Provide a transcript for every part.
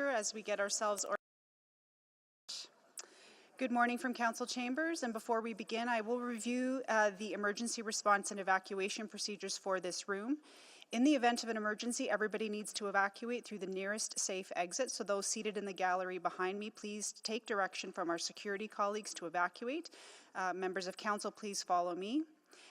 As we get ourselves organized. Good morning from Council Chambers, and before we begin, I will review the emergency response and evacuation procedures for this room. In the event of an emergency, everybody needs to evacuate through the nearest safe exit, so those seated in the gallery behind me, please take direction from our security colleagues to evacuate. Members of Council, please follow me.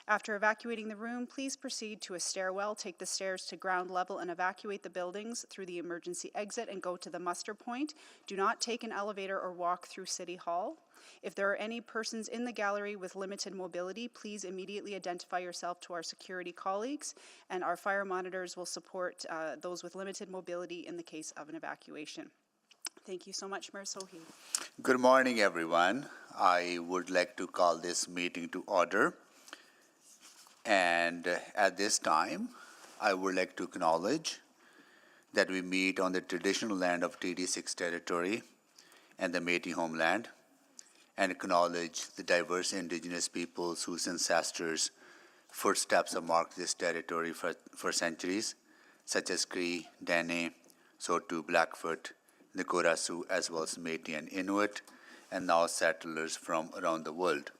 After evacuating the room, please proceed to a stairwell, take the stairs to ground level and evacuate the buildings through the emergency exit and go to the muster point. Do not take an elevator or walk through City Hall. If there are any persons in the gallery with limited mobility, please immediately identify yourself to our security colleagues, and our fire monitors will support those with limited mobility in the case of an evacuation. Thank you so much, Mayor Sohi. Good morning, everyone. I would like to call this meeting to order. And at this time, I would like to acknowledge that we meet on the traditional land of TD6 territory and the Métis homeland, and acknowledge the diverse Indigenous peoples whose ancestors' footsteps have marked this territory for centuries, such as Cree, Dene, Saulteaux, Blackfoot, Nakota Sioux, as well as Métis and Inuit, and now settlers from around the world.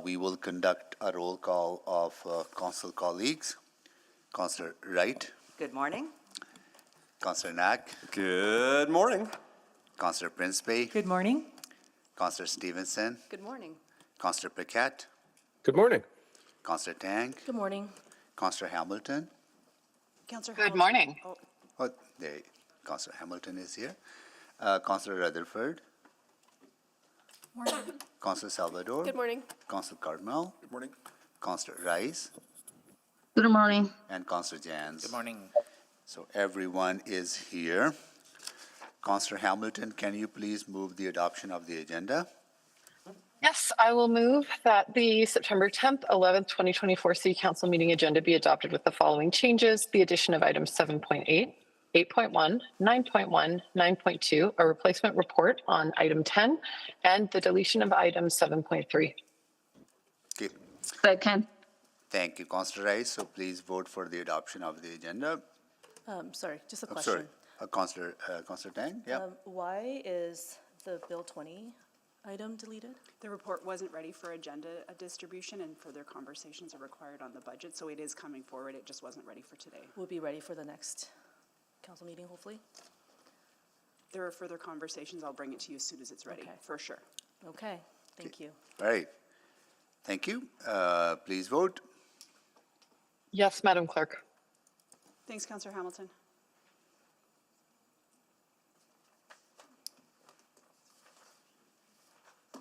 We will conduct a roll call of council colleagues. Councillor Wright. Good morning. Councillor Knack. Good morning. Councillor Principe. Good morning. Councillor Stevenson. Good morning. Councillor Paquette. Good morning. Councillor Tang. Good morning. Councillor Hamilton. Councillor Good morning. Oh, there, Councillor Hamilton is here. Councillor Rutherford. Morning. Councillor Salvador. Good morning. Councillor Cardinal. Good morning. Councillor Rice. Good morning. And Councillor Jans. Good morning. So everyone is here. Councillor Hamilton, can you please move the adoption of the agenda? Yes, I will move that the September 10th, 11th, 2024 City Council meeting agenda be adopted with the following changes: the addition of items 7.8, 8.1, 9.1, 9.2, a replacement report on item 10, and the deletion of item 7.3. Okay. Second. Thank you, Councillor Rice. So please vote for the adoption of the agenda. Sorry, just a Oh, question. sorry, Councillor Tang. Yeah. Why is the Bill 20 item deleted? The report wasn't ready for agenda distribution, and further conversations are required on the budget, so it is coming forward. It just wasn't ready for today. Will be ready for the next council meeting, hopefully? There are further conversations. I'll bring it to you as soon as it's ready, Okay. for sure. Okay, thank you. All right. Thank you. Please vote. Yes, Madam Clerk. Thanks, Councillor Hamilton.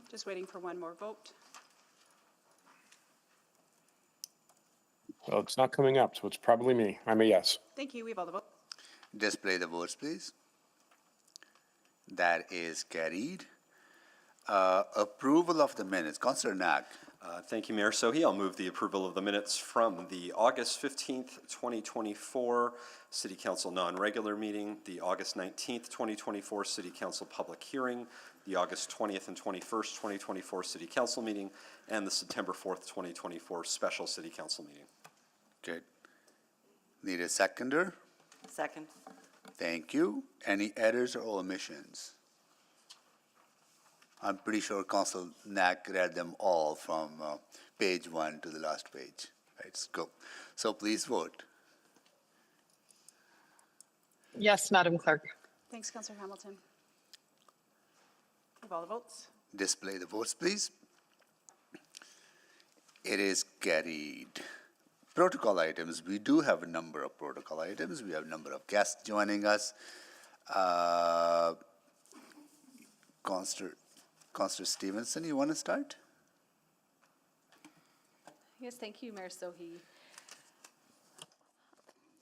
Just waiting for one more vote. Well, it's not coming up, so it's probably me. I'm a yes. Thank you. We have all the votes. Display the votes, please. That is carried. Approval of the minutes. Councillor Knack. Thank you, Mayor Sohi. I'll move the approval of the minutes from the August 15th, 2024 City Council non-regular meeting, the August 19th, 2024 City Council public hearing, the August 20th and 21st, 2024 City Council meeting, and the September 4th, 2024 special City Council meeting. Okay. Need a seconder? Second. Thank you. Any errors or omissions? I'm pretty sure Council Knack read them all from page 1 to the last page. Right, let's go. So please vote. Yes, Madam Clerk. Thanks, Councillor Hamilton. We have all the votes. Display the votes, please. It is carried. Protocol items. We do have a number of protocol items. We have a number of guests joining us. Councillor Stevenson, you want to start? Yes, thank you, Mayor Sohi.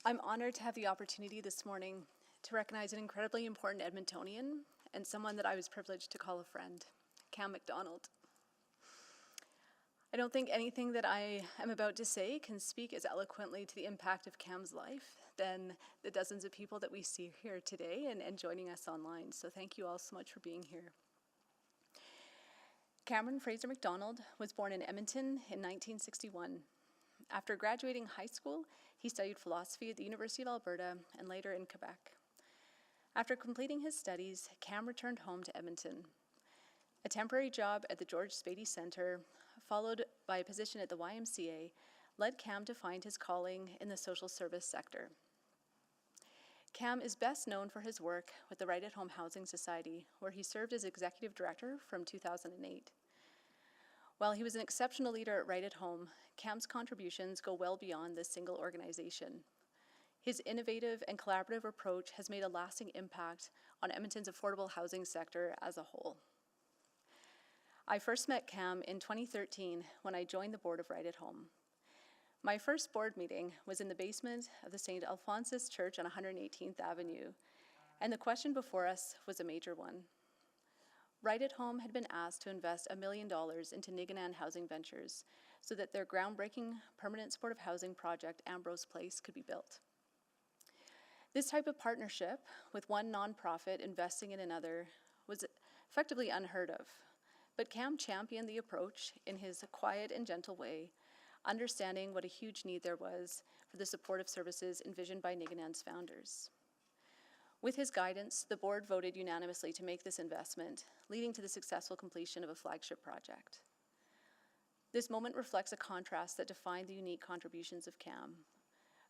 I'm honored to have the opportunity this morning to recognize an incredibly important Edmontonian and someone that I was privileged to call a friend, Cam McDonald. I don't think anything that I am about to say can speak as eloquently to the impact of Cam's life than the dozens of people that we see here today and joining us online. So thank you all so much for being here. Cameron Fraser McDonald was born in Edmonton in 1961. After graduating high school, he studied philosophy at the University of Alberta and later in Quebec. After completing his studies, Cam returned home to Edmonton. A temporary job at the George Spady Centre, followed by a position at the YMCA, led Cam to find his calling in the social service sector. Cam is best known for his work with the Right at Home Housing Society, where he served as executive director from 2008. While he was an exceptional leader at Right at Home, Cam's contributions go well beyond this single organization. His innovative and collaborative approach has made a lasting impact on Edmonton's affordable housing sector as a whole. I first met Cam in 2013 when I joined the board of Right at Home. My first board meeting was in the basement of the St. Alphonsus Church on 118th Avenue, and the question before us was a major one. Right at Home had been asked to invest $1 million into Nigganan Housing Ventures so that their groundbreaking permanent supportive housing project, Ambrose Place, could be built. This type of partnership, with one nonprofit investing in another, was effectively unheard of. But Cam championed the approach in his quiet and gentle way, understanding what a huge need there was for the supportive services envisioned by Nigganan's founders. With his guidance, the board voted unanimously to make this investment, leading to the successful completion of a flagship project. This moment reflects a contrast that defined the unique contributions of Cam.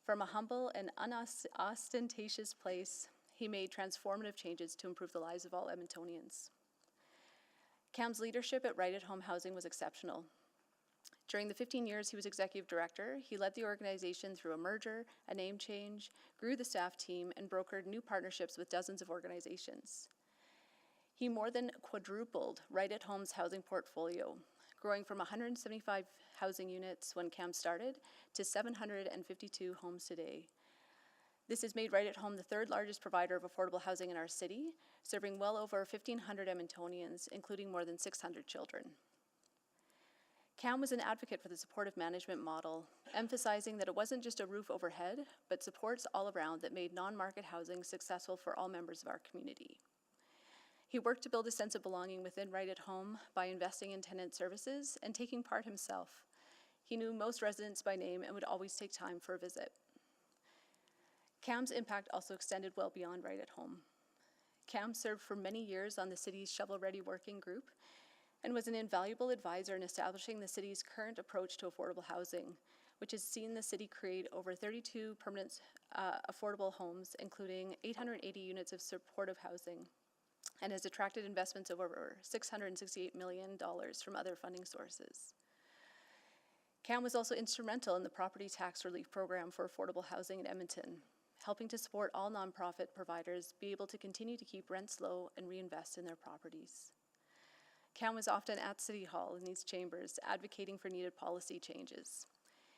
From a humble and unostentatious place, he made transformative changes to improve the lives of all Edmontonians. Cam's leadership at Right at Home Housing was exceptional. During the 15 years he was executive director, he led the organization through a merger, a name change, grew the staff team, and brokered new partnerships with dozens of organizations. He more than quadrupled Right at Home's housing portfolio, growing from 175 housing units when Cam started to 752 homes today. This has made Right at Home the third largest provider of affordable housing in our city, serving well over 1,500 Edmontonians, including more than 600 children. Cam was an advocate for the supportive management model, emphasizing that it wasn't just a roof overhead, but supports all around that made non-market housing successful for all members of our community. He worked to build a sense of belonging within Right at Home by investing in tenant services and taking part himself. He knew most residents by name and would always take time for a visit. Cam's impact also extended well beyond Right at Home. Cam served for many years on the city's shovel-ready working group and was an invaluable advisor in establishing the city's current approach to affordable housing, which has seen the city create over 32 permanent affordable homes, including 880 units of supportive housing, and has attracted investments of over $668 million from other funding sources. Cam was also instrumental in the property tax relief program for affordable housing in Edmonton, helping to support all nonprofit providers be able to continue to keep rents low and reinvest in their properties. Cam was often at City Hall in these chambers advocating for needed policy changes.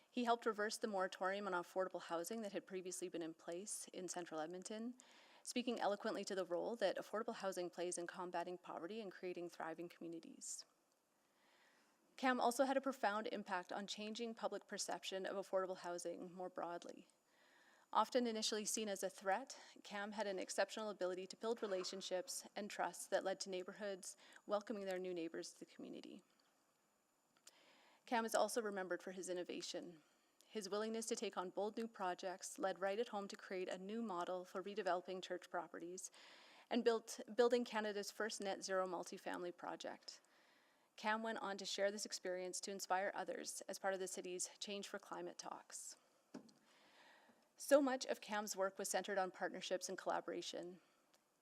He helped reverse the moratorium on affordable housing that had previously been in place in central Edmonton, speaking eloquently to the role that affordable housing plays in combating poverty and creating thriving communities. Cam also had a profound impact on changing public perception of affordable housing more broadly. Often initially seen as a threat, Cam had an exceptional ability to build relationships and trust that led to neighborhoods welcoming their new neighbors to the community. Cam is also remembered for his innovation. His willingness to take on bold new projects led Right at Home to create a new model for redeveloping church properties and building Canada's first net zero multifamily project. Cam went on to share this experience to inspire others as part of the city's Change for Climate talks. So much of Cam's work was centered on partnerships and collaboration.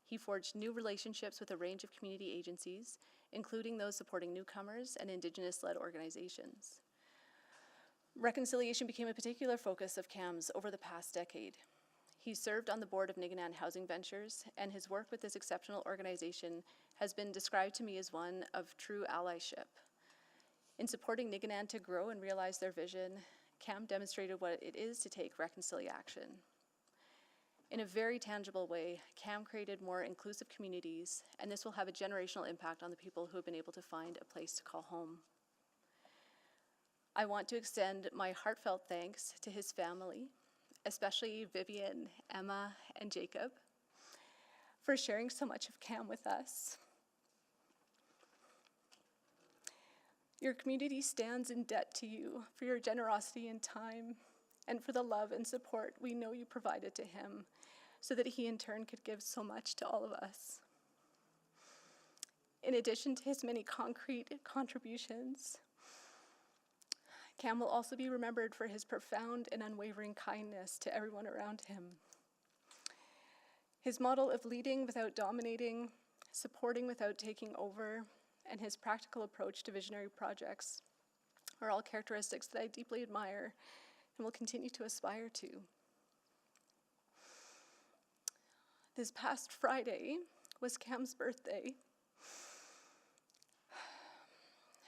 He forged new relationships with a range of community agencies, including those supporting newcomers and Indigenous-led organizations. Reconciliation became a particular focus of Cam's over the past decade. He served on the board of Nigganan Housing Ventures, and his work with this exceptional organization has been described to me as one of true allyship. In supporting Nigganan to grow and realize their vision, Cam demonstrated what it is to take reconciliation. In a very tangible way, Cam created more inclusive communities, and this will have a generational impact on the people who have been able to find a place to call home. I want to extend my heartfelt thanks to his family, especially Vivian, Emma, and Jacob, for sharing so much of Cam with us. Your community stands in debt to you for your generosity and time, and for the love and support we know you provided to him so that he in turn could give so much to all of us. In addition to his many concrete contributions, Cam will also be remembered for his profound and unwavering kindness to everyone around him. His model of leading without dominating, supporting without taking over, and his practical approach to visionary projects are all characteristics that I deeply admire and will continue to aspire to. This past Friday was Cam's birthday,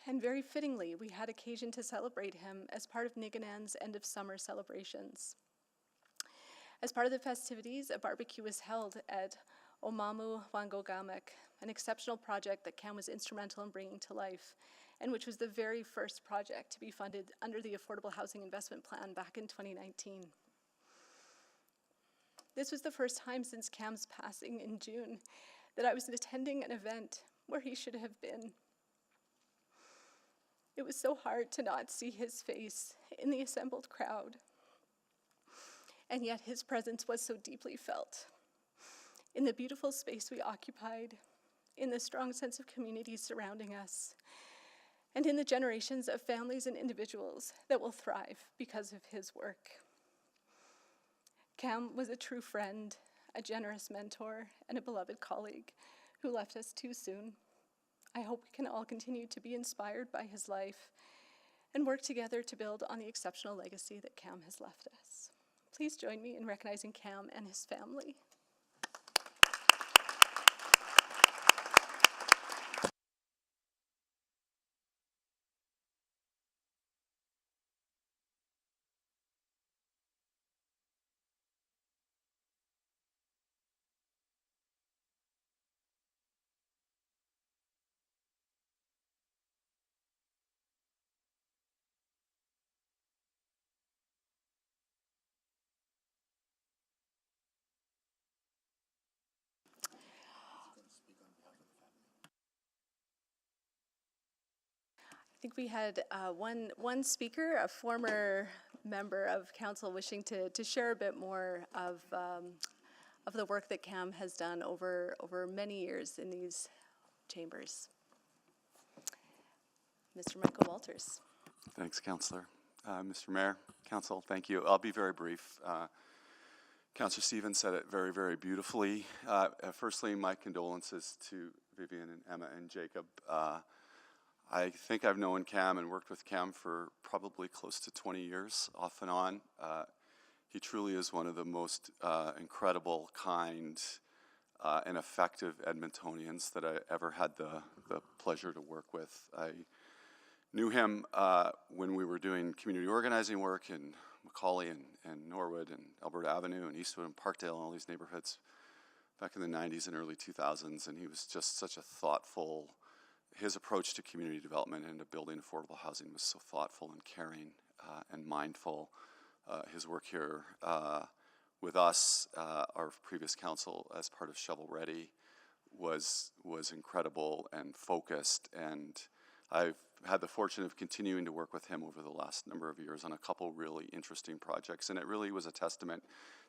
and very fittingly, we had occasion to celebrate him as part of Niganan's end of summer celebrations. As part of the festivities, a barbecue was held at Omamu Wangogamek, an exceptional project that Cam was instrumental in bringing to life, and which was the very first project to be funded under the Affordable Housing Investment Plan back in 2019. This was the first time since Cam's passing in June that I was attending an event where he should have been. It was so hard to not see his face in the assembled crowd, and yet his presence was so deeply felt. In the beautiful space we occupied, in the strong sense of community surrounding us, and in the generations of families and individuals that will thrive because of his work. Cam was a true friend, a generous mentor, and a beloved colleague who left us too soon. I hope we can all continue to be inspired by his life and work together to build on the exceptional legacy that Cam has left us. Please join me in recognizing Cam and his family. I think we had one speaker, a former member of council, wishing to share a bit more of the work that Cam has done over many years in these chambers. Mr. Michael Walters. Thanks, Councillor. Mr. Mayor, Council, thank you. I'll be very brief. Councillor Stevens said it very, very beautifully. Firstly, my condolences to Vivian and Emma and Jacob. I think I've known Cam and worked with Cam for probably close to 20 years, off and on. He truly is one of the most incredible, kind, and effective Edmontonians that I ever had the pleasure to work with. I knew him when we were doing community organizing work in Macaulay and Norwood and Alberta Avenue and Eastwood and Parkdale and all these neighborhoods back in the 90s and early 2000s, and he was just such a thoughtful, his approach to community development and to building affordable housing was so thoughtful and caring and mindful. His work here with us, our previous council, as part of Shovel Ready, was incredible and focused, and I've had the fortune of continuing to work with him over the last number of years on a couple really interesting projects, and it really was a testament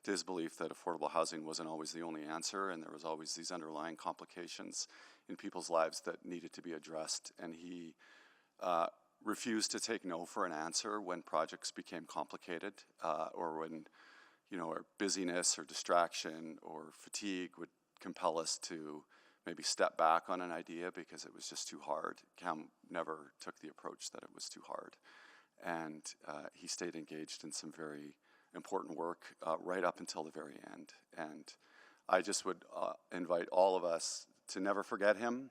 to his belief that affordable housing wasn't always the only answer, and there was always these underlying complications in people's lives that needed to be addressed, and he refused to take no for an answer when projects became complicated, or when, our busyness or distraction or fatigue would compel us to maybe step back on an idea because it was just too hard. Cam never took the approach that it was too hard, and he stayed engaged in some very important work right up until the very end. And I just would invite all of us to never forget him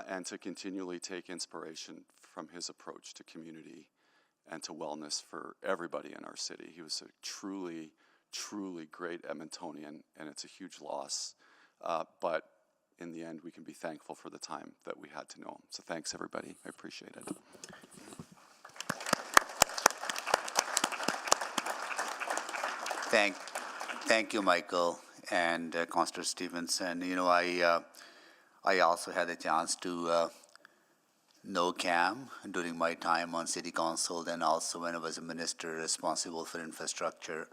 and to continually take inspiration from his approach to community and to wellness for everybody in our city. He was a truly, truly great Edmontonian, and it's a huge loss. But in the end, we can be thankful for the time that we had to know him. So thanks, everybody. I appreciate it. Thank you, Michael and Councillor Stevenson. I also had the chance to know Cam during my time on City Council, and also when I was a minister responsible for infrastructure.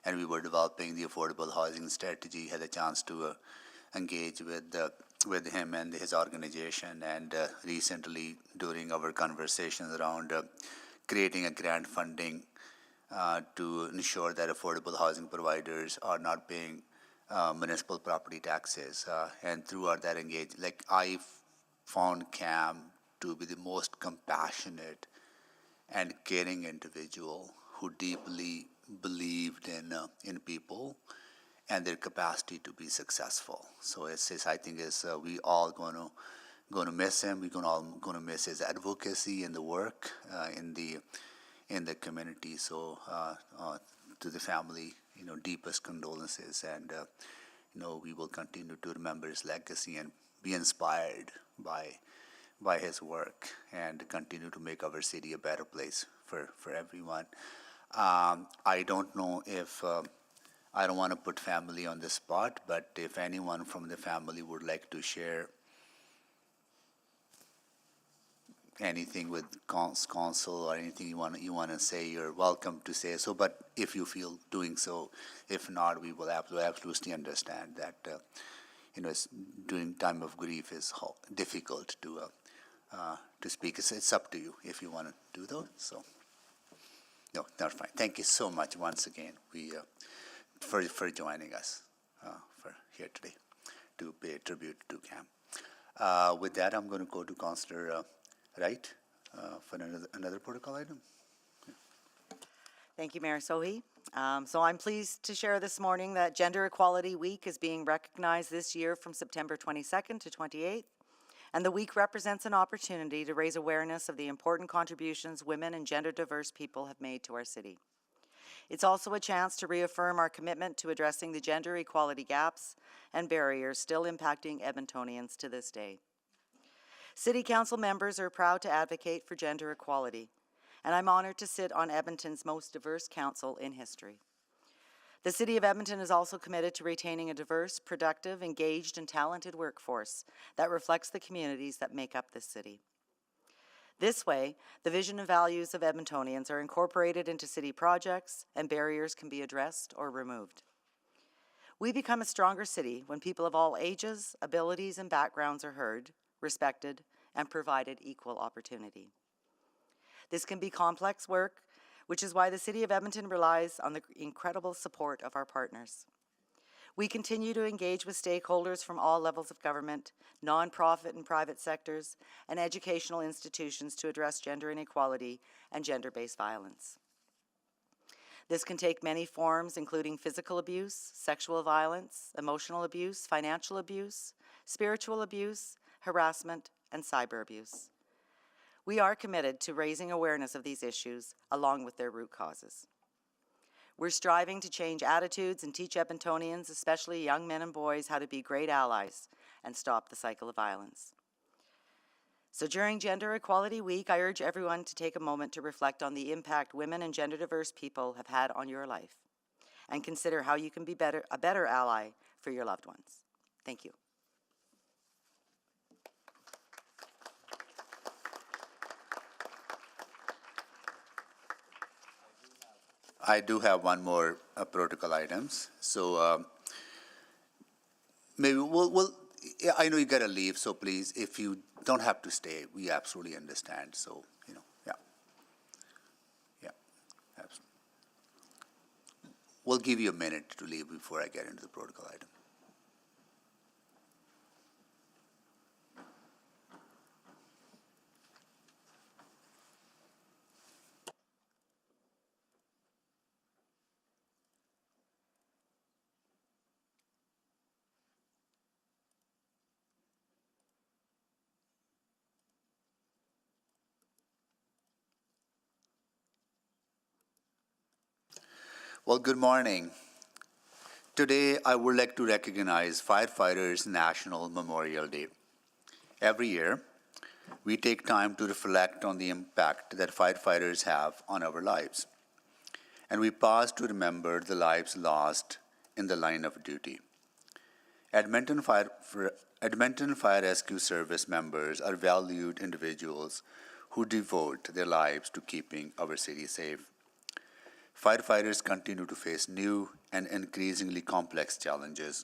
and we were developing the affordable housing strategy, had a chance to engage with him and his organization, and recently during our conversations around creating a grant funding to ensure that affordable housing providers are not paying municipal property taxes. And throughout that engagement, I found Cam to be the most compassionate and caring individual who deeply believed in people and their capacity to be successful. So I think we all going to miss him. We're all going to miss his advocacy and the work in the community. So to the family, deepest condolences, and we will continue to remember his legacy and be inspired by his work and continue to make our city a better place for everyone. I don't know if I don't want to put family on the spot, but if anyone from the family would like to share anything with council or anything you want to say, you're welcome to say so. But if you feel doing so, if not, we will absolutely understand that during time of grief is difficult to speak. It's up to you if you want to do those. So no, that's fine. Thank you so much once again. For joining us for here today to pay tribute to Cam. With that, I'm going to go to Councillor Wright for another protocol item. Thank you, Mayor Sohi. So I'm pleased to share this morning that Gender Equality Week is being recognized this year from September 22nd to 28th. And the week represents an opportunity to raise awareness of the important contributions women and gender diverse people have made to our city. It's also a chance to reaffirm our commitment to addressing the gender equality gaps and barriers still impacting Edmontonians to this day. City Council members are proud to advocate for gender equality, and I'm honored to sit on Edmonton's most diverse council in history. The City of Edmonton is also committed to retaining a diverse, productive, engaged, and talented workforce that reflects the communities that make up this city. This way, the vision and values of Edmontonians are incorporated into city projects and barriers can be addressed or removed. We become a stronger city when people of all ages, abilities, and backgrounds are heard, respected, and provided equal opportunity. This can be complex work, which is why the City of Edmonton relies on the incredible support of our partners. We continue to engage with stakeholders from all levels of government, nonprofit and private sectors, and educational institutions to address gender inequality and gender-based violence. This can take many forms, including physical abuse, sexual violence, emotional abuse, financial abuse, spiritual abuse, harassment, and cyber abuse. We are committed to raising awareness of these issues along with their root causes. We're striving to change attitudes and teach Edmontonians, especially young men and boys, how to be great allies and stop the cycle of violence. So during Gender Equality Week, I urge everyone to take a moment to reflect on the impact women and gender diverse people have had on your life and consider how you can be a better ally for your loved ones. Thank you. I do have one more protocol items. So maybe we'll I know you got to leave, so please, if you don't have to stay, we absolutely understand. So, yeah, absolutely. We'll give you a minute to leave before I get into the protocol item. Well, good morning. Today, I would like to recognize Firefighters National Memorial Day. Every year, we take time to reflect on the impact that firefighters have on our lives. And we pause to remember the lives lost in the line of duty. Edmonton Fire Rescue Service members are valued individuals who devote their lives to keeping our city safe. Firefighters continue to face new and increasingly complex challenges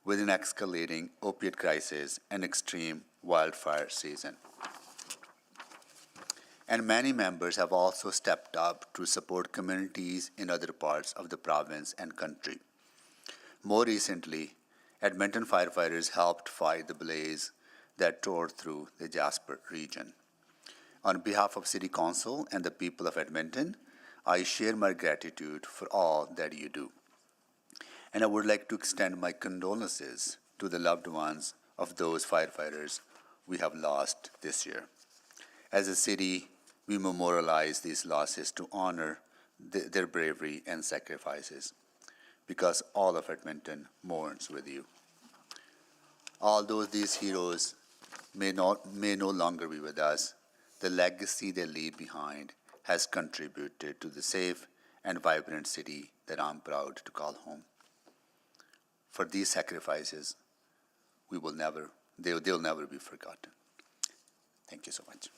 with an escalating opiate crisis and extreme wildfire season. And many members have also stepped up to support communities in other parts of the province and country. More recently, Edmonton firefighters helped fight the blaze that tore through the Jasper region. On behalf of City Council and the people of Edmonton, I share my gratitude for all that you do. And I would like to extend my condolences to the loved ones of those firefighters we have lost this year. As a city, we memorialize these losses to honor their bravery and sacrifices, because all of Edmonton mourns with you. Although these heroes may no longer be with us, the legacy they leave behind has contributed to the safe and vibrant city that I'm proud to call home. For these sacrifices, they'll never be forgotten. Thank you so much.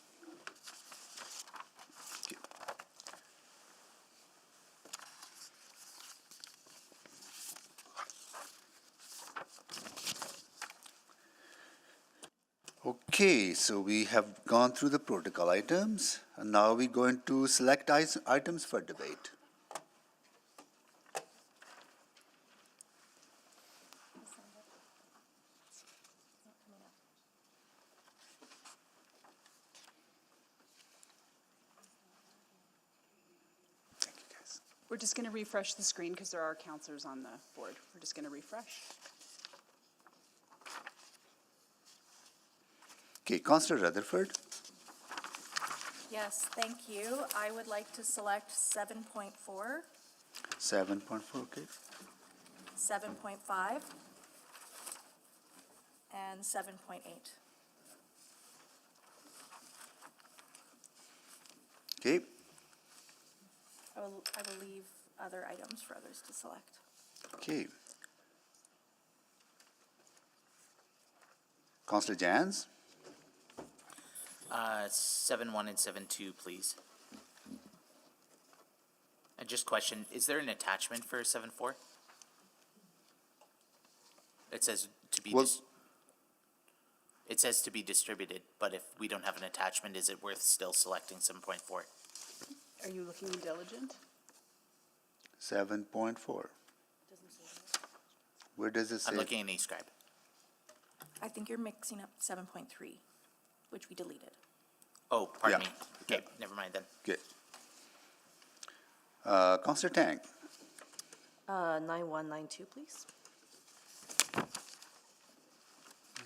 Okay, so we have gone through the protocol items, and now we're going to select items for debate. Thank you, guys. We're just going to refresh the screen because there are counselors on the board. We're just going to refresh. Okay, Councillor Rutherford. Yes, thank you. I would like to select 7.4, 7.4, okay. 7.5, and 7.8. Okay, I will leave other items for others to select. okay. Councillor Jans. 7.1 and 7.2, please. And just question, is there an attachment for 7.4? It says to be Well- it says to be distributed, but if we don't have an attachment, is it worth still selecting 7.4? Are you looking diligent? 7.4. Where does it say? I'm looking in eScribe. I think you're mixing up 7.3, which we deleted. Oh, pardon Yeah. me. Okay, never mind then. Okay. Councillor Tang. 9192, please.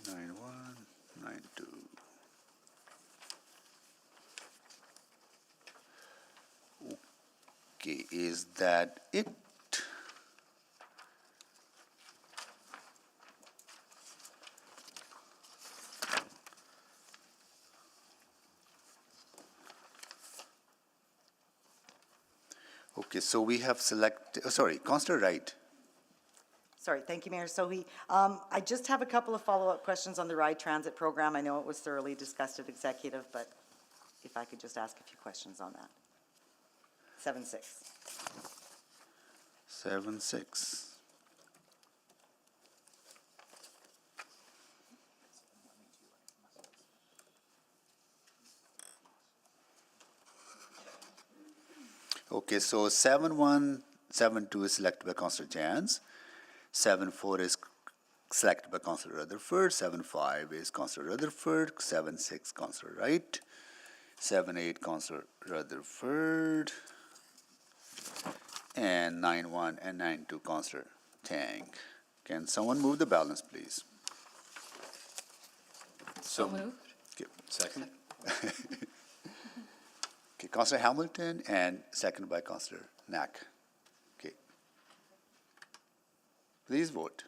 9192. Okay, is that it? Okay, so we have selected, Councillor Wright. Sorry, thank you, Mayor Sohi. I just have a couple of follow-up questions on the Ride Transit program. I know it was thoroughly discussed at executive, but if I could just ask a few questions on that. 7.6. 7.6. Okay, so 7.1, 7.2 is selected by Councillor Jans. 7.4 is selected by Councillor Rutherford. 7.5 is Councillor Rutherford. 7.6, Councillor Wright. 7.8, Councillor Rutherford. And 9.1 and 9.2, Councillor Tang. Can someone move the balance, please? So moved. Okay. Second? Okay, Councillor Hamilton, and seconded by Councillor Knack. Okay. Please vote.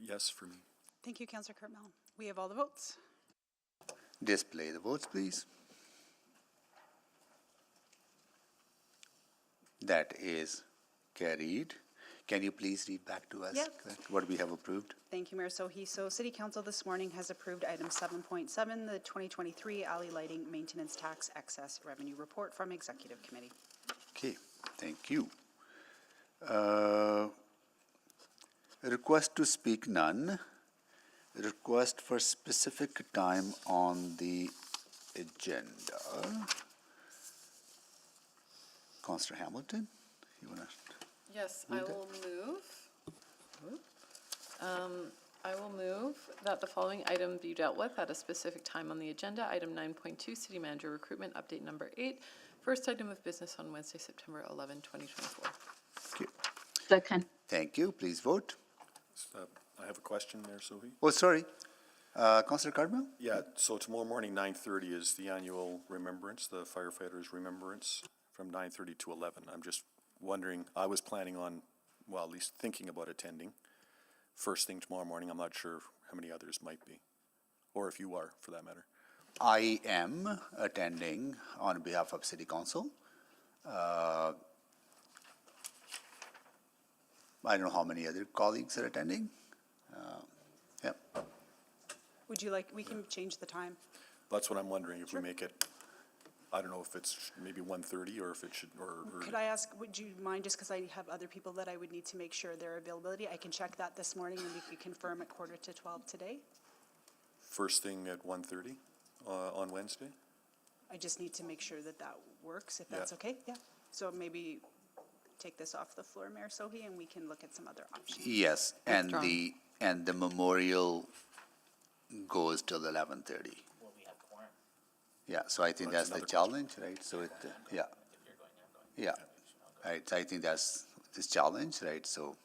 Yes for me. Thank you, Councillor Cartmel. We have all the votes. Display the votes, please. That is carried. Can you please read back to us Yeah. what we have approved? Thank you, Mayor Sohi. So City Council this morning has approved item 7.7, the 2023 alley lighting maintenance tax excess revenue report from Executive Committee. Okay, thank you. Request to speak none. Request for specific time on the agenda. Councillor Hamilton, you want to? Yes, I will move. I will move that the following item be dealt with at a specific time on the agenda. Item 9.2, City Manager Recruitment Update Number 8. First item of business on Wednesday, September 11, 2024. Okay, Second. thank you. Please vote. I have a question there, Sohi. Oh, sorry. Councillor Cardwell? Yeah, so tomorrow morning, 9:30 is the annual remembrance, the firefighters' remembrance, from 9:30 to 11. I'm just wondering, I was planning on, well, at least thinking about attending first thing tomorrow morning. I'm not sure how many others might be, or if you are, for that matter. I am attending on behalf of City Council. I don't know how many other colleagues are attending. Yep. Would you like, we can change the time. That's what I'm wondering, if we make it, I don't know if it's maybe 1:30 or if it should, or Could I ask, would you mind, just because I have other people that I would need to make sure their availability, I can check that this morning and we could confirm at 11:45 today? first thing at 1:30 on Wednesday? I just need to make sure that that works, if Yeah. that's okay? Yeah. So maybe take this off the floor, Mayor Sohi, and we can look at some other options. Yes, and Withdrawn. the memorial goes till 11:30. Well, we have quorum. Yeah, so I think Well, that's that's the another challenge, right? So it, yeah, If you're going, I'm going. yeah, right. So I think that's this challenge, right? So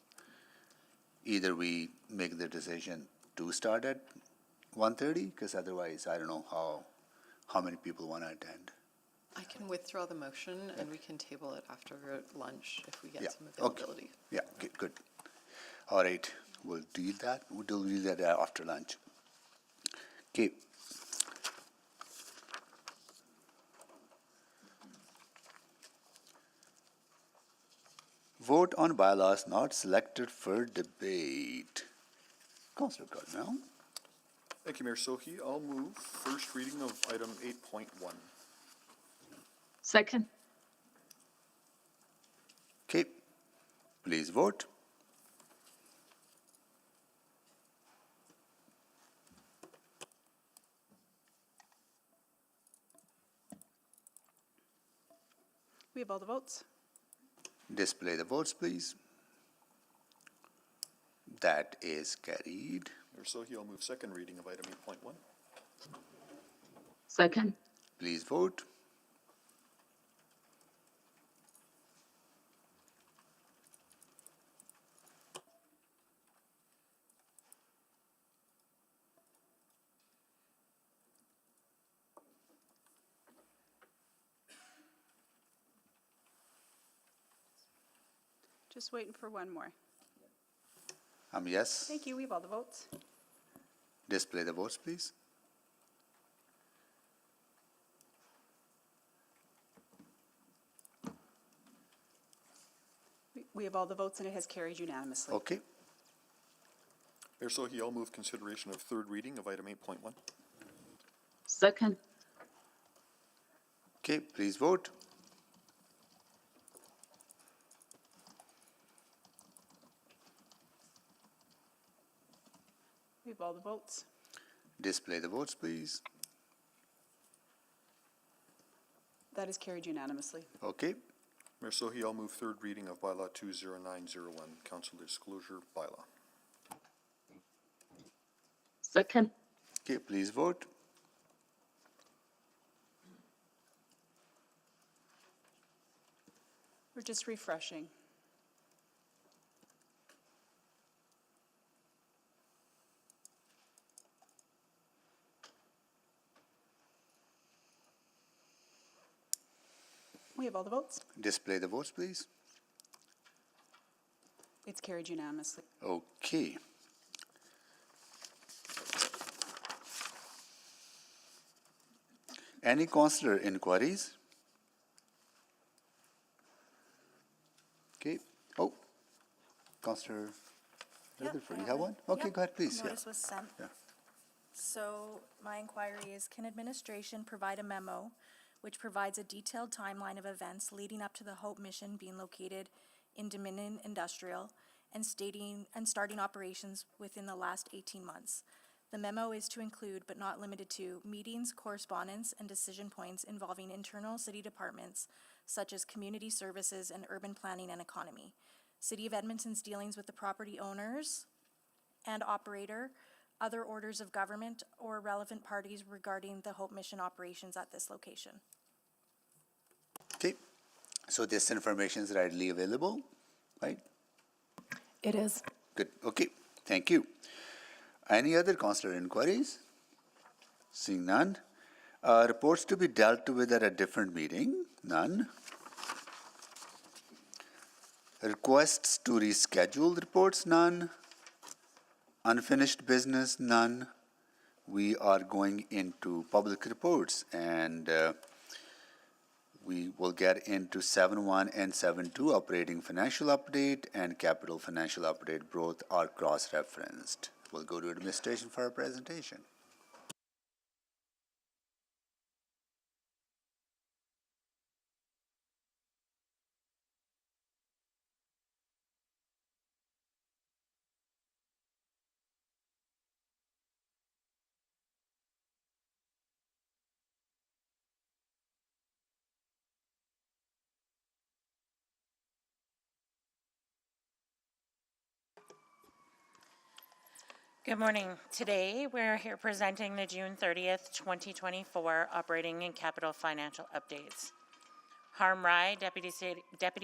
either we make the decision to start at 1:30, because otherwise I don't know how many people want to attend. I can withdraw the motion and we can table it after lunch if we Yeah, get some okay. availability. Yeah, okay, good. All right, we'll deal that. We'll deal that after lunch. Okay. Vote on bylaws not selected for debate. Councillor Cardinal. Thank you, Mayor Sohi. I'll move first reading of item 8.1. Second. Okay, please vote. We have all the votes. Display the votes, please. That is carried. Mayor Sohi, I'll move second reading of item 8.1. Second. Please vote. Just waiting for one more. Yes. Thank you, we have all the votes. Display the votes, please. We have all the votes and it has carried unanimously. Okay, Mayor Sohi, I'll move consideration of third reading of item 8.1. Second. okay, please vote. We have all the votes. Display the votes, please. That is carried unanimously. Okay, Mayor Sohi, I'll move third reading of bylaw 20901, council disclosure bylaw. Second. okay, please vote. We're just refreshing. We have all the votes. Display the votes, please. It's carried unanimously. Okay. Any councillor inquiries? Councillor Rutherford, you I have one? Okay, Yep. go ahead, please. Yeah. Notice was sent. Yeah. So my inquiry is, can administration provide a memo which provides a detailed timeline of events leading up to the Hope Mission being located in Dominion Industrial and starting operations within the last 18 months? The memo is to include, but not limited to, meetings, correspondence, and decision points involving internal city departments such as community services and urban planning and economy, City of Edmonton's dealings with the property owners and operator, other orders of government, or relevant parties regarding the Hope Mission operations at this location. Okay, so this information is readily available, right? It is. Good, okay, thank you. Any other councillor inquiries? Seeing none. Reports to be dealt with at a different meeting? None. Requests to reschedule reports? None. Unfinished business? None. We are going into public reports, and we will get into 7.1 and 7.2 operating financial update and capital financial update. Both are cross-referenced. We'll go to administration for a presentation. Good morning. Today, we're here presenting the June 30th, 2024 operating and capital financial updates. Harm Rai, Deputy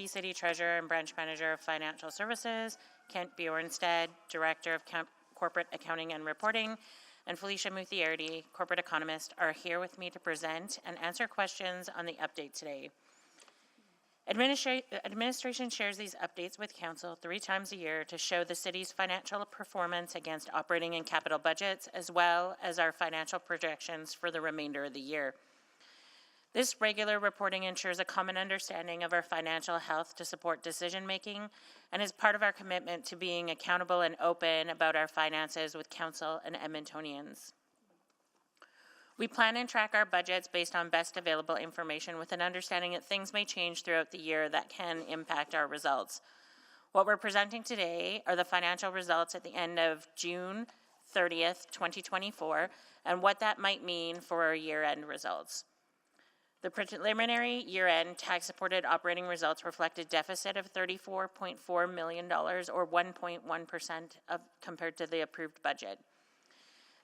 City Treasurer and Branch Manager of Financial Services, Kent Bjornstad, Director of Corporate Accounting and Reporting, and Felicia Muthiardi, Corporate Economist, are here with me to present and answer questions on the update today. Administration shares these updates with Council 3 times a year to show the city's financial performance against operating and capital budgets, as well as our financial projections for the remainder of the year. This regular reporting ensures a common understanding of our financial health to support decision-making and is part of our commitment to being accountable and open about our finances with Council and Edmontonians. We plan and track our budgets based on best available information with an understanding that things may change throughout the year that can impact our results. What we're presenting today are the financial results at the end of June 30th, 2024, and what that might mean for our year-end results. The preliminary year-end tax-supported operating results reflect a deficit of $34.4 million, or 1.1% compared to the approved budget.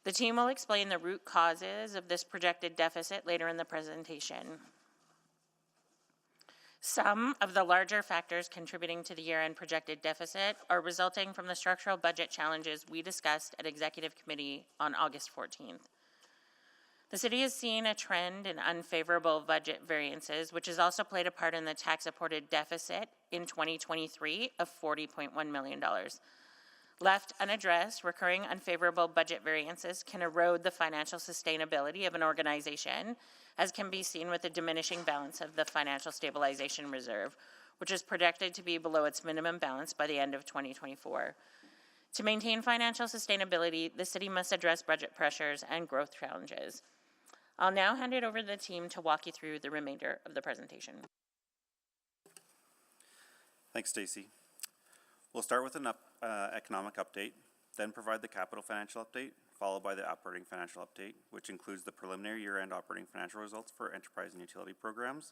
The team will explain the root causes of this projected deficit later in the presentation. Some of the larger factors contributing to the year-end projected deficit are resulting from the structural budget challenges we discussed at Executive Committee on August 14th. The city has seen a trend in unfavorable budget variances, which has also played a part in the tax-supported deficit in 2023 of $40.1 million. Left unaddressed, recurring unfavorable budget variances can erode the financial sustainability of an organization, as can be seen with the diminishing balance of the Financial Stabilization Reserve, which is projected to be below its minimum balance by the end of 2024. To maintain financial sustainability, the city must address budget pressures and growth challenges. I'll now hand it over to the team to walk you through the remainder of the presentation. Thanks, Stacey. We'll start with an economic update, then provide the capital financial update, followed by the operating financial update, which includes the preliminary year-end operating financial results for enterprise and utility programs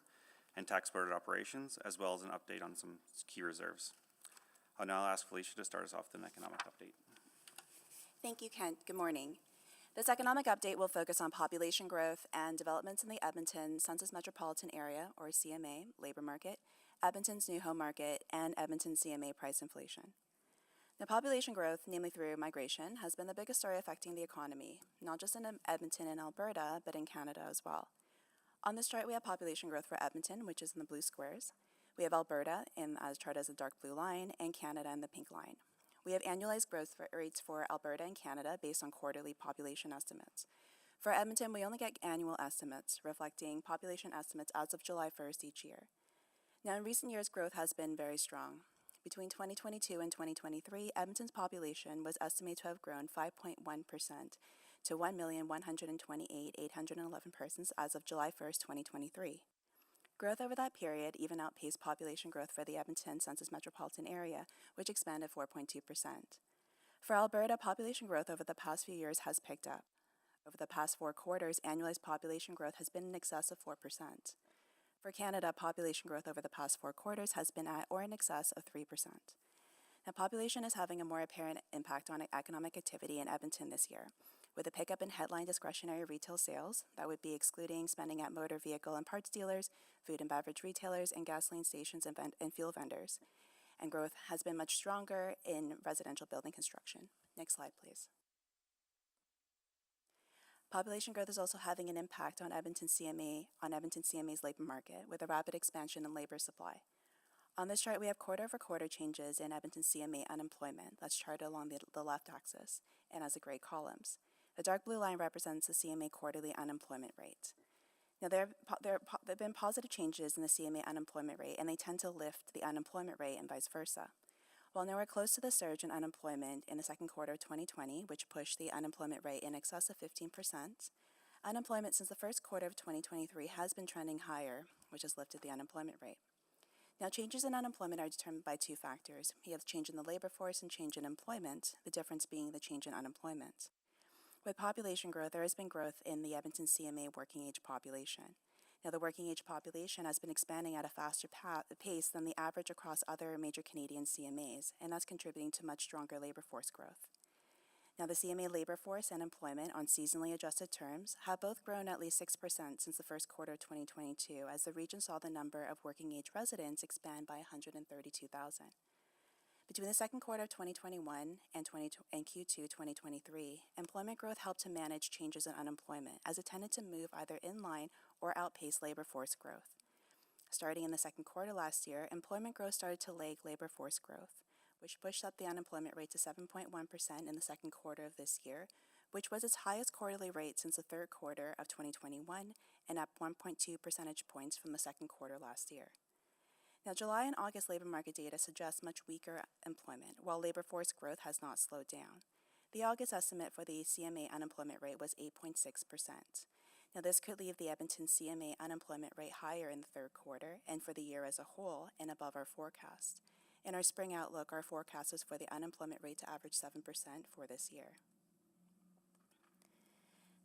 and tax-supported operations, as well as an update on some key reserves. I'll now ask Felicia to start us off with an economic update. Thank you, Kent. Good morning. This economic update will focus on population growth and developments in the Edmonton Census Metropolitan Area, or CMA, labor market, Edmonton's new home market, and Edmonton CMA price inflation. The population growth, namely through migration, has been the biggest story affecting the economy, not just in Edmonton and Alberta, but in Canada as well. On this chart, we have population growth for Edmonton, which is in the blue squares. We have Alberta, as charted as the dark blue line, and Canada in the pink line. We have annualized growth rates for Alberta and Canada based on quarterly population estimates. For Edmonton, we only get annual estimates, reflecting population estimates as of July 1st each year. Now, in recent years, growth has been very strong. Between 2022 and 2023, Edmonton's population was estimated to have grown 5.1% to 1,128,811 persons as of July 1st, 2023. Growth over that period even outpaced population growth for the Edmonton Census Metropolitan Area, which expanded 4.2%. For Alberta, population growth over the past few years has picked up. Over the past 4 quarters, annualized population growth has been in excess of 4%. For Canada, population growth over the past 4 quarters has been at or in excess of 3%. Now, population is having a more apparent impact on economic activity in Edmonton this year, with a pickup in headline discretionary retail sales, that would be excluding spending at motor vehicle and parts dealers, food and beverage retailers, and gasoline stations and fuel vendors. And growth has been much stronger in residential building construction. Next slide, please. Population growth is also having an impact on Edmonton's labor market, with a rapid expansion in labor supply. On this chart, we have quarter-over-quarter changes in Edmonton CMA unemployment, that's charted along the left axis, and as the gray columns. The dark blue line represents the CMA quarterly unemployment rate. Now, there have been positive changes in the CMA unemployment rate, and they tend to lift the unemployment rate and vice versa. While nowhere close to the surge in unemployment in the second quarter of 2020, which pushed the unemployment rate in excess of 15%, unemployment since the first quarter of 2023 has been trending higher, which has lifted the unemployment rate. Now, changes in unemployment are determined by 2 factors. You have change in the labor force and change in employment, the difference being the change in unemployment. With population growth, there has been growth in the Edmonton CMA working age population. Now, the working age population has been expanding at a faster pace than the average across other major Canadian CMAs, and that's contributing to much stronger labor force growth. Now, the CMA labor force and employment on seasonally adjusted terms have both grown at least 6% since the first quarter of 2022, as the region saw the number of working age residents expand by 132,000. Between the second quarter of 2021 and Q2 2023, employment growth helped to manage changes in unemployment, as it tended to move either in line or outpace labor force growth. Starting in the second quarter last year, employment growth started to lag labor force growth, which pushed up the unemployment rate to 7.1% in the second quarter of this year, which was its highest quarterly rate since the third quarter of 2021 and up 1.2 percentage points from the second quarter last year. Now, July and August labor market data suggests much weaker employment, while labor force growth has not slowed down. The August estimate for the CMA unemployment rate was 8.6%. Now, this could leave the Edmonton CMA unemployment rate higher in the third quarter and for the year as a whole and above our forecast. In our spring outlook, our forecast is for the unemployment rate to average 7% for this year.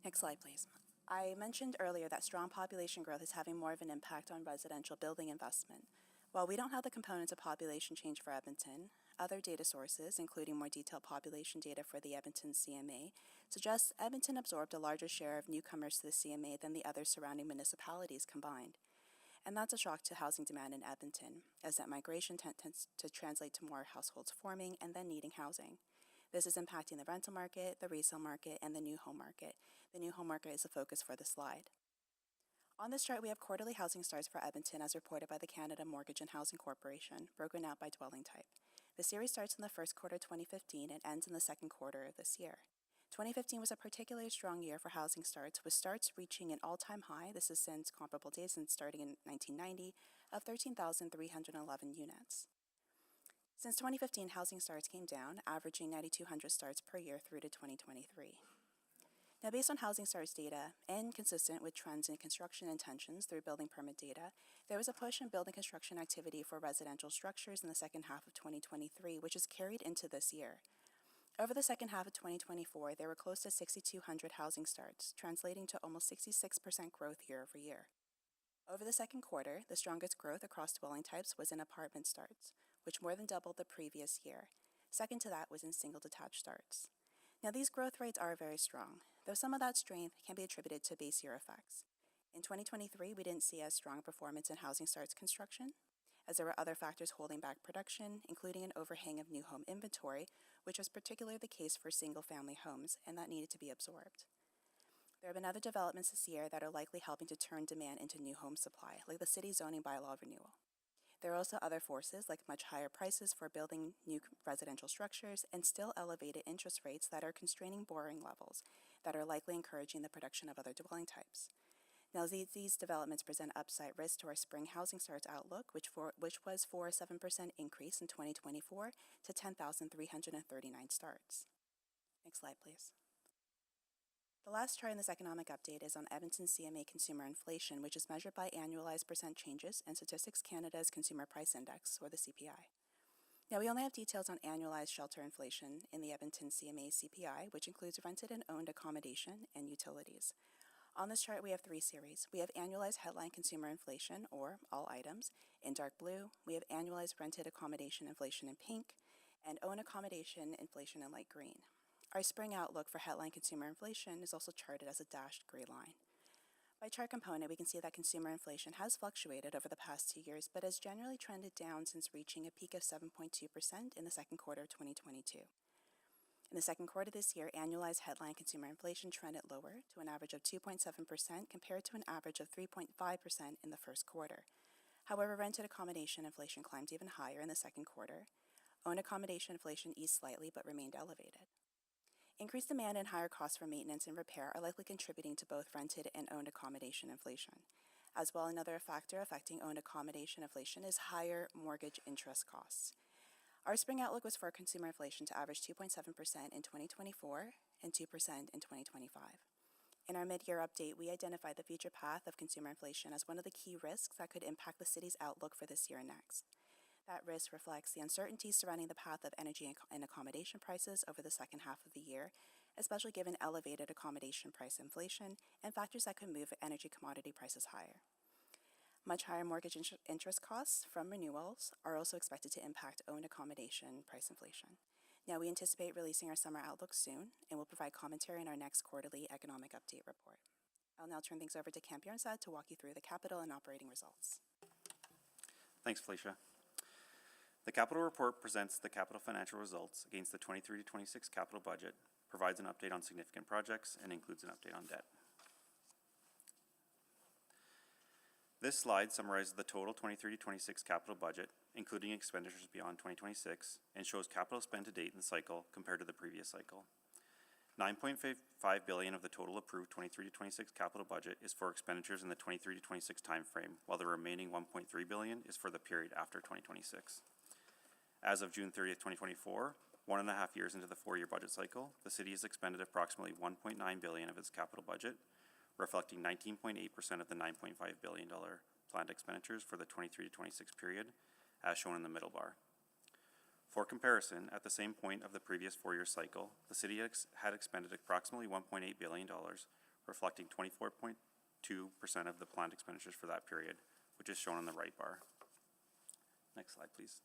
Next slide, please. I mentioned earlier that strong population growth is having more of an impact on residential building investment. While we don't have the components of population change for Edmonton, other data sources, including more detailed population data for the Edmonton CMA, suggest Edmonton absorbed a larger share of newcomers to the CMA than the other surrounding municipalities combined. And that's a shock to housing demand in Edmonton, as that migration tends to translate to more households forming and then needing housing. This is impacting the rental market, the resale market, and the new home market. The new home market is the focus for the slide. On this chart, we have quarterly housing starts for Edmonton as reported by the Canada Mortgage and Housing Corporation, broken out by dwelling type. The series starts in the first quarter of 2015 and ends in the second quarter of this year. 2015 was a particularly strong year for housing starts, with starts reaching an all-time high, this is since comparable days since starting in 1990, of 13,311 units. Since 2015, housing starts came down, averaging 9,200 starts per year through to 2023. Now, based on housing starts data and consistent with trends in construction intentions through building permit data, there was a push in building construction activity for residential structures in the second half of 2023, which is carried into this year. Over the second half of 2024, there were close to 6,200 housing starts, translating to almost 66% growth year over year. Over the second quarter, the strongest growth across dwelling types was in apartment starts, which more than doubled the previous year. Second to that was in single detached starts. Now, these growth rates are very strong, though some of that strength can be attributed to base year effects. In 2023, we didn't see as strong performance in housing starts construction, as there were other factors holding back production, including an overhang of new home inventory, which was particularly the case for single-family homes, and that needed to be absorbed. There have been other developments this year that are likely helping to turn demand into new home supply, like the city zoning bylaw renewal. There are also other forces, like much higher prices for building new residential structures and still elevated interest rates that are constraining borrowing levels that are likely encouraging the production of other dwelling types. Now, these developments present upside risk to our spring housing starts outlook, which was for a 7% increase in 2024 to 10,339 starts. Next slide, please. The last chart in this economic update is on Edmonton CMA consumer inflation, which is measured by annualized percent changes in Statistics Canada's Consumer Price Index, or the CPI. Now, we only have details on annualized shelter inflation in the Edmonton CMA CPI, which includes rented and owned accommodation and utilities. On this chart, we have three series. We have annualized headline consumer inflation, or all items, in dark blue. We have annualized rented accommodation inflation in pink, and owned accommodation inflation in light green. Our spring outlook for headline consumer inflation is also charted as a dashed gray line. By chart component, we can see that consumer inflation has fluctuated over the past 2 years, but has generally trended down since reaching a peak of 7.2% in the second quarter of 2022. In the second quarter this year, annualized headline consumer inflation trended lower to an average of 2.7% compared to an average of 3.5% in the first quarter. However, rented accommodation inflation climbed even higher in the second quarter. Owned accommodation inflation eased slightly but remained elevated. Increased demand and higher costs for maintenance and repair are likely contributing to both rented and owned accommodation inflation. As well, another factor affecting owned accommodation inflation is higher mortgage interest costs. Our spring outlook was for consumer inflation to average 2.7% in 2024 and 2% in 2025. In our mid-year update, we identified the future path of consumer inflation as one of the key risks that could impact the city's outlook for this year and next. That risk reflects the uncertainties surrounding the path of energy and accommodation prices over the second half of the year, especially given elevated accommodation price inflation and factors that could move energy commodity prices higher. Much higher mortgage interest costs from renewals are also expected to impact owned accommodation price inflation. Now, we anticipate releasing our summer outlook soon, and we'll provide commentary in our next quarterly economic update report. I'll now turn things over to Cam Bjornstad to walk you through the capital and operating results. Thanks, Felicia. The capital report presents the capital financial results against the 23-26 capital budget, provides an update on significant projects, and includes an update on debt. This slide summarizes the total 23-26 capital budget, including expenditures beyond 2026, and shows capital spent to date in the cycle compared to the previous cycle. $9.5 billion of the total approved 23-26 capital budget is for expenditures in the 23-26 timeframe, while the remaining $1.3 billion is for the period after 2026. As of June 30th, 2024, 1.5 years into the 4-year budget cycle, the city has expended approximately $1.9 billion of its capital budget, reflecting 19.8% of the $9.5 billion planned expenditures for the 23-26 period, as shown in the middle bar. For comparison, at the same point of the previous 4-year cycle, the city had expended approximately $1.8 billion, reflecting 24.2% of the planned expenditures for that period, which is shown on the right bar. Next slide, please.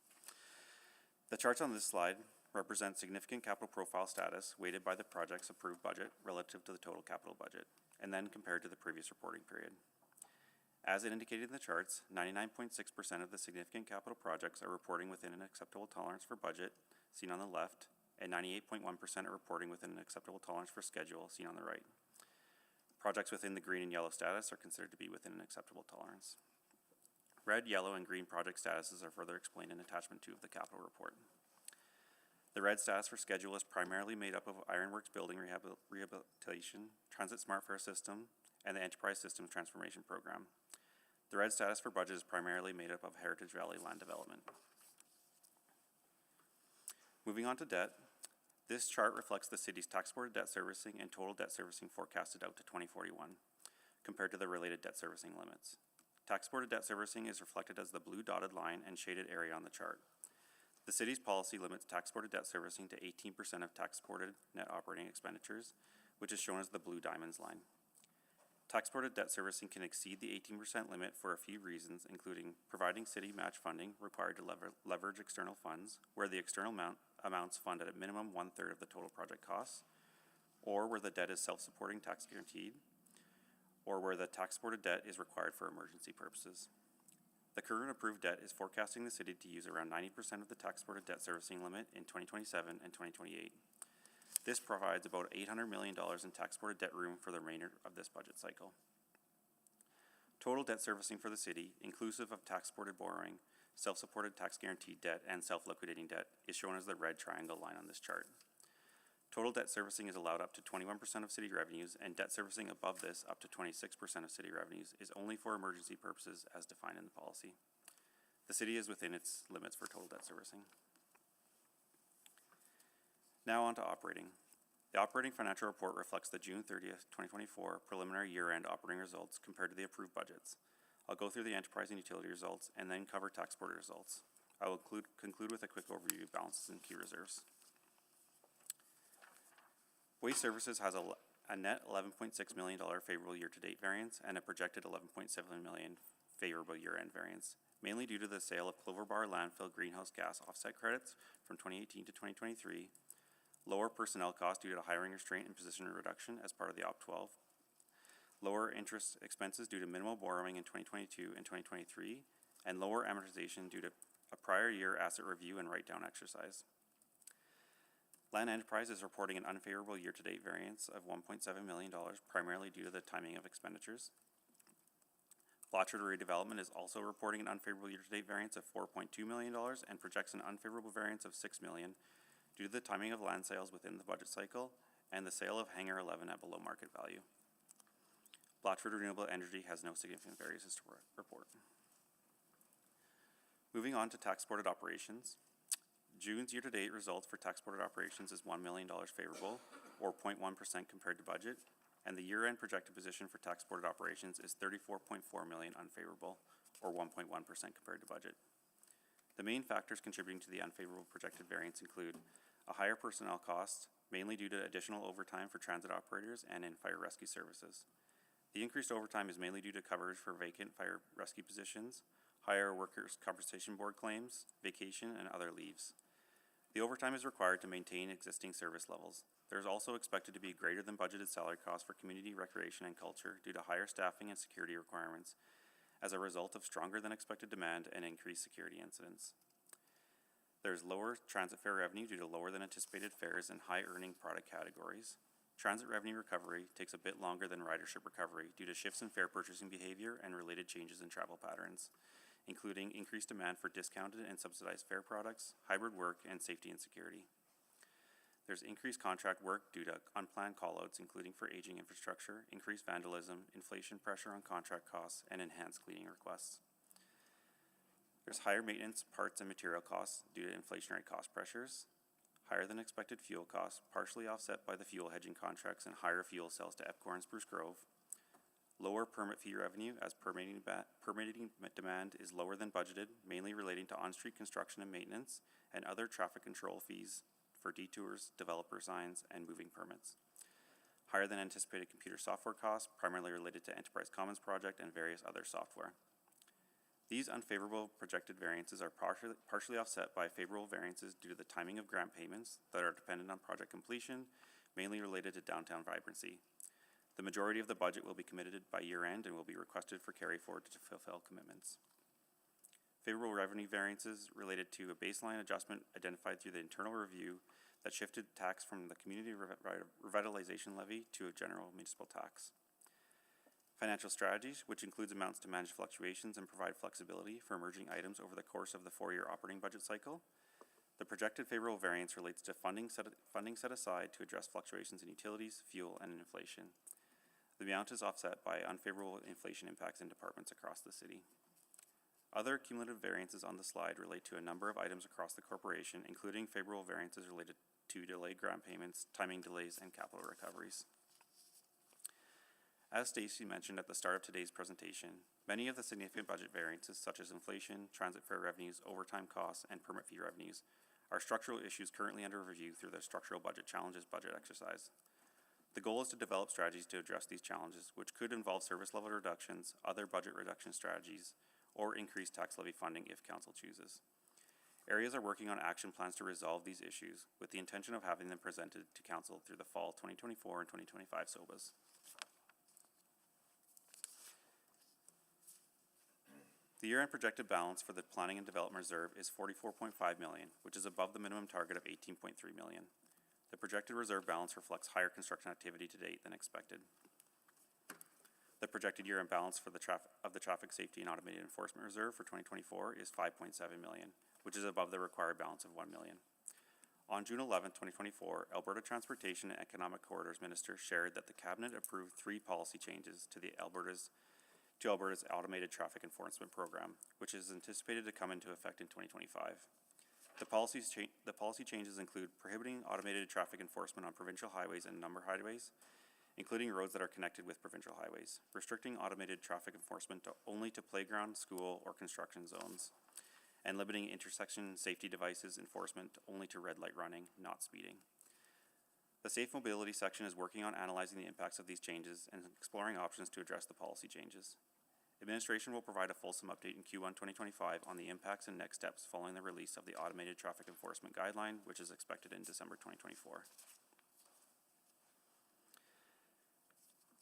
The charts on this slide represent significant capital profile status weighted by the project's approved budget relative to the total capital budget, and then compared to the previous reporting period. As it indicated in the charts, 99.6% of the significant capital projects are reporting within an acceptable tolerance for budget, seen on the left, and 98.1% are reporting within an acceptable tolerance for schedule, seen on the right. Projects within the green and yellow status are considered to be within an acceptable tolerance. Red, yellow, and green project statuses are further explained in attachment 2 of the capital report. The red status for schedule is primarily made up of Ironworks building rehabilitation, Transit Smart Fare System, and the Enterprise Systems Transformation Program. The red status for budget is primarily made up of Heritage Valley land development. Moving on to debt, this chart reflects the city's tax-supported debt servicing and total debt servicing forecasted out to 2041, compared to the related debt servicing limits. Tax-supported debt servicing is reflected as the blue dotted line and shaded area on the chart. The city's policy limits tax-supported debt servicing to 18% of tax-supported net operating expenditures, which is shown as the blue diamonds line. Tax-supported debt servicing can exceed the 18% limit for a few reasons, including providing city match funding required to leverage external funds, where the external amounts fund at a minimum 1/3 of the total project costs, or where the debt is self-supporting tax guaranteed, or where the tax-supported debt is required for emergency purposes. The current approved debt is forecasting the city to use around 90% of the tax-supported debt servicing limit in 2027 and 2028. This provides about $800 million in tax-supported debt room for the remainder of this budget cycle. Total debt servicing for the city, inclusive of tax-supported borrowing, self-supported tax guaranteed debt, and self-liquidating debt, is shown as the red triangle line on this chart. Total debt servicing is allowed up to 21% of city revenues, and debt servicing above this, up to 26% of city revenues, is only for emergency purposes as defined in the policy. The city is within its limits for total debt servicing. Now on to operating. The operating financial report reflects the June 30th, 2024 preliminary year-end operating results compared to the approved budgets. I'll go through the enterprise and utility results and then cover tax board results. I will conclude with a quick overview of balances and key reserves. Waste Services has a net $11.6 million favorable year-to-date variance and a projected $11.7 million favorable year-end variance, mainly due to the sale of Clover Bar landfill greenhouse gas offset credits from 2018 to 2023, lower personnel costs due to hiring restraint and position reduction as part of the OP12, lower interest expenses due to minimal borrowing in 2022 and 2023, and lower amortization due to a prior year asset review and write-down exercise. Land Enterprise is reporting an unfavorable year-to-date variance of $1.7 million, primarily due to the timing of expenditures. Blatchford Redevelopment is also reporting an unfavorable year-to-date variance of $4.2 million and projects an unfavorable variance of $6 million due to the timing of land sales within the budget cycle and the sale of Hangar 11 at below market value. Blatchford Renewable Energy has no significant variances to report. Moving on to tax-supported operations. June's year-to-date results for tax-supported operations is $1 million favorable, or 0.1% compared to budget, and the year-end projected position for tax-supported operations is $34.4 million unfavorable, or 1.1% compared to budget. The main factors contributing to the unfavorable projected variance include a higher personnel cost, mainly due to additional overtime for transit operators and in fire rescue services. The increased overtime is mainly due to coverage for vacant fire rescue positions, higher workers' compensation board claims, vacation, and other leaves. The overtime is required to maintain existing service levels. There is also expected to be greater than budgeted salary costs for community recreation and culture due to higher staffing and security requirements as a result of stronger than expected demand and increased security incidents. There is lower transit fare revenue due to lower than anticipated fares in high earning product categories. Transit revenue recovery takes a bit longer than ridership recovery due to shifts in fare purchasing behavior and related changes in travel patterns, including increased demand for discounted and subsidized fare products, hybrid work, and safety and security. There's increased contract work due to unplanned callouts, including for aging infrastructure, increased vandalism, inflation pressure on contract costs, and enhanced cleaning requests. There's higher maintenance, parts, and material costs due to inflationary cost pressures, higher than expected fuel costs, partially offset by the fuel hedging contracts and higher fuel sales to Epcor and Spruce Grove, lower permit fee revenue as permitting demand is lower than budgeted, mainly relating to on-street construction and maintenance, and other traffic control fees for detours, developer signs, and moving permits. Higher than anticipated computer software costs, primarily related to Enterprise Commons project and various other software. These unfavorable projected variances are partially offset by favorable variances due to the timing of grant payments that are dependent on project completion, mainly related to downtown vibrancy. The majority of the budget will be committed by year-end and will be requested for carry forward to fulfill commitments. Favorable revenue variances related to a baseline adjustment identified through the internal review that shifted tax from the community revitalization levy to a general municipal tax. Financial strategies, which includes amounts to manage fluctuations and provide flexibility for emerging items over the course of the 4-year operating budget cycle. The projected favorable variance relates to funding set aside to address fluctuations in utilities, fuel, and inflation. The amount is offset by unfavorable inflation impacts in departments across the city. Other cumulative variances on the slide relate to a number of items across the corporation, including favorable variances related to delayed grant payments, timing delays, and capital recoveries. As Stacy mentioned at the start of today's presentation, many of the significant budget variances, such as inflation, transit fare revenues, overtime costs, and permit fee revenues, are structural issues currently under review through the Structural Budget Challenges budget exercise. The goal is to develop strategies to address these challenges, which could involve service level reductions, other budget reduction strategies, or increased tax levy funding if council chooses. Areas are working on action plans to resolve these issues with the intention of having them presented to council through the fall 2024 and 2025 SOBAs. The year-end projected balance for the Planning and Development Reserve is $44.5 million, which is above the minimum target of $18.3 million. The projected reserve balance reflects higher construction activity to date than expected. The projected year-end balance for the Traffic Safety and Automated Enforcement Reserve for 2024 is $5.7 million, which is above the required balance of $1 million. On June 11, 2024, Alberta Transportation and Economic Corridors Minister shared that the Cabinet approved 3 policy changes to Alberta's automated traffic enforcement program, which is anticipated to come into effect in 2025. The policy changes include prohibiting automated traffic enforcement on provincial highways and number highways, including roads that are connected with provincial highways, restricting automated traffic enforcement only to playground, school, or construction zones, and limiting intersection safety devices enforcement only to red light running, not speeding. The Safe Mobility section is working on analyzing the impacts of these changes and exploring options to address the policy changes. Administration will provide a fulsome update in Q1 2025 on the impacts and next steps following the release of the Automated Traffic Enforcement Guideline, which is expected in December 2024.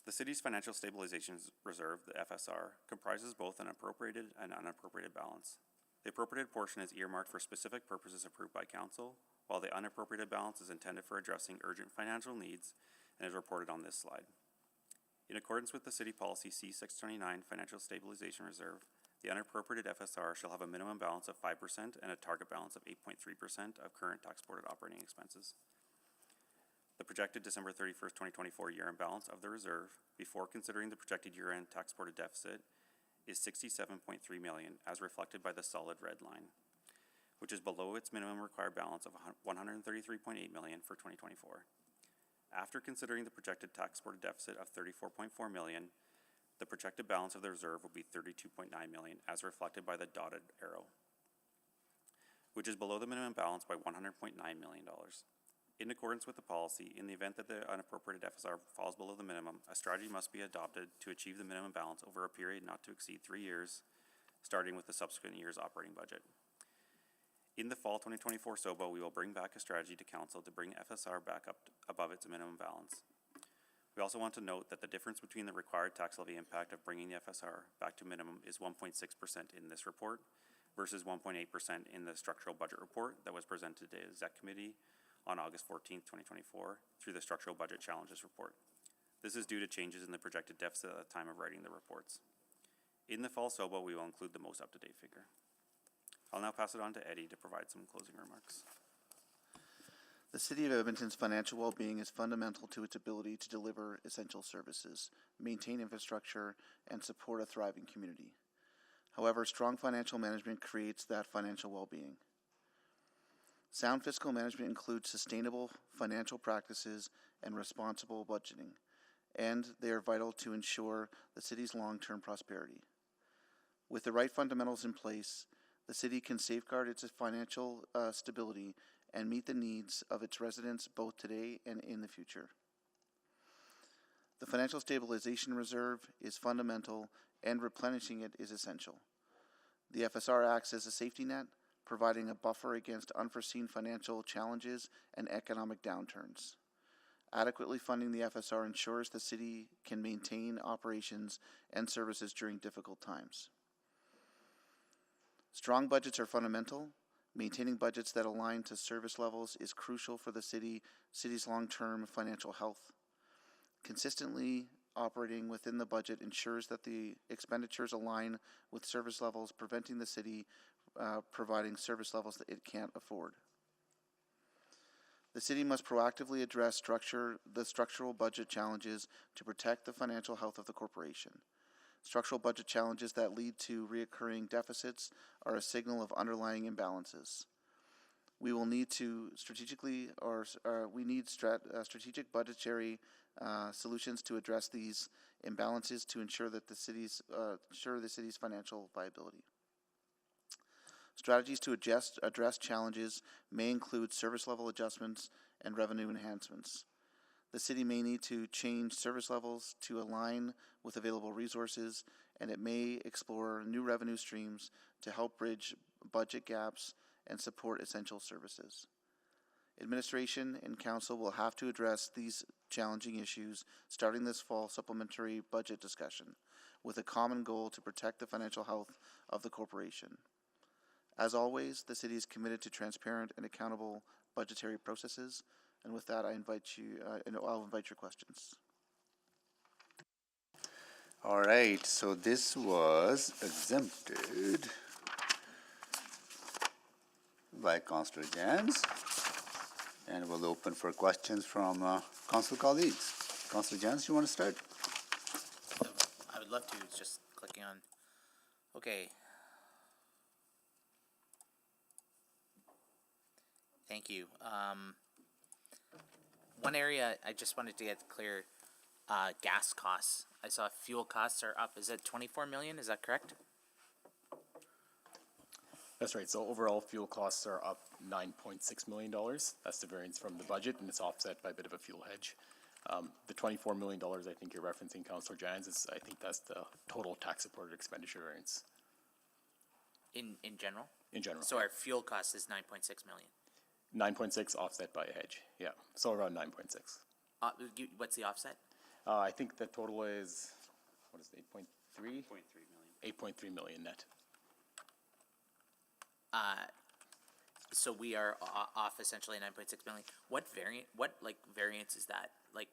The city's Financial Stabilization Reserve, the FSR, comprises both an appropriated and unappropriated balance. The appropriated portion is earmarked for specific purposes approved by Council, while the unappropriated balance is intended for addressing urgent financial needs and is reported on this slide. In accordance with the City Policy C-629 Financial Stabilization Reserve, the unappropriated FSR shall have a minimum balance of 5% and a target balance of 8.3% of current tax-supported operating expenses. The projected December 31st, 2024 year-end balance of the reserve, before considering the projected year-end tax-supported deficit, is $67.3 million, as reflected by the solid red line, which is below its minimum required balance of $133.8 million for 2024. After considering the projected tax-supported deficit of $34.4 million, the projected balance of the reserve will be $32.9 million, as reflected by the dotted arrow, which is below the minimum balance by $100.9 million. In accordance with the policy, in the event that the unappropriated FSR falls below the minimum, a strategy must be adopted to achieve the minimum balance over a period not to exceed 3 years, starting with the subsequent year's operating budget. In the fall 2024 SOBO, we will bring back a strategy to Council to bring FSR back up above its minimum balance. We also want to note that the difference between the required tax levy impact of bringing the FSR back to minimum is 1.6% in this report versus 1.8% in the structural budget report that was presented to the Exec Committee on August 14, 2024, through the Structural Budget Challenges report. This is due to changes in the projected deficit at the time of writing the reports. In the fall SOBO, we will include the most up-to-date figure. I'll now pass it on to Eddie to provide some closing remarks. The City of Edmonton's financial well-being is fundamental to its ability to deliver essential services, maintain infrastructure, and support a thriving community. However, strong financial management creates that financial well-being. Sound fiscal management includes sustainable financial practices and responsible budgeting, and they are vital to ensure the city's long-term prosperity. With the right fundamentals in place, the city can safeguard its financial stability and meet the needs of its residents both today and in the future. The Financial Stabilization Reserve is fundamental, and replenishing it is essential. The FSR acts as a safety net, providing a buffer against unforeseen financial challenges and economic downturns. Adequately funding the FSR ensures the city can maintain operations and services during difficult times. Strong budgets are fundamental. Maintaining budgets that align to service levels is crucial for the city's long-term financial health. Consistently operating within the budget ensures that the expenditures align with service levels, preventing the city providing service levels that it can't afford. The city must proactively address the structural budget challenges to protect the financial health of the corporation. Structural budget challenges that lead to reoccurring deficits are a signal of underlying imbalances. We will need to strategic budgetary solutions to address these imbalances to ensure that the city's financial viability. Strategies to address challenges may include service level adjustments and revenue enhancements. The city may need to change service levels to align with available resources, and it may explore new revenue streams to help bridge budget gaps and support essential services. Administration and Council will have to address these challenging issues starting this fall supplementary budget discussion, with a common goal to protect the financial health of the corporation. As always, the city is committed to transparent and accountable budgetary processes, and with that, I'll invite your questions. All right, so this was exempted by Councillor Jans. And we'll open for questions from council colleagues. Councilor Jans, you want to start? I would love to, it's just clicking on, okay. Thank you. One area I just wanted to get clear, gas costs. I saw fuel costs are up. Is it 24 million? Is that correct? That's right. So overall, fuel costs are up $9.6 million. That's the variance from the budget, and it's offset by a bit of a fuel hedge. The $24 million I think you're referencing, Councillor Jans, I think that's the total tax-supported expenditure variance. In general? In general. So our fuel cost is 9.6 million. 9.6 offset by a hedge. Yeah, so around 9.6. What's the offset? I think the total is, what is it, 8.3? 8.3 million. 8.3 million net. So we are off essentially 9.6 million. What variance is that? Like,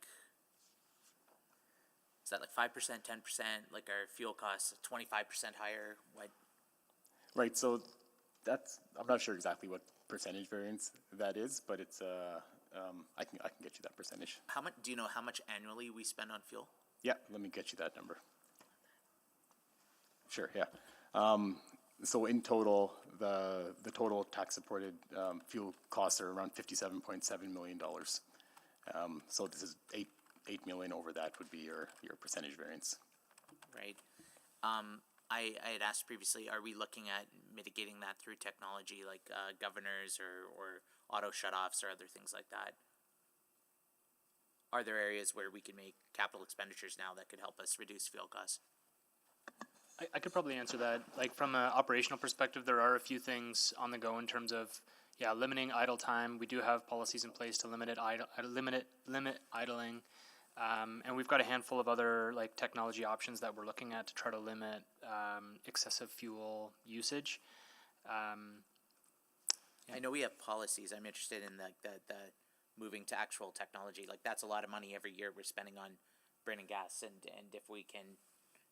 is that like 5%, 10%? Like our fuel costs 25% higher? What? Right, so that's, I'm not sure exactly what percentage variance that is, but it's, I can get you that percentage. How much, do you know how much annually we spend on fuel? Yeah, let me get you that number. Sure, yeah. So in total, the total tax-supported fuel costs are around $57.7 million. So this is 8 million over that would be your percentage variance. Right. I had asked previously, are we looking at mitigating that through technology like governors or auto shutoffs or other things like that? Are there areas where we can make capital expenditures now that could help us reduce fuel costs? I could probably answer that. Like from an operational perspective, there are a few things on the go in terms of, limiting idle time. We do have policies in place to limit idling, and we've got a handful of other like technology options that we're looking at to try to limit excessive fuel usage. I know we have policies. I'm interested in the moving to actual technology. Like that's a lot of money every year we're spending on burning gas, and if we can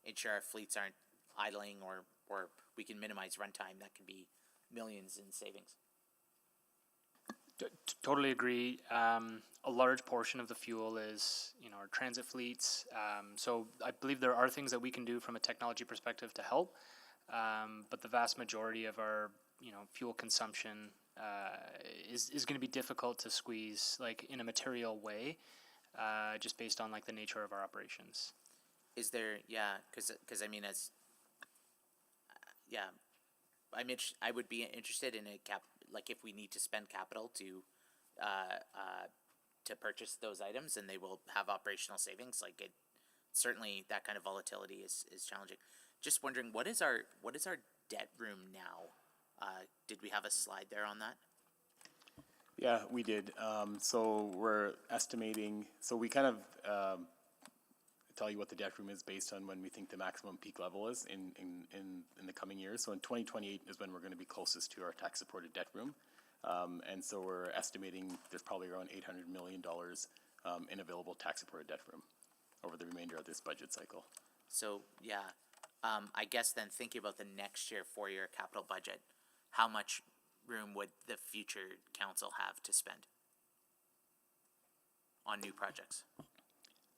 ensure our fleets aren't idling or we can minimize runtime, that can be millions in savings. Totally agree. A large portion of the fuel is, our transit fleets. So I believe there are things that we can do from a technology perspective to help. But the vast majority of our, fuel consumption is going to be difficult to squeeze like in a material way, just based on like the nature of our operations. Is there, because I mean, I would be interested in like if we need to spend capital to purchase those items, and they will have operational savings. Like it, certainly that kind of volatility is challenging. Just wondering, what is our debt room now? Did we have a slide there on that? Yeah, we did. So we're estimating, so we kind of tell you what the debt room is based on when we think the maximum peak level is in the coming years. So in 2028 is when we're going to be closest to our tax-supported debt room. And so we're estimating there's probably around $800 million in available tax-supported debt room over the remainder of this budget cycle. So, I guess then thinking about the next year 4-year capital budget, how much room would the future council have to spend on new projects?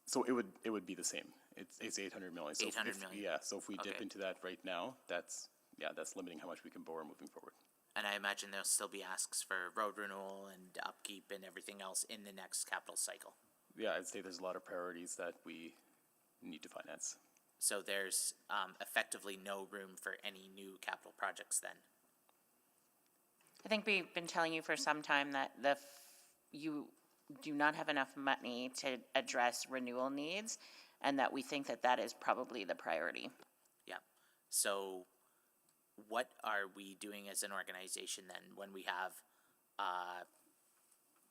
So it would be the same. It's 800 million. So 800 million. Yeah. So if we dip Okay. into that right now, that's limiting how much we can borrow moving forward. And I imagine there'll still be asks for road renewal and upkeep and everything else in the next capital cycle. Yeah, I'd say there's a lot of priorities that we need to finance. So there's effectively no room for any new capital projects then. I think we've been telling you for some time that you do not have enough money to address renewal needs, and that we think that is probably the priority. Yeah. So what are we doing as an organization then when we have,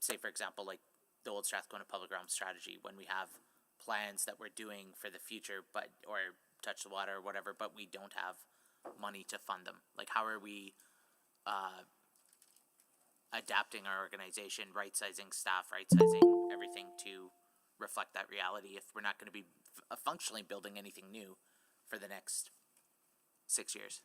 say for example, like the old Strathcona Public Realm strategy, when we have plans that we're doing for the future, or touch the water or whatever, but we don't have money to fund them? Like how are we adapting our organization, right-sizing staff, right-sizing everything to reflect that reality if we're not going to be functionally building anything new for the next 6 years?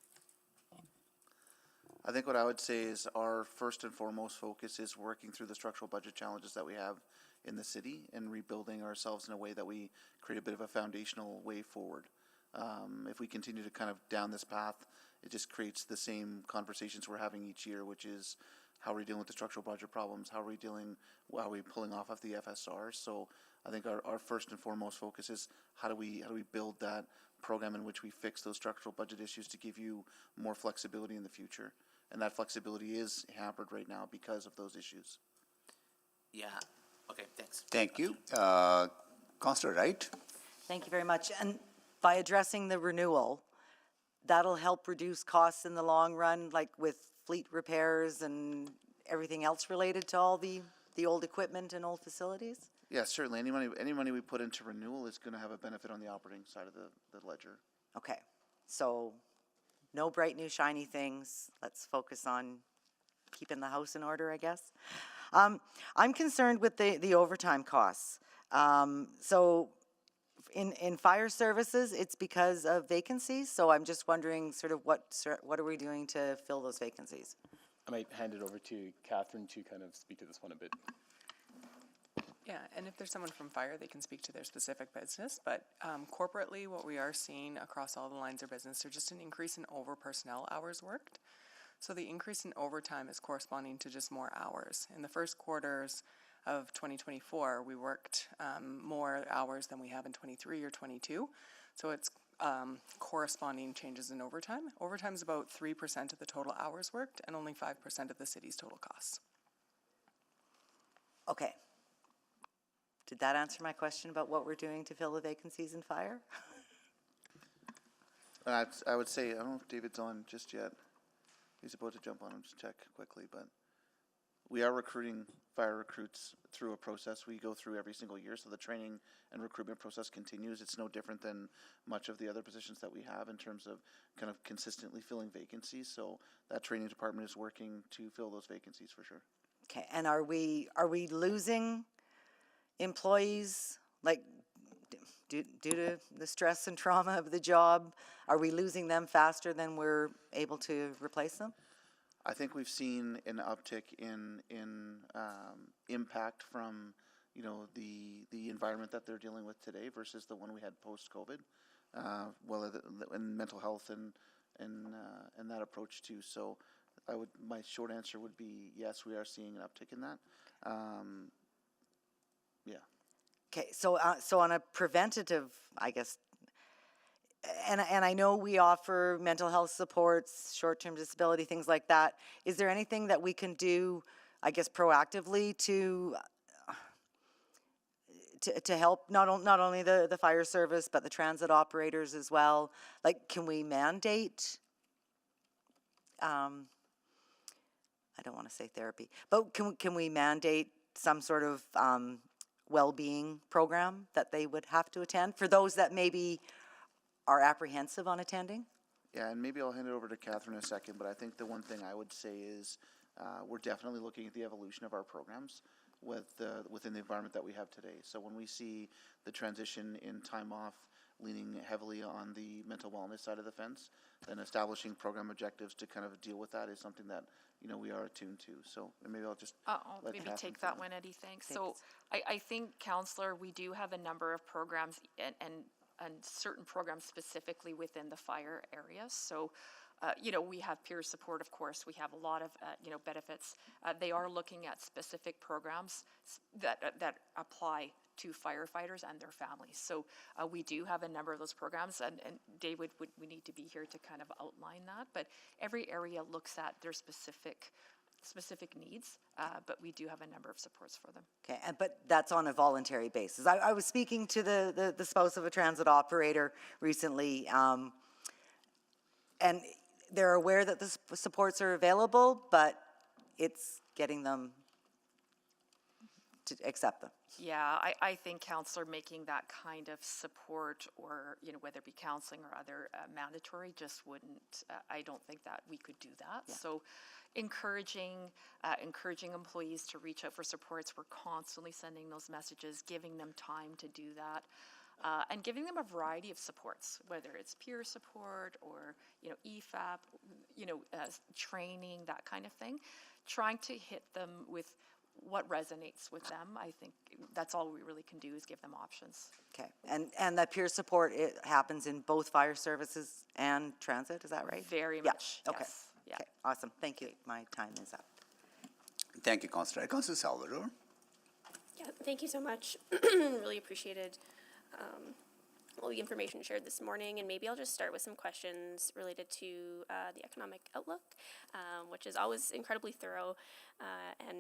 I think what I would say is our first and foremost focus is working through the structural budget challenges that we have in the city and rebuilding ourselves in a way that we create a bit of a foundational way forward. If we continue to kind of down this path, it just creates the same conversations we're having each year, which is how are we dealing with the structural budget problems? How are we pulling off of the FSR? So I think our first and foremost focus is how do we build that program in which we fix those structural budget issues to give you more flexibility in the future. And that flexibility is hampered right now because of those issues. Yeah. Okay, thanks. Thank you. Councillor Wright? Thank you very much. And by addressing the renewal, that'll help reduce costs in the long run, like with fleet repairs and everything else related to all the old equipment and old facilities? Yeah, certainly. Any money we put into renewal is going to have a benefit on the operating side of the ledger. Okay, so no bright new shiny things. Let's focus on keeping the house in order, I guess. I'm concerned with the overtime costs. So in fire services, it's because of vacancies. So I'm just wondering sort of what are we doing to fill those vacancies? I might hand it over to Catherine to kind of speak to this one a bit. Yeah, and if there's someone from fire, they can speak to their specific business. But corporately, what we are seeing across all the lines of business, there's just an increase in over personnel hours worked. So the increase in overtime is corresponding to just more hours. In the first quarters of 2024, we worked more hours than we have in 23 or 22. So it's corresponding changes in overtime. Overtime is about 3% of the total hours worked and only 5% of the city's total costs. Okay. Did that answer my question about what we're doing to fill the vacancies in fire? I would say, I don't know if David's on just yet. He's about to jump on him to check quickly, but we are recruiting fire recruits through a process we go through every single year. So the training and recruitment process continues. It's no different than much of the other positions that we have in terms of kind of consistently filling vacancies. So that training department is working to fill those vacancies for sure. Okay, and are we losing employees, like due to the stress and trauma of the job? Are we losing them faster than we're able to replace them? I think we've seen an uptick in impact from the environment that they're dealing with today versus the one we had post-COVID, and mental health and that approach too. So my short answer would be yes, we are seeing an uptick in that. Yeah. Okay, so on a preventative, I guess, and I know we offer mental health supports, short-term disability, things like that. Is there anything that we can do, I guess, proactively to help not only the fire service but the transit operators as well? Like, can we mandate? I don't want to say therapy, but can we mandate some sort of well-being program that they would have to attend for those that maybe are apprehensive on attending? Yeah, and maybe I'll hand it over to Catherine in a second, but I think the one thing I would say is we're definitely looking at the evolution of our programs within the environment that we have today. So when we see the transition in time off leaning heavily on the mental wellness side of the fence, then establishing program objectives to kind of deal with that is something that we are attuned to. So maybe I'll just I'll let maybe Catherine take that fill in. one, Eddie, thanks. So I think, Councillor, we do have a number of programs and certain programs specifically within the fire areas. So, we have peer support, of course. We have a lot of, benefits. They are looking at specific programs that apply to firefighters and their families. So we do have a number of those programs, and David, we need to be here to kind of outline that. But every area looks at their specific needs, but we do have a number of supports for them. Okay, but that's on a voluntary basis. I was speaking to the spouse of a transit operator recently, and they're aware that the supports are available, but it's getting them to accept them. Yeah, I think, Councillor, making that kind of support, or whether it be counseling or other mandatory, just wouldn't. I don't think that we could do that. Yeah. So, encouraging employees to reach out for supports. We're constantly sending those messages, giving them time to do that. and giving them a variety of supports, whether it's peer support or, EFAP, training, that kind of thing, trying to hit them with what resonates with them. I think that's all we really can do is give them options. Okay, and that peer support, it happens in both fire services and transit, is that right? Very Yeah, much, okay. yes. Yeah. Okay, awesome, thank you. My time is up. Thank you, Councillor. Councillor Salvador. Yeah, thank you so much. Really appreciated all the information shared this morning, and maybe I'll just start with some questions related to the economic outlook, which is always incredibly thorough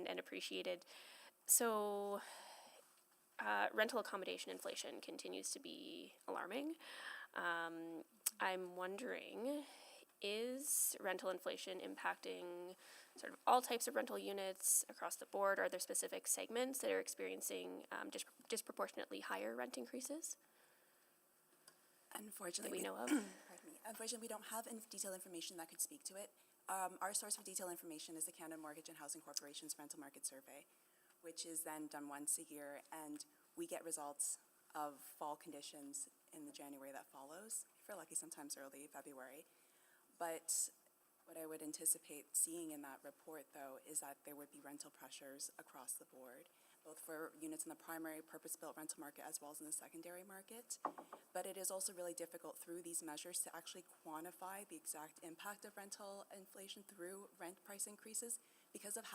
and appreciated. So, rental accommodation inflation continues to be alarming. I'm wondering, is rental inflation impacting sort of all types of rental units across the board? Are there specific segments that are experiencing disproportionately higher rent increases? Unfortunately, that we know of? Pardon me. Unfortunately, we don't have detailed information that could speak to it. Our source for detailed information is the Canada Mortgage and Housing Corporation's rental market survey, which is then done once a year, and we get results of fall conditions in the January that follows. If we're lucky, sometimes early February. But what I would anticipate seeing in that report, though, is that there would be rental pressures across the board, both for units in the primary purpose-built rental market as well as in the secondary market. But it is also really difficult through these measures to actually quantify the exact impact of rental inflation through rent price increases because of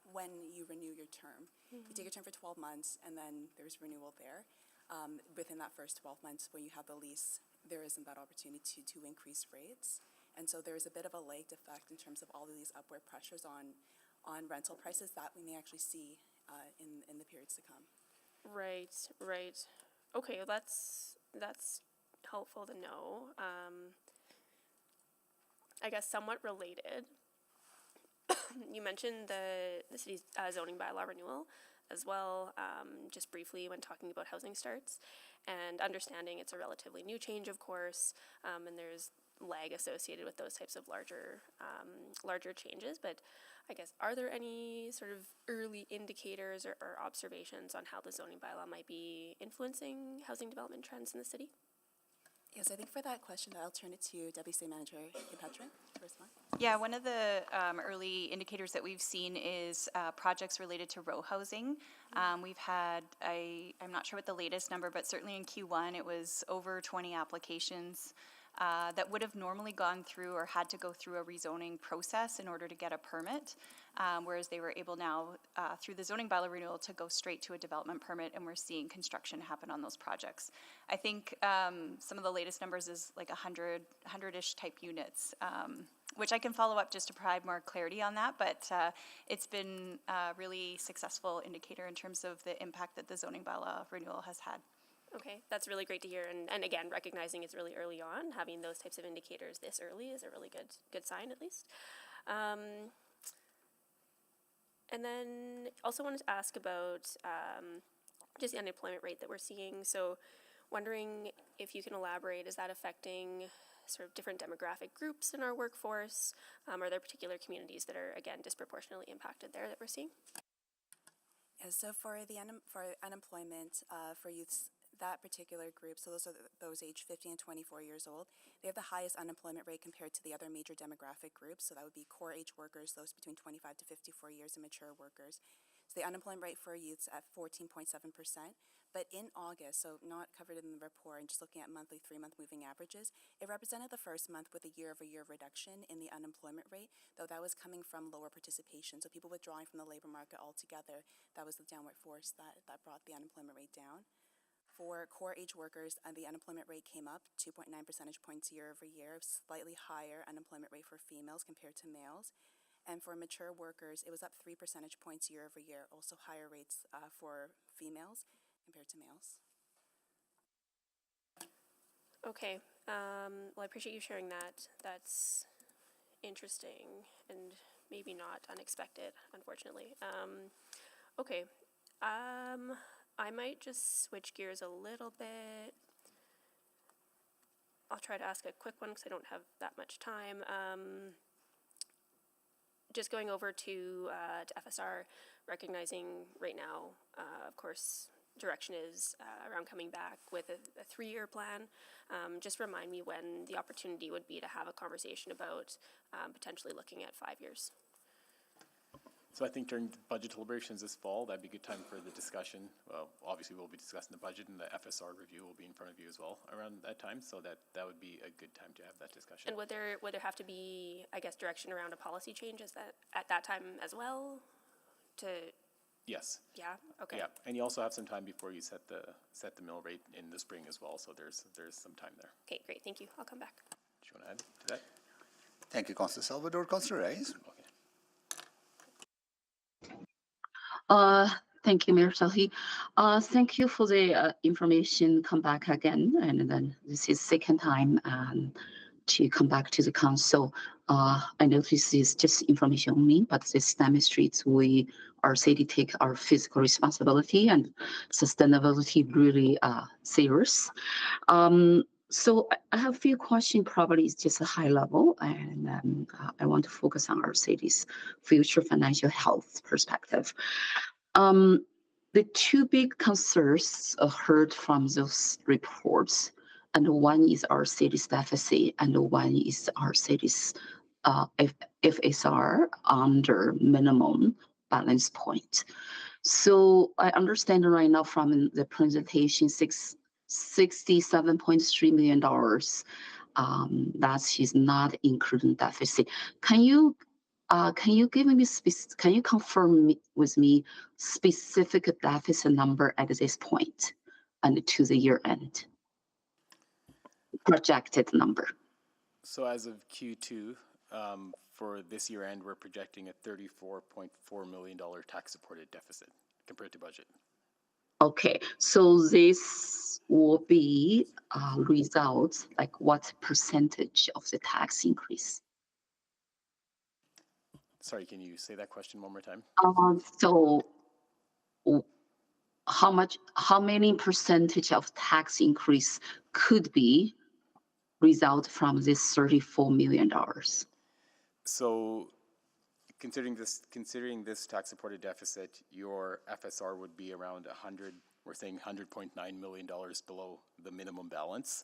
when you renew your term. You take your term for 12 months and then there's renewal there. Within that first 12 months when you have the lease, there isn't that opportunity to increase rates. And so there's a bit of a lagged effect in terms of all of these upward pressures on rental prices that we may actually see in the periods to come. Right. Okay, that's helpful to know. I guess somewhat related. You mentioned the city's zoning bylaw renewal as well, just briefly when talking about housing starts, and understanding it's a relatively new change, of course, and there's lag associated with those types of larger changes. But I guess, are there any sort of early indicators or observations on how the zoning bylaw might be influencing housing development trends in the city? Yes, I think for that question, I'll turn it to Deputy City Manager Petrin to respond. Yeah, one of the early indicators that we've seen is projects related to row housing. We've had, I'm not sure what the latest number, but certainly in Q1 it was over 20 applications that would have normally gone through or had to go through a rezoning process in order to get a permit, whereas they were able now, through the zoning bylaw renewal, to go straight to a development permit, and we're seeing construction happen on those projects. I think some of the latest numbers is like 100-ish type units, which I can follow up just to provide more clarity on that, but it's been a really successful indicator in terms of the impact that the zoning bylaw renewal has had. Okay, that's really great to hear, and again, recognizing it's really early on, having those types of indicators this early is a really good sign, at least. And then also wanted to ask about just the unemployment rate that we're seeing. So wondering if you can elaborate, is that affecting sort of different demographic groups in our workforce? Are there particular communities that are, again, disproportionately impacted there that we're seeing? Yeah, so for unemployment for youths, that particular group, so those are those aged 50 and 24 years old, they have the highest unemployment rate compared to the other major demographic groups. So that would be core age workers, those between 25 to 54 years, and mature workers. So the unemployment rate for youths at 14.7%. But in August, so not covered in the report, and just looking at monthly 3-month moving averages, it represented the first month with a year-over-year reduction in the unemployment rate, though that was coming from lower participation. So people withdrawing from the labor market altogether, that was the downward force that brought the unemployment rate down. For core age workers, the unemployment rate came up 2.9 percentage points year over year, slightly higher unemployment rate for females compared to males. And for mature workers, it was up 3 percentage points year over year, also higher rates for females compared to males. Okay, well, I appreciate you sharing that. That's interesting and maybe not unexpected, unfortunately. Okay, I might just switch gears a little bit. I'll try to ask a quick one because I don't have that much time. Just going over to FSR, recognizing right now, of course, direction is around coming back with a 3-year plan. Just remind me when the opportunity would be to have a conversation about potentially looking at 5 years. So I think during budget deliberations this fall, that'd be a good time for the discussion. Well, obviously we'll be discussing the budget, and the FSR review will be in front of you as well around that time, so that would be a good time to have that discussion. And would there have to be, I guess, direction around a policy change at that time as well? Yes. Yeah, okay. Yeah, and you also have some time before you set the mill rate in the spring as well, so there's some time there. Okay, great, thank you. I'll come back. Do you want to add to that? Thank you, Councillor Salvador. Councillor Rice. Thank you, Mayor Sahi. Thank you for the information come back again, and then this is second time to come back to the council. I know this is just information only, but this demonstrates our city take our physical responsibility and sustainability really serious. So I have a few questions, probably it's just a high level, and I want to focus on our city's future financial health perspective. The two big concerns heard from those reports, and one is our city's deficit, and one is our city's FSR under minimum balance point. So I understand right now from the presentation, $67.3 million. That is not including deficit. Can you give me can you confirm with me specific deficit number at this point and to the year end? Projected number. So as of Q2, for this year end, we're projecting a $34.4 million tax supported deficit compared to budget. Okay, so this will be result, like what percentage of the tax increase? Sorry, can you say that question one more time? So how many percentage of tax increase could be result from this $34 million? So considering this tax supported deficit, your FSR would be around we're saying $100.9 million below the minimum balance.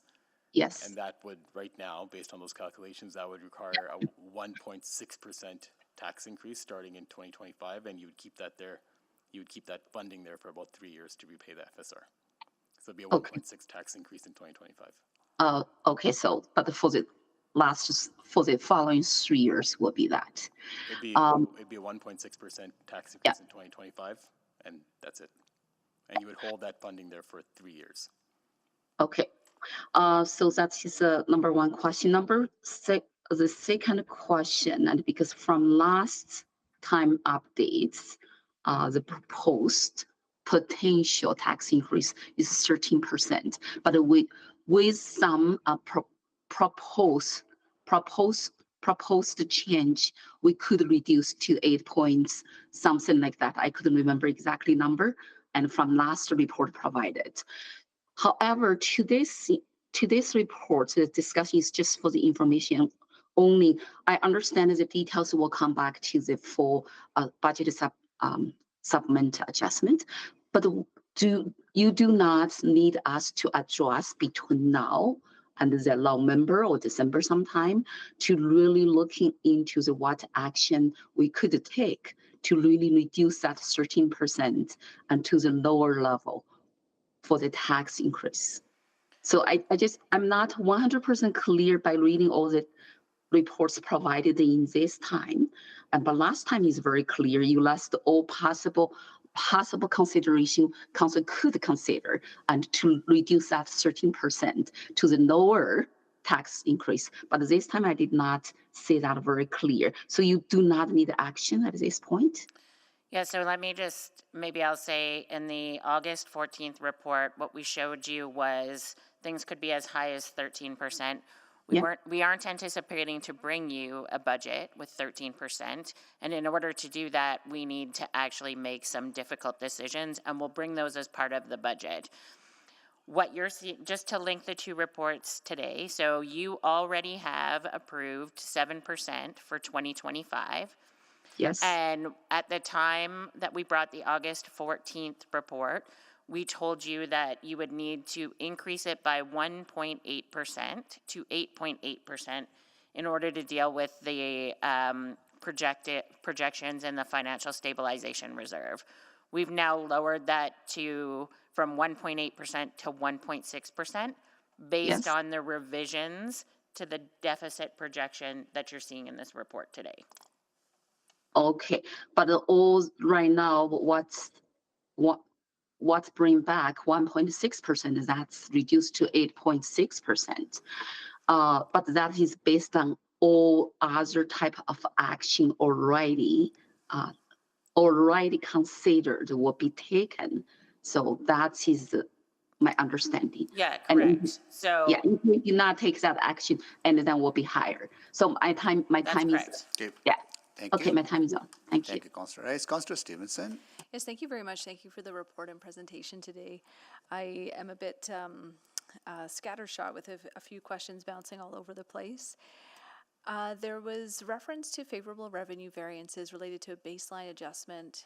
Yes. And that would, right now, based on those calculations, that would require a 1.6% tax increase starting in 2025, and you would keep that there. You would keep that funding there for about 3 years to repay the FSR. So it'd be a 1.6 tax increase in 2025. Okay, so but for the following 3 years will be that. It'd be a 1.6% tax increase in 2025, and that's it. And you would hold that funding there for 3 years. Okay, so that is number one question. The second question, and because from last time updates, the proposed potential tax increase is 13%, but with some proposed change, we could reduce to 8 points, something like that. I couldn't remember exactly number, and from last report provided. However, today's report, the discussion is just for the information only. I understand that the details will come back to the full budget supplement adjustment, but you do not need us to address between now and the November or December sometime to really looking into what action we could take to really reduce that 13% and to the lower level for the tax increase. So I'm not 100% clear by reading all the reports provided in this time, but last time is very clear. You list all possible consideration council could consider and to reduce that 13% to the lower tax increase. But this time I did not say that very clear. So you do not need action at this point? Yeah, so let me maybe I'll say in the August 14th report, what we showed you was things could be as high as 13%. We aren't anticipating to bring you a budget with 13%. And in order to do that, we need to actually make some difficult decisions, and we'll bring those as part of the budget. What you're seeing, just to link the two reports today, so you already have approved 7% for 2025. Yes. And at the time that we brought the August 14th report, we told you that you would need to increase it by 1.8% to 8.8% in order to deal with the projections in the financial stabilization reserve. We've now lowered that from 1.8% to 1.6% based Yes. on the revisions to the deficit projection that you're seeing in this report today. Okay, but all right now, what's bring back 1.6%? That's reduced to 8.6%. But that is based on all other type of action already considered will be taken. So that is my understanding. Yeah, And correct. So yeah, if we do not take that action, and then will be higher. So my time that's is correct. Okay, yeah. thank Okay, you. my time is up. Thank you. Thank you, Councillor Rice. Councillor Stevenson? Yes, thank you very much. Thank you for the report and presentation today. I am a bit scattershot with a few questions bouncing all over the place. There was reference to favorable revenue variances related to a baseline adjustment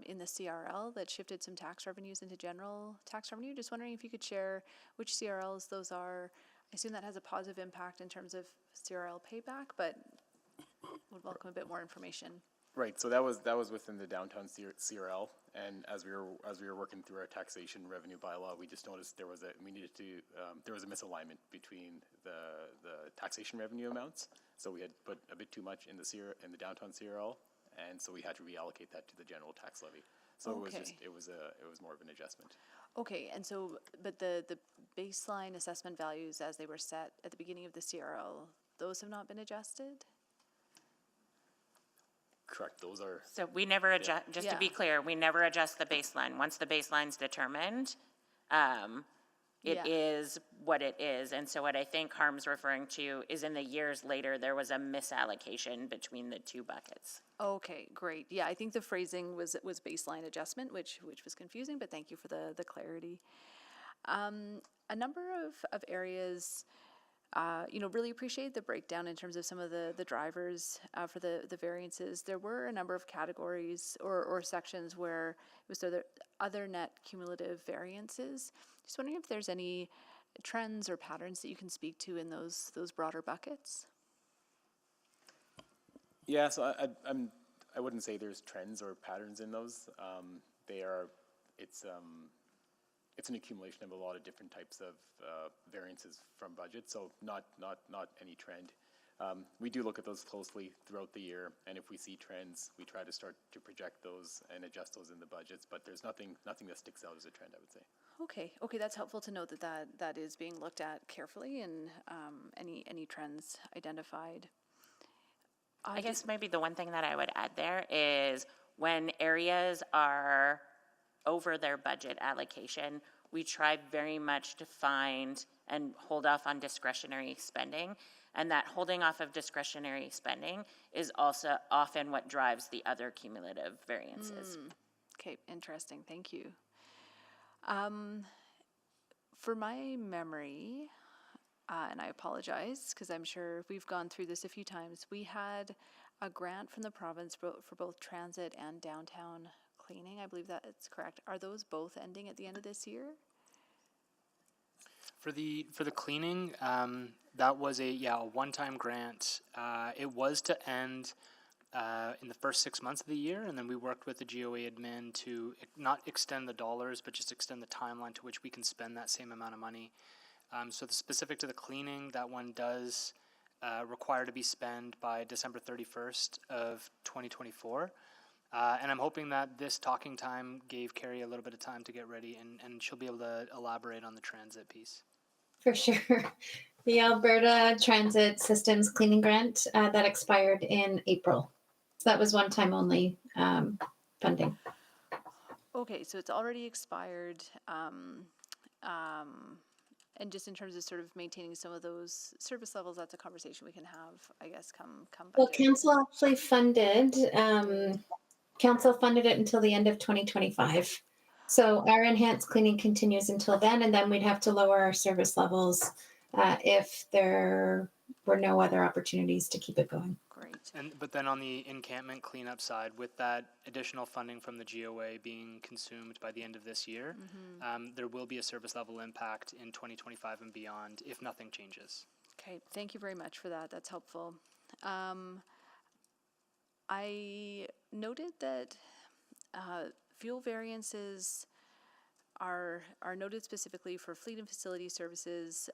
in the CRL that shifted some tax revenues into general tax revenue. Just wondering if you could share which CRLs those are. I assume that has a positive impact in terms of CRL payback, but would welcome a bit more information. Right, so that was within the downtown CRL, and as we were working through our taxation revenue bylaw, we just noticed there was a misalignment between the taxation revenue amounts. So we had put a bit too much in the downtown CRL, and so we had to reallocate that to the general tax levy. So it was more of an adjustment. Okay, and so, but the baseline assessment values as they were set at the beginning of the CRL, those have not been adjusted? Correct, those are. So we never adjust, just to be clear, we never adjust the baseline. Once the baseline's determined, it is what it is. And so what I think Harm's referring to is in the years later, there was a misallocation between the two buckets. Okay, great. Yeah, I think the phrasing was baseline adjustment, which was confusing, but thank you for the clarity. A number of areas, really appreciate the breakdown in terms of some of the drivers for the variances. There were a number of categories or sections where it was other net cumulative variances. Just wondering if there's any trends or patterns that you can speak to in those broader buckets. Yeah, so I wouldn't say there's trends or patterns in those. It's an accumulation of a lot of different types of variances from budget, so not any trend. We do look at those closely throughout the year, and if we see trends, we try to start to project those and adjust those in the budgets, but there's nothing that sticks out as a trend, I would say. Okay, that's helpful to note that is being looked at carefully and any trends identified. I guess maybe the one thing that I would add there is when areas are over their budget allocation, we try very much to find and hold off on discretionary spending. And that holding off of discretionary spending is also often what drives the other cumulative variances. Okay, interesting. Thank you. For my memory, and I apologize because I'm sure we've gone through this a few times, we had a grant from the province for both transit and downtown cleaning. I believe that's correct. Are those both ending at the end of this year? For the cleaning, that was a one-time grant. It was to end in the first 6 months of the year, and then we worked with the GOA admin to not extend the dollars, but just extend the timeline to which we can spend that same amount of money. So specific to the cleaning, that one does require to be spent by December 31st of 2024. And I'm hoping that this talking time gave Carrie a little bit of time to get ready, and she'll be able to elaborate on the transit piece. For sure. The Alberta Transit Systems Cleaning Grant that expired in April. So that was one time only funding. Okay, so it's already expired. And just in terms of sort of maintaining some of those service levels, that's a conversation we can have, I guess, come budget. Well, council actually funded it until the end of 2025. So our enhanced cleaning continues until then, and then we'd have to lower our service levels if there were no other opportunities to keep it going. Great. But then on the encampment cleanup side, with that additional funding from the GOA being consumed by the end of this year, there will be a service level impact in 2025 and beyond if nothing changes. Okay, thank you very much for that. That's helpful. I noted that fuel variances are noted specifically for fleet and facility services,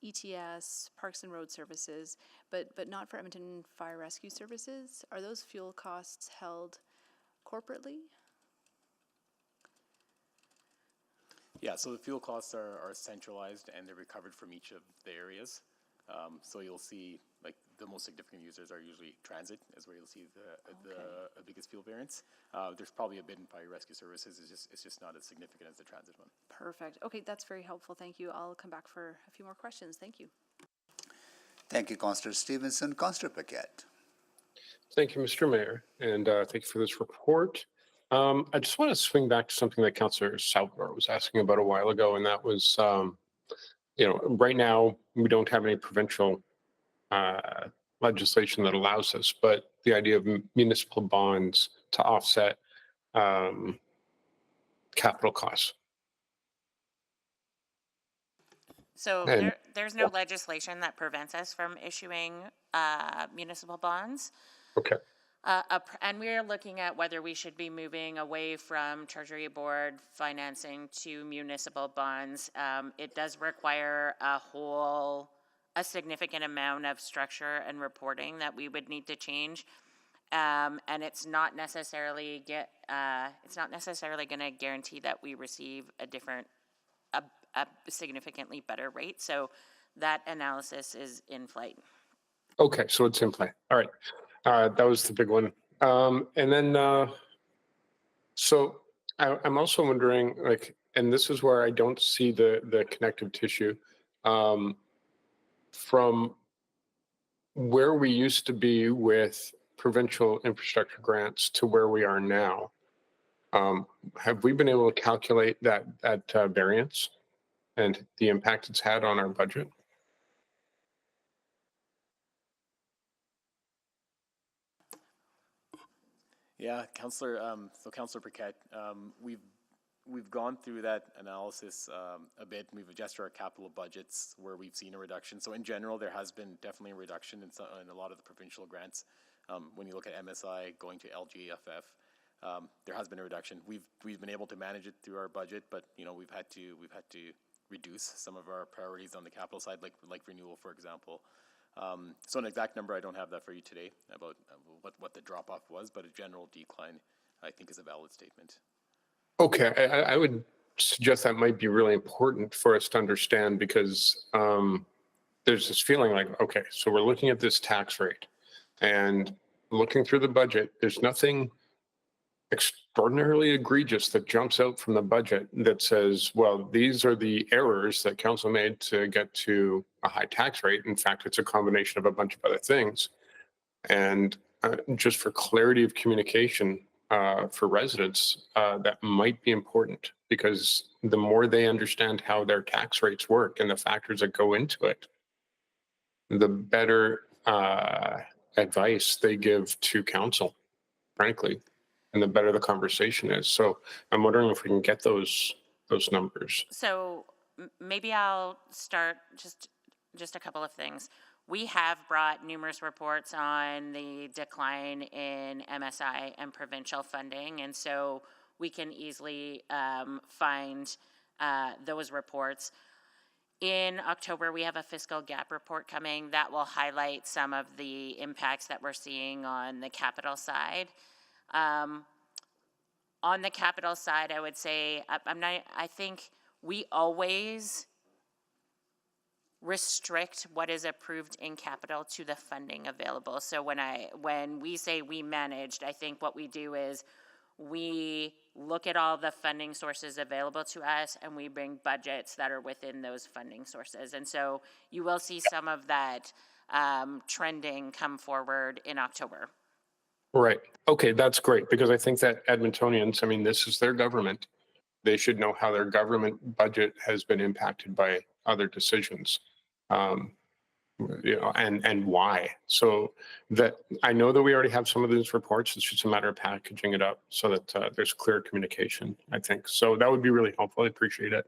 ETS, parks and road services, but not for Edmonton Fire Rescue Services. Are those fuel costs held corporately? Yeah, so the fuel costs are centralized and they're recovered from each of the areas. So you'll see, like, the most significant users are usually transit, is where you'll see the biggest fuel variance. There's probably a bit in fire rescue services. It's just not as significant as the transit one. Perfect. Okay, that's very helpful. Thank you. I'll come back for a few more questions. Thank you. Thank you, Councillor Stevenson. Councillor Paquette. Thank you, Mr. Mayor, and thank you for this report. I just want to swing back to something that Councillor Salvador was asking about a while ago, and that was, right now we don't have any provincial legislation that allows this, but the idea of municipal bonds to offset capital costs. So And- there's no legislation that prevents us from issuing municipal bonds. Okay. And we are looking at whether we should be moving away from Treasury Board financing to municipal bonds. It does require a significant amount of structure and reporting that we would need to change. And it's not necessarily going to guarantee that we receive a significantly better rate. So that analysis is in flight. Okay, so it's in play. All right. That was the big one. And then, so I'm also wondering, like, and this is where I don't see the connective tissue, from where we used to be with provincial infrastructure grants to where we are now. Have we been able to calculate that variance and the impact it's had on our budget? Yeah, Councillor Paquette, we've gone through that analysis a bit. We've adjusted our capital budgets where we've seen a reduction. So in general, there has been definitely a reduction in a lot of the provincial grants. When you look at MSI going to LGFF, there has been a reduction. We've been able to manage it through our budget, but we've had to reduce some of our priorities on the capital side, like renewal, for example. So an exact number, I don't have that for you today about what the drop-off was, but a general decline, I think, is a valid statement. Okay, I would suggest that might be really important for us to understand, because there's this feeling like, okay, so we're looking at this tax rate and looking through the budget, there's nothing extraordinarily egregious that jumps out from the budget that says, well, these are the errors that council made to get to a high tax rate. In fact, it's a combination of a bunch of other things. And just for clarity of communication for residents, that might be important, because the more they understand how their tax rates work and the factors that go into it, the better advice they give to council, frankly, and the better the conversation is. So I'm wondering if we can get those numbers. So maybe I'll start just a couple of things. We have brought numerous reports on the decline in MSI and provincial funding, and so we can easily find those reports. In October, we have a fiscal gap report coming that will highlight some of the impacts that we're seeing on the capital side. On the capital side, I would say I think we always restrict what is approved in capital to the funding available. So when we say we managed, I think what we do is we look at all the funding sources available to us and we bring budgets that are within those funding sources. And so you will see some of that trending come forward in October. Right. Okay, that's great, because I think that Edmontonians, I mean, this is their government. They should know how their government budget has been impacted by other decisions. and why. So that I know that we already have some of these reports. It's just a matter of packaging it up so that there's clear communication, I think. So that would be really helpful. I appreciate it.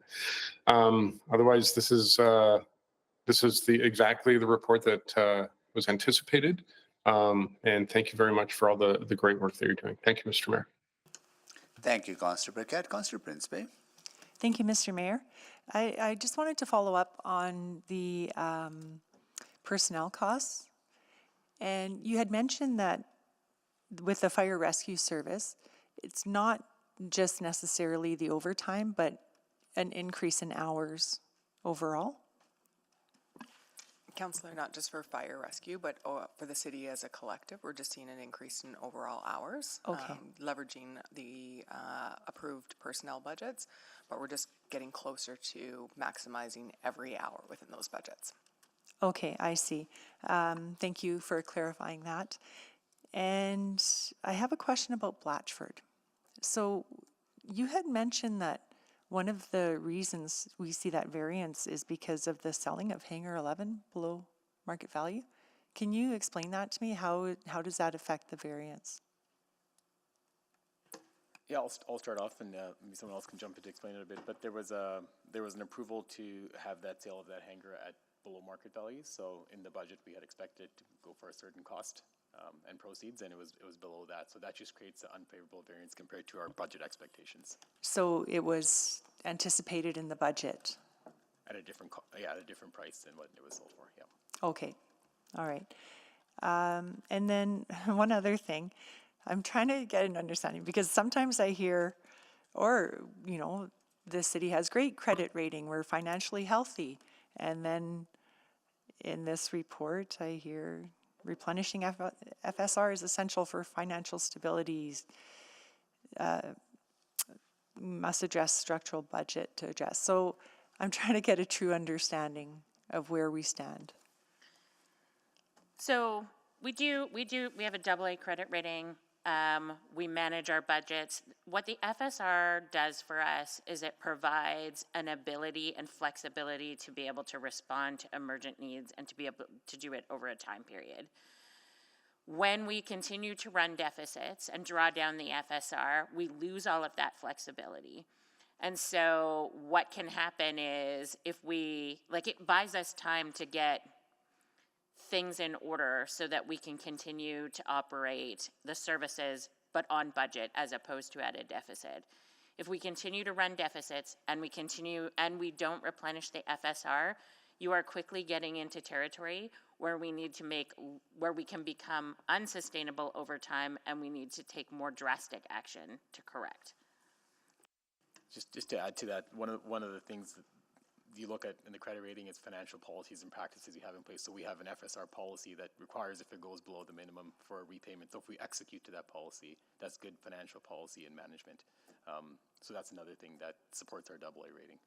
Otherwise, this is exactly the report that was anticipated. And thank you very much for all the great work that you're doing. Thank you, Mr. Mayor. Thank you, Councillor Burkett. Councillor Principe. Thank you, Mr. Mayor. I just wanted to follow up on the personnel costs. And you had mentioned that with the fire rescue service, it's not just necessarily the overtime, but an increase in hours overall. Councillor, not just for fire rescue, but for the city as a collective, we're just seeing an increase in overall hours. Okay. Leveraging the approved personnel budgets, but we're just getting closer to maximizing every hour within those budgets. Okay, I see. Thank you for clarifying that. And I have a question about Blatchford. So you had mentioned that one of the reasons we see that variance is because of the selling of Hangar 11 below market value. Can you explain that to me? How does that affect the variance? Yeah, I'll start off, and maybe someone else can jump in to explain it a bit. But there was an approval to have that sale of that hangar at below market value. So in the budget, we had expected to go for a certain cost and proceeds, and it was below that. So that just creates an unfavorable variance compared to our budget expectations. So it was anticipated in the budget? At a different price than what it was sold for. Yeah. Okay, all right. And then one other thing, I'm trying to get an understanding because sometimes I hear, the city has great credit rating, we're financially healthy. And then in this report, I hear replenishing FSR is essential for financial stability, must address structural budget to address. So I'm trying to get a true understanding of where we stand. So we have a AA credit rating. We manage our budgets. What the FSR does for us is it provides an ability and flexibility to be able to respond to emergent needs and to be able to do it over a time period. When we continue to run deficits and draw down the FSR, we lose all of that flexibility. And so what can happen is it buys us time to get things in order so that we can continue to operate the services, but on budget as opposed to at a deficit. If we continue to run deficits and we don't replenish the FSR, you are quickly getting into territory where we can become unsustainable over time, and we need to take more drastic action to correct. Just to add to that, one of the things that you look at in the credit rating is financial policies and practices you have in place. So we have an FSR policy that requires if it goes below the minimum for a repayment. So if we execute to that policy, that's good financial policy and management. So that's another thing that supports our AA rating.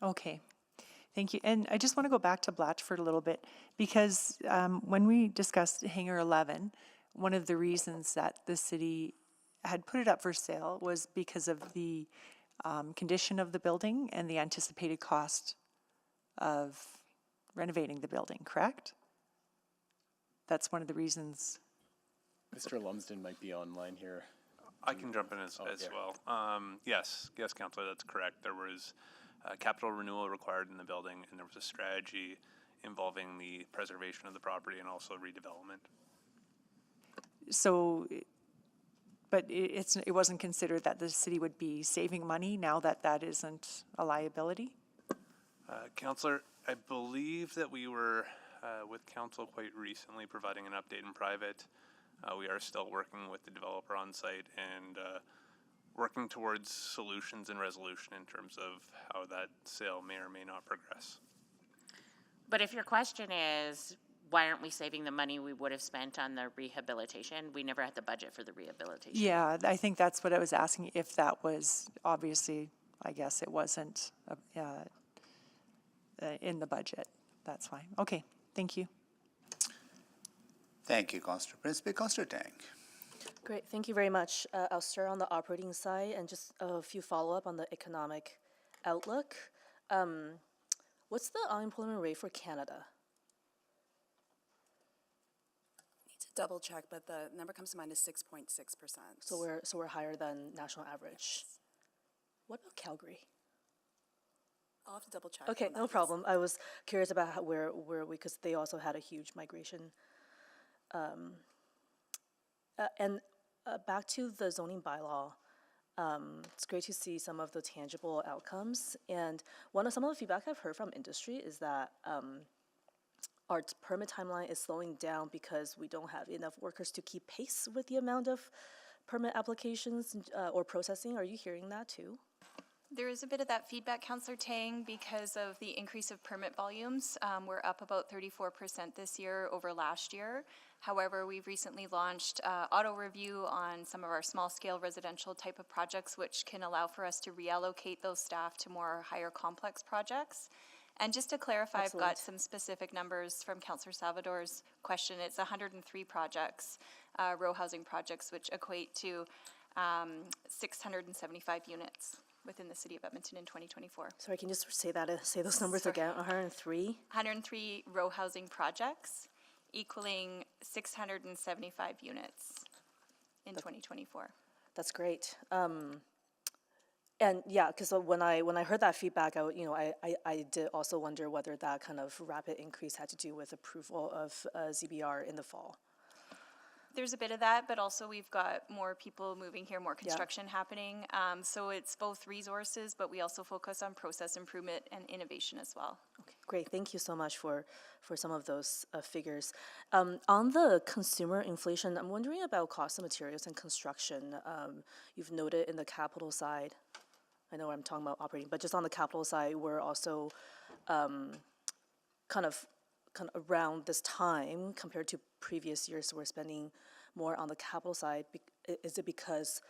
Okay, thank you. And I just want to go back to Blatchford a little bit because when we discussed Hangar 11, one of the reasons that the city had put it up for sale was because of the condition of the building and the anticipated cost of renovating the building, correct? That's one of the reasons. Mr. Lumsden might be online here. I can jump in as well. Yes, Councillor, that's correct. There was capital renewal required in the building, and there was a strategy involving the preservation of the property and also redevelopment. So, but it wasn't considered that the city would be saving money now that that isn't a liability? Councillor, I believe that we were with council quite recently providing an update in private. We are still working with the developer on site and working towards solutions and resolution in terms of how that sale may or may not progress. But if your question is, why aren't we saving the money we would have spent on the rehabilitation? We never had the budget for the rehabilitation. Yeah, I think that's what I was asking, if that was, obviously, I guess it wasn't in the budget. That's fine. Okay, thank you. Thank you, Councillor Principe. Councillor Tang. Great, thank you very much. I'll start on the operating side and just a few follow-up on the economic outlook. What's the unemployment rate for Canada? double check, but the number comes to mind is 6.6%. So we're higher than national average. What about Calgary? I'll have to double check. Okay, on that, no yes. problem. I was curious about where we, because they also had a huge migration. And back to the zoning bylaw, it's great to see some of the tangible outcomes. And some of the feedback I've heard from industry is that our permit timeline is slowing down because we don't have enough workers to keep pace with the amount of permit applications or processing. Are you hearing that too? There is a bit of that feedback, Councillor Tang, because of the increase of permit volumes. We're up about 34% this year over last year. However, we've recently launched auto review on some of our small-scale residential type of projects, which can allow for us to reallocate those staff to more higher complex projects. And just to clarify, Excellent. I've got some specific numbers from Councillor Salvador's question. It's 103 projects, row housing projects, which equate to 675 units within the city of Edmonton in 2024. Sorry, can you just say those numbers again? 103? 103 row housing projects equaling 675 units in 2024. That's great. And yeah, because when I heard that feedback, I did also wonder whether that kind of rapid increase had to do with approval of ZBR in the fall. There's a bit of that, but also we've got more people moving here, more construction happening. So it's both resources, but we also focus on process improvement and innovation as well. Okay, great. Thank you so much for some of those figures. On the consumer inflation, I'm wondering about cost of materials and construction. You've noted in the capital side, I know I'm talking about operating, but just on the capital side, we're also kind of around this time compared to previous years, we're spending more on the capital side. Is it because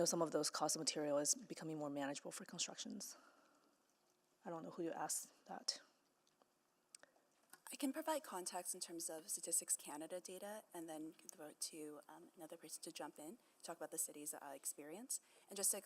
some of those costs of material is becoming more manageable for constructions? I don't know who you asked that. I can provide context in terms of Statistics Canada data, and then throw it to another person to jump in, talk about the city's experience. And just to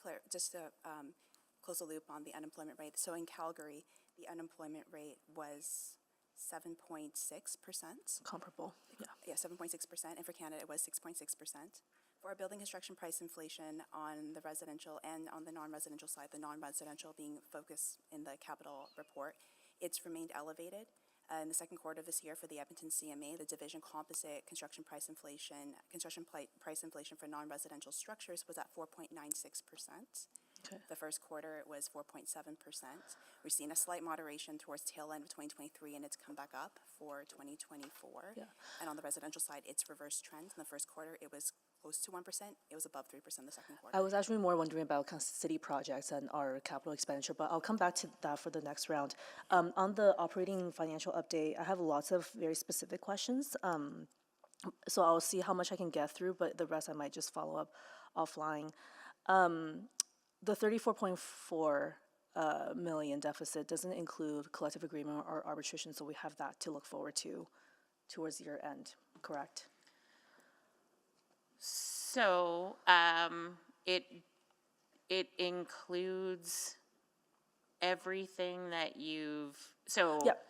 close the loop on the unemployment rate. So in Calgary, the unemployment rate was 7.6%. Comparable, yeah. Yeah, 7.6%, and for Canada it was 6.6%. For our building construction price inflation on the residential and on the non-residential side, the non-residential being focused in the capital report, it's remained elevated. In the second quarter of this year for the Edmonton CMA, the division composite construction price inflation for non-residential structures was at 4.96%. Okay. The first quarter, it was 4.7%. We've seen a slight moderation towards tail end of 2023, and it's come back up for 2024. Yeah. And on the residential side, it's reversed trend. In the first quarter, it was close to 1%. It was above 3% in the second quarter. I was actually more wondering about kind of city projects and our capital expenditure, but I'll come back to that for the next round. On the operating financial update, I have lots of very specific questions. So I'll see how much I can get through, but the rest I might just follow up offline. The 34.4 million deficit doesn't include collective agreement or arbitration, so we have that to look forward to towards year end, correct? So it includes everything that you've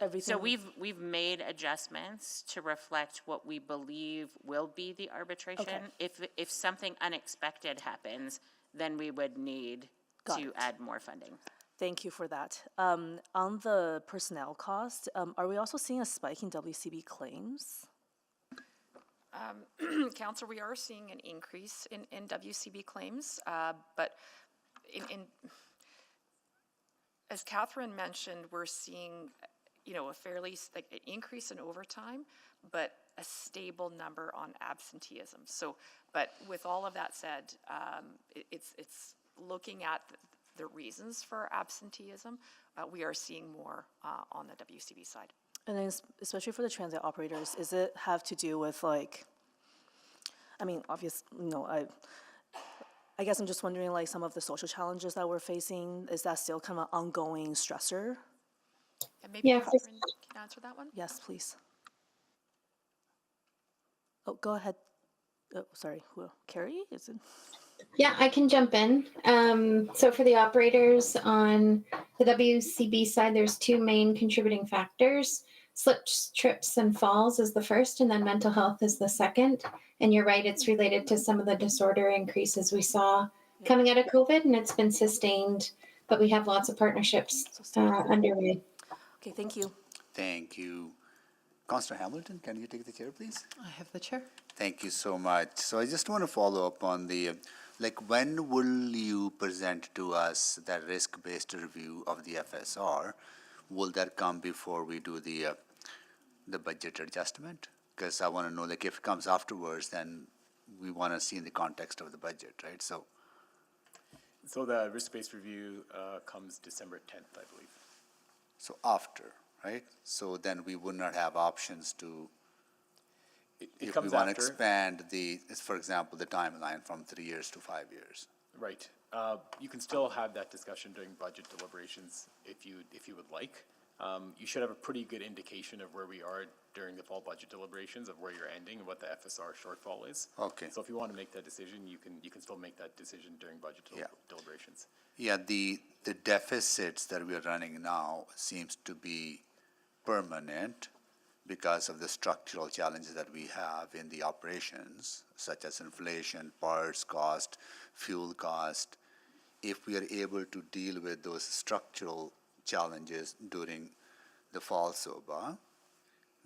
everything. So we've made adjustments to reflect what we believe will be the arbitration. Okay. If something unexpected happens, then we would need to add more funding. Thank you for that. On the personnel cost, are we also seeing a spike in WCB claims? Council, we are seeing an increase in WCB claims, but as Catherine mentioned, we're seeing, a fairly an increase in overtime, but a stable number on absenteeism. So, but with all of that said, it's looking at the reasons for absenteeism. We are seeing more on the WCB side. And then especially for the transit operators, is it have to do with I guess I'm just wondering some of the social challenges that we're facing, is that still kind of an ongoing stressor? And maybe Catherine can answer that one? Yes, please. Oh, go ahead. Oh, sorry, Carrie, is it? Yeah, I can jump in. So for the operators on the WCB side, there's two main contributing factors. Slips, trips, and falls is the first, and then mental health is the second. And you're right, it's related to some of the disorder increases we saw coming out of COVID, and it's been sustained, but we have lots of partnerships underway. Okay, thank you. Thank you. Councillor Hamilton, can you take the chair, please? I have the chair. Thank you so much. So I just want to follow up on the, when will you present to us that risk-based review of the FSR? Will that come before we do the budget adjustment? Because I want to know, if it comes afterwards, then we want to see in the context of the budget, right? So the risk-based review comes December 10th, I believe. So after, right? So then we would not have options to, if we want to expand for example, the timeline from 3 years to 5 years. Right. You can still have that discussion during budget deliberations if you would like. You should have a pretty good indication of where we are during the fall budget deliberations, of where you're ending and what the FSR shortfall is. Okay. So if you want to make that decision, you can still make that decision during budget deliberations. Yeah, the deficits that we are running now seems to be permanent because of the structural challenges that we have in the operations, such as inflation, parts cost, fuel cost. If we are able to deal with those structural challenges during the fall SOBA,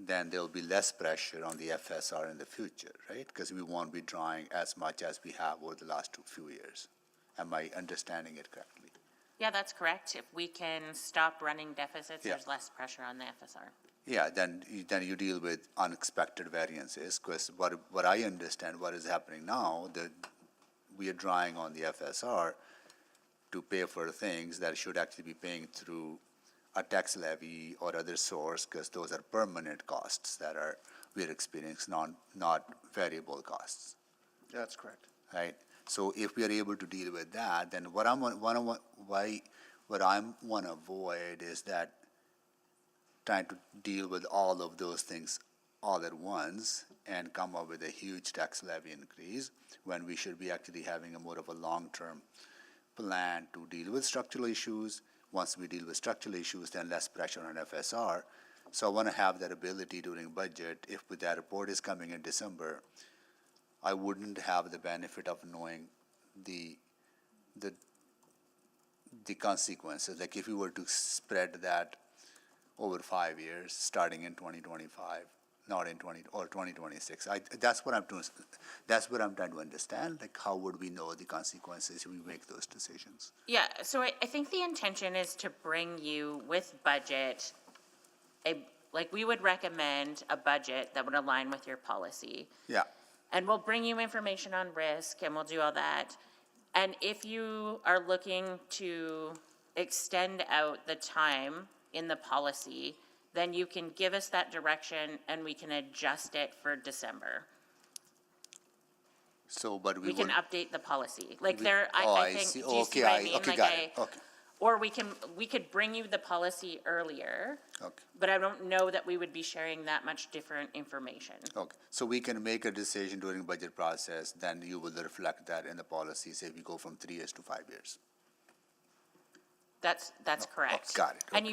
then there will be less pressure on the FSR in the future, right? Because we won't be drawing as much as we have over the last few years. Am I understanding it correctly? Yeah, that's correct. If we can stop running deficits, there's less pressure on the FSR. Yeah, then you deal with unexpected variances, because what I understand what is happening now, that we are drawing on the FSR to pay for things that should actually be paying through a tax levy or other source, because those are permanent costs that we're experiencing, not variable costs. That's correct. Right? So if we are able to deal with that, then what I want to avoid is that trying to deal with all of those things all at once and come up with a huge tax levy increase when we should be actually having a more of a long-term plan to deal with structural issues. Once we deal with structural issues, then less pressure on FSR. So I want to have that ability during budget. If that report is coming in December, I wouldn't have the benefit of knowing the consequences. Like if we were to spread that over 5 years, starting in 2025, not in 2026. That's what I'm doing. That's what I'm trying to understand. Like, how would we know the consequences if we make those decisions? Yeah, so I think the intention is to bring you with budget, we would recommend a budget that would align with your policy. Yeah. And we'll bring you information on risk and we'll do all that. And if you are looking to extend out the time in the policy, then you can give us that direction and we can adjust it for December. So, but we can update the policy. I think, see. Do you see what I mean? Okay, got it. Okay. Or we could bring you the policy earlier. Okay. But I don't know that we would be sharing that much different information. Okay. So we can make a decision during budget process, then you will reflect that in the policy, say we go from 3 years to 5 years. That's correct. Got it. And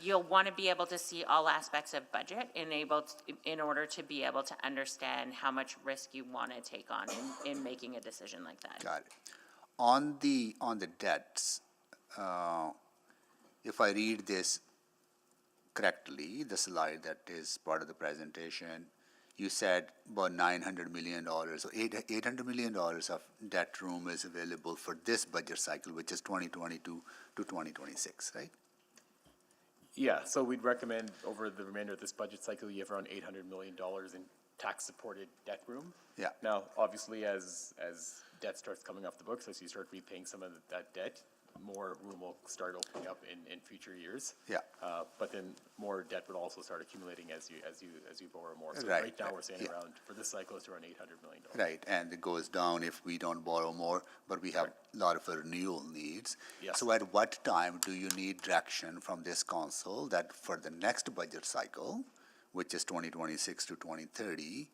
you'll want to be able to see all aspects of budget in order to be able to understand how much risk you want to take on in making a decision like that. Got it. On the debts, if I read this correctly, the slide that is part of the presentation, you said about $900 million, or $800 million of debt room is available for this budget cycle, which is 2022 to 2026, right? Yeah, so we'd recommend over the remainder of this budget cycle, you have around $800 million in tax-supported debt room. Yeah. Now, obviously, as debt starts coming off the books, as you start repaying some of that debt, more room will start opening up in future years. Yeah. But then more debt would also start accumulating as you borrow more. So Right. now we're saying around, for this cycle, it's around $800 million. Right, and it goes down if we don't borrow more, but we have a lot of renewal needs. Yes. So at what time do you need direction from this council that for the next budget cycle, which is 2026 to 2030,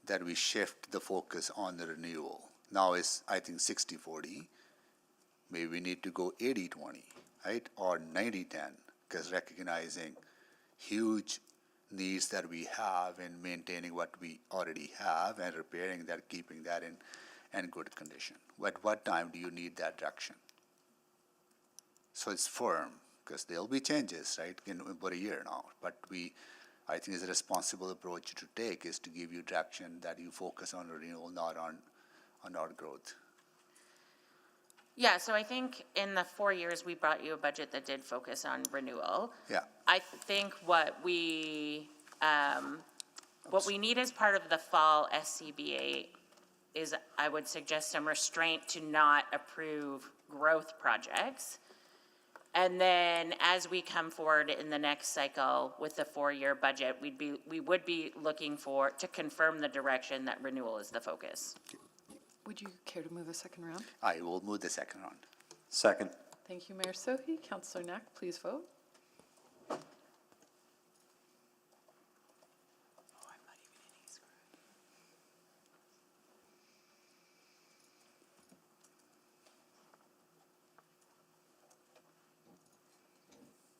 that we shift the focus on the renewal? Now it's, I think, 60-40. Maybe we need to go 80-20, right? Or 90-10, because recognizing huge needs that we have in maintaining what we already have and repairing that, keeping that in good condition. At what time do you need that direction? So it's firm, because there'll be changes, right, in about a year now. But I think it's a responsible approach to take is to give you direction that you focus on renewal, not on outgrowth. Yeah, so I think in the 4 years, we brought you a budget that did focus on renewal. Yeah. I think what we need as part of the fall SCBA is, I would suggest, some restraint to not approve growth projects. And then as we come forward in the next cycle with the 4-year budget, we would be looking to confirm the direction that renewal is the focus. Would you care to move the second round? I will move the second round. Second. Thank you, Mayor Sohi. Councillor Knack, please vote.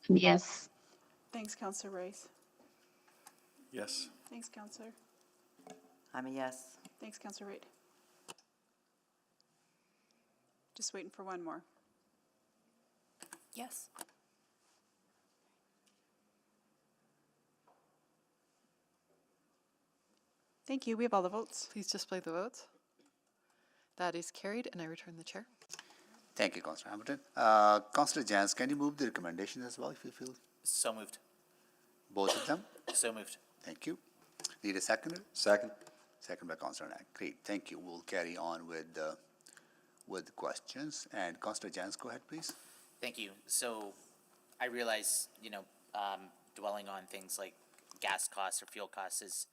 Yes. Thanks, Councillor Rice. Yes. Thanks, Councillor. I'm a yes. Thanks, Councillor Reid. Just waiting for one more. Yes. Thank you. We have all the votes. Please display the votes. That is carried, and I return the chair. Thank you, Councillor Hamilton. Councillor Jans, can you move the recommendations as well if you feel? So moved. Both of them? So moved. Thank you. Need a seconder? Second. Second by Councillor Knack. Great, thank you. We'll carry on with the questions. And Councillor Jans, go ahead, please. Thank you. So I realize, dwelling on things like gas costs or fuel costs is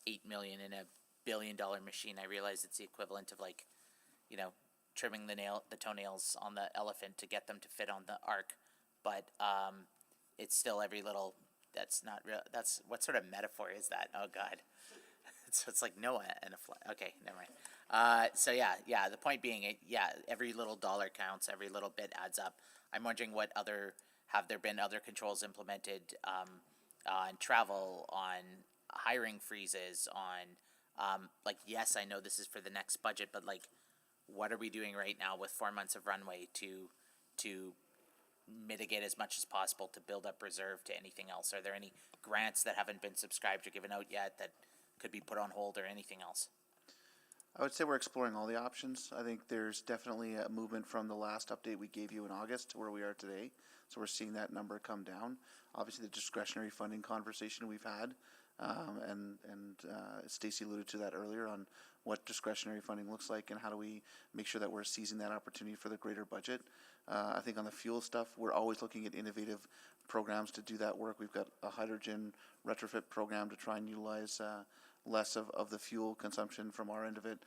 $8 million in $1 billion machine. I realize it's the equivalent of trimming the toenails on the elephant to get them to fit on the ark. But it's still every little, that's not real. That's, what sort of metaphor is that? Oh God. So it's like Noah and a flood. Okay, never mind. So yeah, the point being, every little dollar counts, every little bit adds up. I'm wondering have there been other controls implemented on travel, on hiring freezes, on, yes, I know this is for the next budget, but what are we doing right now with 4 months of runway to mitigate as much as possible to build up reserve to anything else? Are there any grants that haven't been subscribed or given out yet that could be put on hold or anything else? I would say we're exploring all the options. I think there's definitely a movement from the last update we gave you in August to where we are today. So we're seeing that number come down. Obviously, the discretionary funding conversation we've had, and Stacey alluded to that earlier on what discretionary funding looks like and how do we make sure that we're seizing that opportunity for the greater budget. I think on the fuel stuff, we're always looking at innovative programs to do that work. We've got a hydrogen retrofit program to try and utilize less of the fuel consumption from our end of it.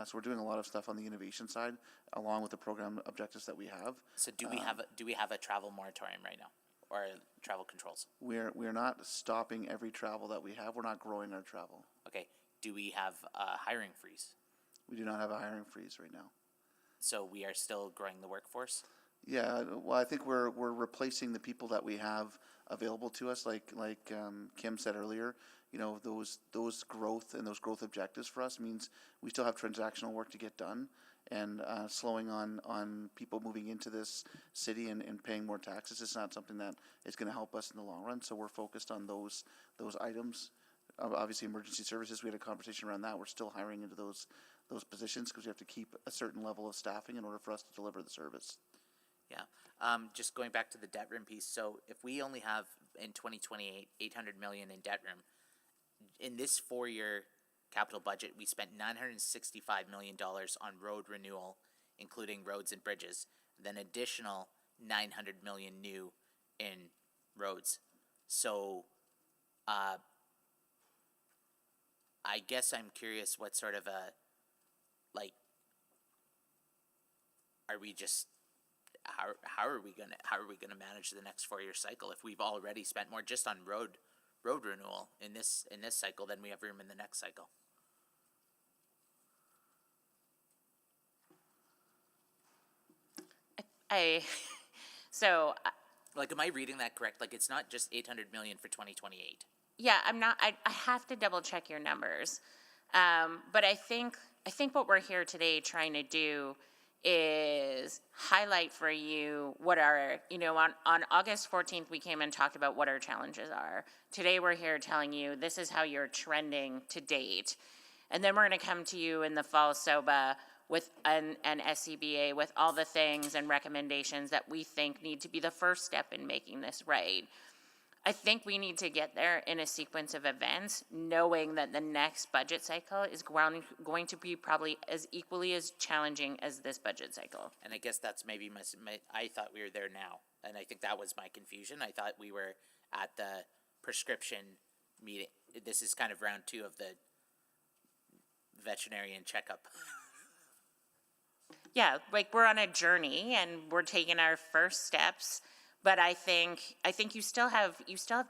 So we're doing a lot of stuff on the innovation side, along with the program objectives that we have. So do we have a travel moratorium right now, or travel controls? We're not stopping every travel that we have. We're not growing our travel. Okay. Do we have a hiring freeze? We do not have a hiring freeze right now. So we are still growing the workforce? Yeah, well, I think we're replacing the people that we have available to us, like Kim said earlier. Those growth and those growth objectives for us means we still have transactional work to get done, and slowing on people moving into this city and paying more taxes is not something that is going to help us in the long run. So we're focused on those items. Obviously, emergency services, we had a conversation around that. We're still hiring into those positions because we have to keep a certain level of staffing in order for us to deliver the service. Yeah. Just going back to the debt room piece. So if we only have in 2028 $800 million in debt room, in this 4-year capital budget, we spent $965 million on road renewal, including roads and bridges, then additional $900 million new in roads. So I guess I'm curious what sort of are we just how are we gonna manage the next 4-year cycle if we've already spent more just on road renewal in this cycle than we have room in the next cycle? So am I reading that correct? It's not just $800 million for 2028. Yeah, I have to double check your numbers. But I think what we're here today trying to do is highlight for you what our, on August 14th, we came and talked about what our challenges are. Today, we're here telling you this is how you're trending to date. And then we're going to come to you in the fall SOBA with an SCBA with all the things and recommendations that we think need to be the first step in making this right. I think we need to get there in a sequence of events, knowing that the next budget cycle is going to be probably as equally as challenging as this budget cycle. And I guess that's maybe I thought we were there now, and I think that was my confusion. I thought we were at the prescription meeting. This is kind of round 2 of the veterinarian checkup. Yeah, like we're on a journey and we're taking our first steps. But I think you still have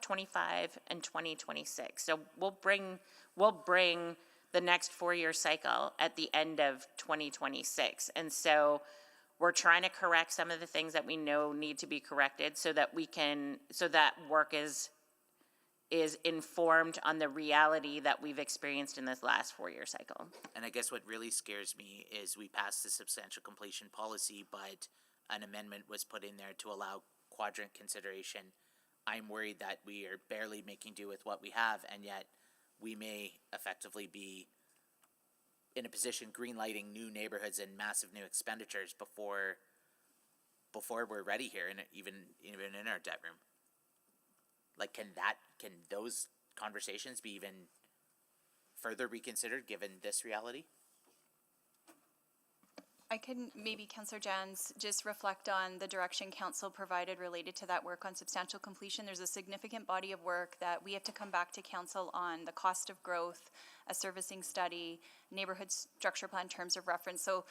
25 and 2026. So we'll bring the next 4-year cycle at the end of 2026. And so we're trying to correct some of the things that we know need to be corrected so that work is informed on the reality that we've experienced in this last 4-year cycle. And I guess what really scares me is we passed the substantial completion policy, but an amendment was put in there to allow quadrant consideration. I'm worried that we are barely making do with what we have, and yet we may effectively be in a position green-lighting new neighborhoods and massive new expenditures before we're ready here, and even in our debt room. Like, can those conversations be even further reconsidered given this reality? I can maybe, Councillor Jans, just reflect on the direction council provided related to that work on substantial completion. There's a significant body of work that we have to come back to council on: the cost of growth, a servicing study, neighborhood structure plan terms of reference. So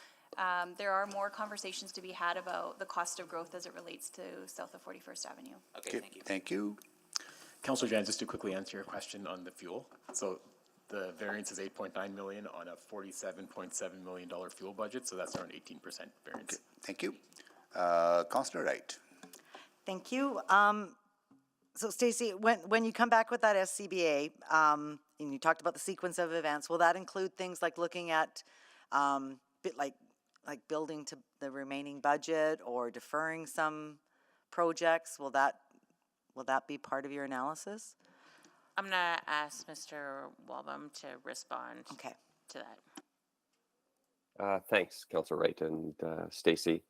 there are more conversations to be had about the cost of growth as it relates to south of 41st Avenue. Okay, thank you. Thank you. Councillor Jans, just to quickly answer your question on the fuel. So the variance is 8.9 million on a $47.7 million fuel budget, so that's around 18% variance. Okay, thank you. Councillor Wright. Thank you. So Stacey, when you come back with that SCBA, and you talked about the sequence of events, will that include things like looking at like building to the remaining budget or deferring some projects? Will that be part of your analysis? I'm going to ask Mr. Walbom to respond to that. Thanks, Councillor Wright and Stacey.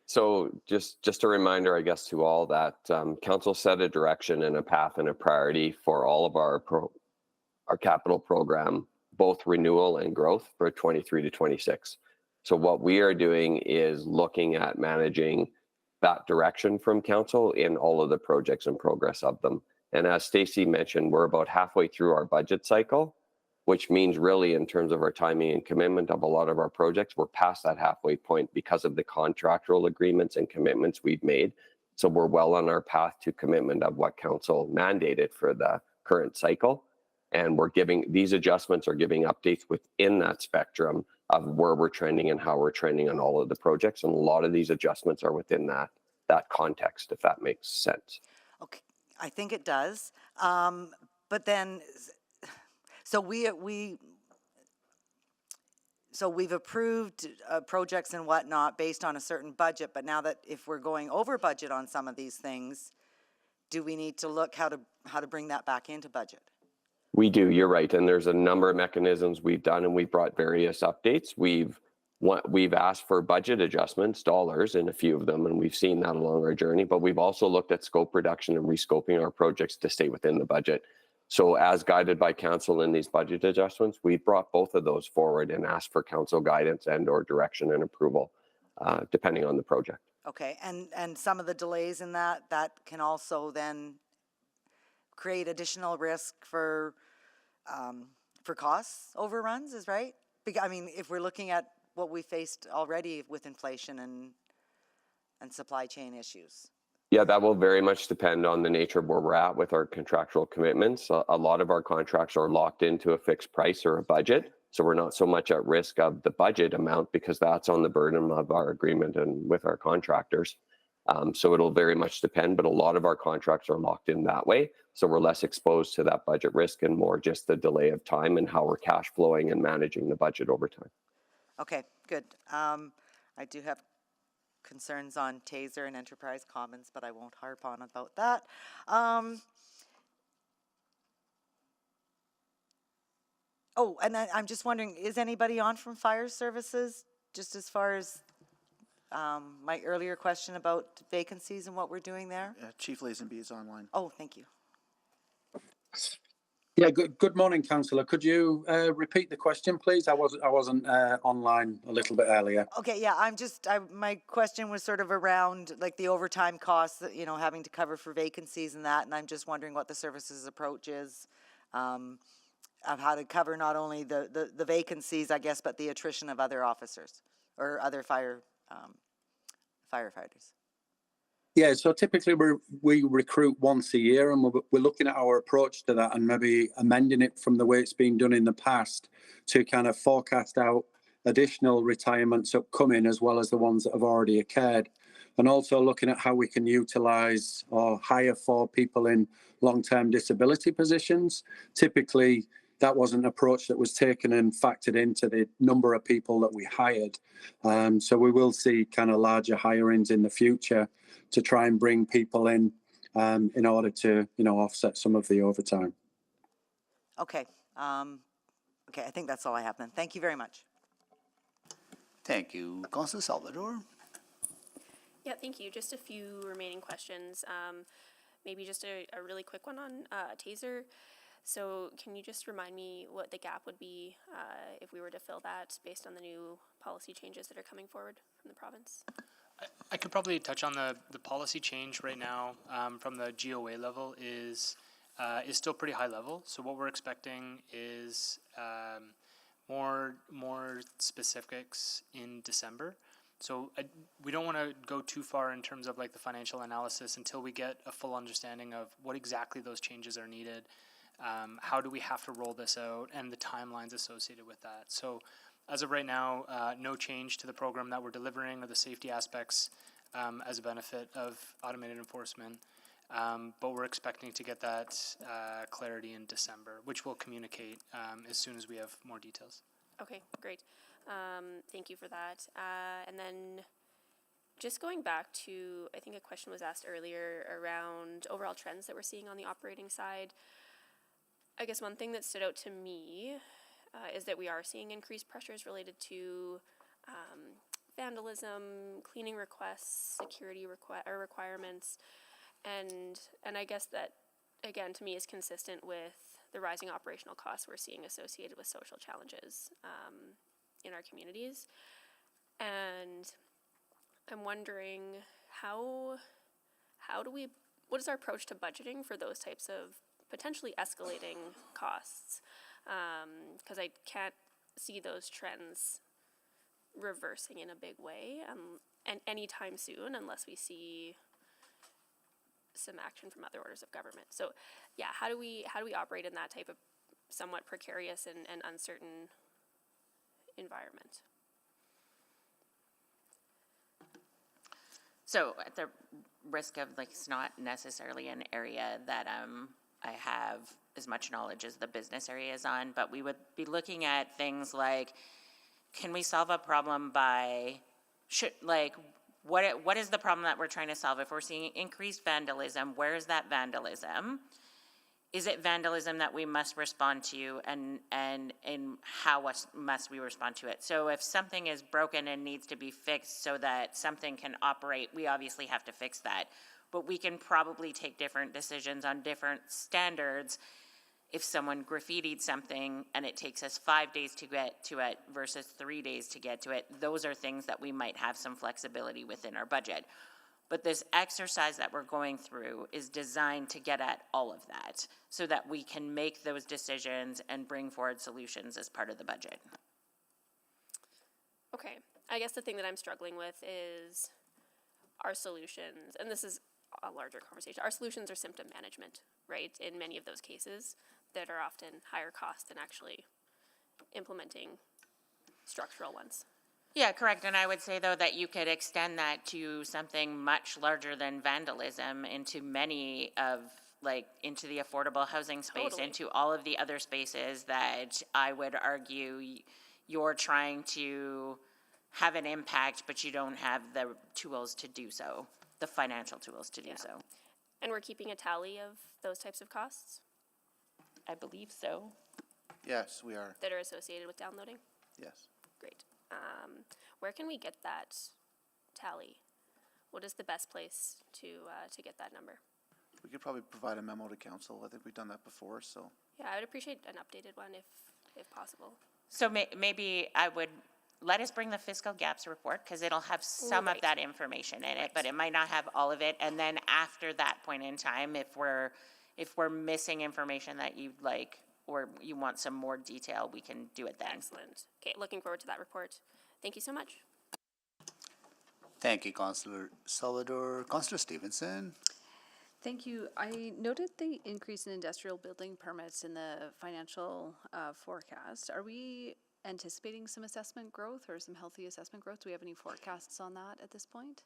So just a reminder, I guess, to all that council set a direction and a path and a priority for all of our capital program, both renewal and growth for 23 to 26. So what we are doing is looking at managing that direction from council in all of the projects and progress of them. And as Stacey mentioned, we're about halfway through our budget cycle, which means really in terms of our timing and commitment of a lot of our projects, we're past that halfway point because of the contractual agreements and commitments we've made. So we're well on our path to commitment of what council mandated for the current cycle. And these adjustments are giving updates within that spectrum of where we're trending and how we're trending on all of the projects. And a lot of these adjustments are within that context, if that makes sense. Okay, I think it does. But then, so we've approved projects and whatnot based on a certain budget, but now that if we're going over budget on some of these things, do we need to look how to bring that back into budget? We do, you're right. And there's a number of mechanisms we've done, and we've brought various updates. We've asked for budget adjustments, dollars in a few of them, and we've seen that along our journey, but we've also looked at scope reduction and rescoping our projects to stay within the budget. So as guided by council in these budget adjustments, we've brought both of those forward and asked for council guidance and or direction and approval, depending on the project. Okay, and some of the delays in that can also then create additional risk for costs overruns, is right? I mean, if we're looking at what we faced already with inflation and supply chain issues. Yeah, that will very much depend on the nature of where we're at with our contractual commitments. A lot of our contracts are locked into a fixed price or a budget, so we're not so much at risk of the budget amount because that's on the burden of our agreement and with our contractors. So it'll very much depend, but a lot of our contracts are locked in that way. So we're less exposed to that budget risk and more just the delay of time and how we're cash flowing and managing the budget over time. Okay, good. I do have concerns on Taser and Enterprise Commons, but I won't harp on about that. Oh, and I'm just wondering, is anybody on from fire services? Just as far as my earlier question about vacancies and what we're doing there? Chief Lazenby is online. Oh, thank you. Yeah, good morning, Councillor. Could you repeat the question, please? I wasn't online a little bit earlier. Okay, yeah, my question was sort of around like the overtime costs that, you know, having to cover for vacancies and that, and I'm just wondering what the services approach is of how to cover not only the vacancies, I guess, but the attrition of other officers or other firefighters. Yeah, so typically we recruit once a year, and we're looking at our approach to that and maybe amending it from the way it's been done in the past to kind of forecast out additional retirements upcoming as well as the ones that have already occurred. And also looking at how we can utilise or hire for people in long-term disability positions. Typically, that was an approach that was taken and factored into the number of people that we hired. So we will see kind of larger hirings in the future to try and bring people in order to, you know, offset some of the overtime. Okay. Okay, I think that's all I have then. Thank you very much. Thank you. Councillor Salvador. Yeah, thank you. Just a few remaining questions. Maybe just a really quick one on Taser. So can you just remind me what the gap would be if we were to fill that based on the new policy changes that are coming forward from the province? I could probably touch on the policy change right now from the GOA level is still pretty high level. So what we're expecting is more specifics in December. So we don't want to go too far in terms of like the financial analysis until we get a full understanding of what exactly those changes are needed. How do we have to roll this out and the timelines associated with that. So as of right now, no change to the program that we're delivering or the safety aspects as a benefit of automated enforcement. But we're expecting to get that clarity in December, which we'll communicate as soon as we have more details. Okay, great. Thank you for that. And then just going back to, I think a question was asked earlier around overall trends that we're seeing on the operating side. I guess one thing that stood out to me is that we are seeing increased pressures related to vandalism, cleaning requests, security requirements, and I guess that, again, to me is consistent with the rising operational costs we're seeing associated with social challenges in our communities. And I'm wondering what is our approach to budgeting for those types of potentially escalating costs? Because I can't see those trends reversing in a big way and anytime soon unless we see some action from other orders of government. So yeah, how do we operate in that type of somewhat precarious and uncertain environment? So at the risk of like, it's not necessarily an area that I have as much knowledge as the business area is on, but we would be looking at things like, can we solve a problem by, what is the problem that we're trying to solve? If we're seeing increased vandalism, where is that vandalism? Is it vandalism that we must respond to, and how must we respond to it? So if something is broken and needs to be fixed so that something can operate, we obviously have to fix that. But we can probably take different decisions on different standards. If someone graffitied something and it takes us 5 days to get to it versus 3 days to get to it, those are things that we might have some flexibility within our budget. But this exercise that we're going through is designed to get at all of that so that we can make those decisions and bring forward solutions as part of the budget. Okay, I guess the thing that I'm struggling with is our solutions, and this is a larger conversation, our solutions are symptom management, right? In many of those cases that are often higher cost than actually implementing structural ones. Yeah, correct. And I would say, though, that you could extend that to something much larger than vandalism into many of, like, into the affordable housing space, Totally. into all of the other spaces that I would argue you're trying to have an impact, but you don't have the tools to do so, the financial tools to do so. And we're keeping a tally of those types of costs I believe so. Yes, we are. that are associated with downloading? Yes. Great. Where can we get that tally? What is the best place to get that number? We could probably provide a memo to council. I think we've done that before, so. Yeah, I would appreciate an updated one if possible. So maybe I would, let us bring the fiscal gaps report, because it'll have some of Right. that information in it, but it might not have all of it. And then after that point in time, if we're missing information that you'd like, or you want some more detail, we can do it then. Excellent. Okay, looking forward to that report. Thank you so much. Thank you, Councillor Salvador. Councillor Stevenson. Thank you. I noted the increase in industrial building permits in the financial forecast. Are we anticipating some assessment growth or some healthy assessment growth? Do we have any forecasts on that at this point?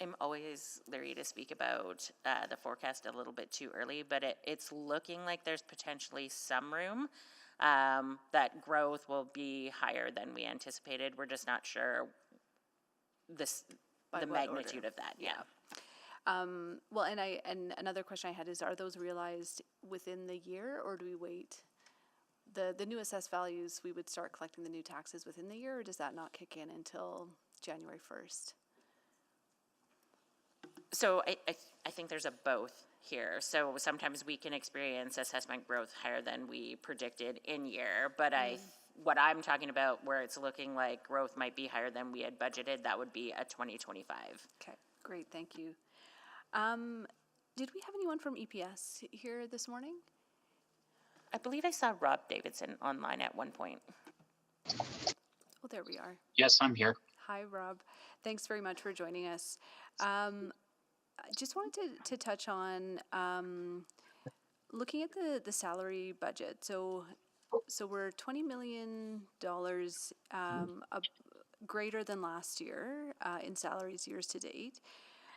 I'm always leery to speak about the forecast a little bit too early, but it's looking like there's potentially some room that growth will be higher than we anticipated. We're just not sure the magnitude of that. Yeah. Well, and another question I had is, are those realized within the year, or do we wait? The new assessed values, we would start collecting the new taxes within the year, or does that not kick in until January 1st? So I think there's a both here. So sometimes we can experience assessment growth higher than we predicted in year, but what I'm talking about where it's looking like growth might be higher than we had budgeted, that would be a 2025. Okay, great, thank you. Did we have anyone from EPS here this morning? I believe I saw Rob Davidson online at one point. Oh, there we are. Yes, I'm here. Hi, Rob. Thanks very much for joining us. I just wanted to touch on looking at the salary budget. So we're $20 million greater than last year in salaries years to date.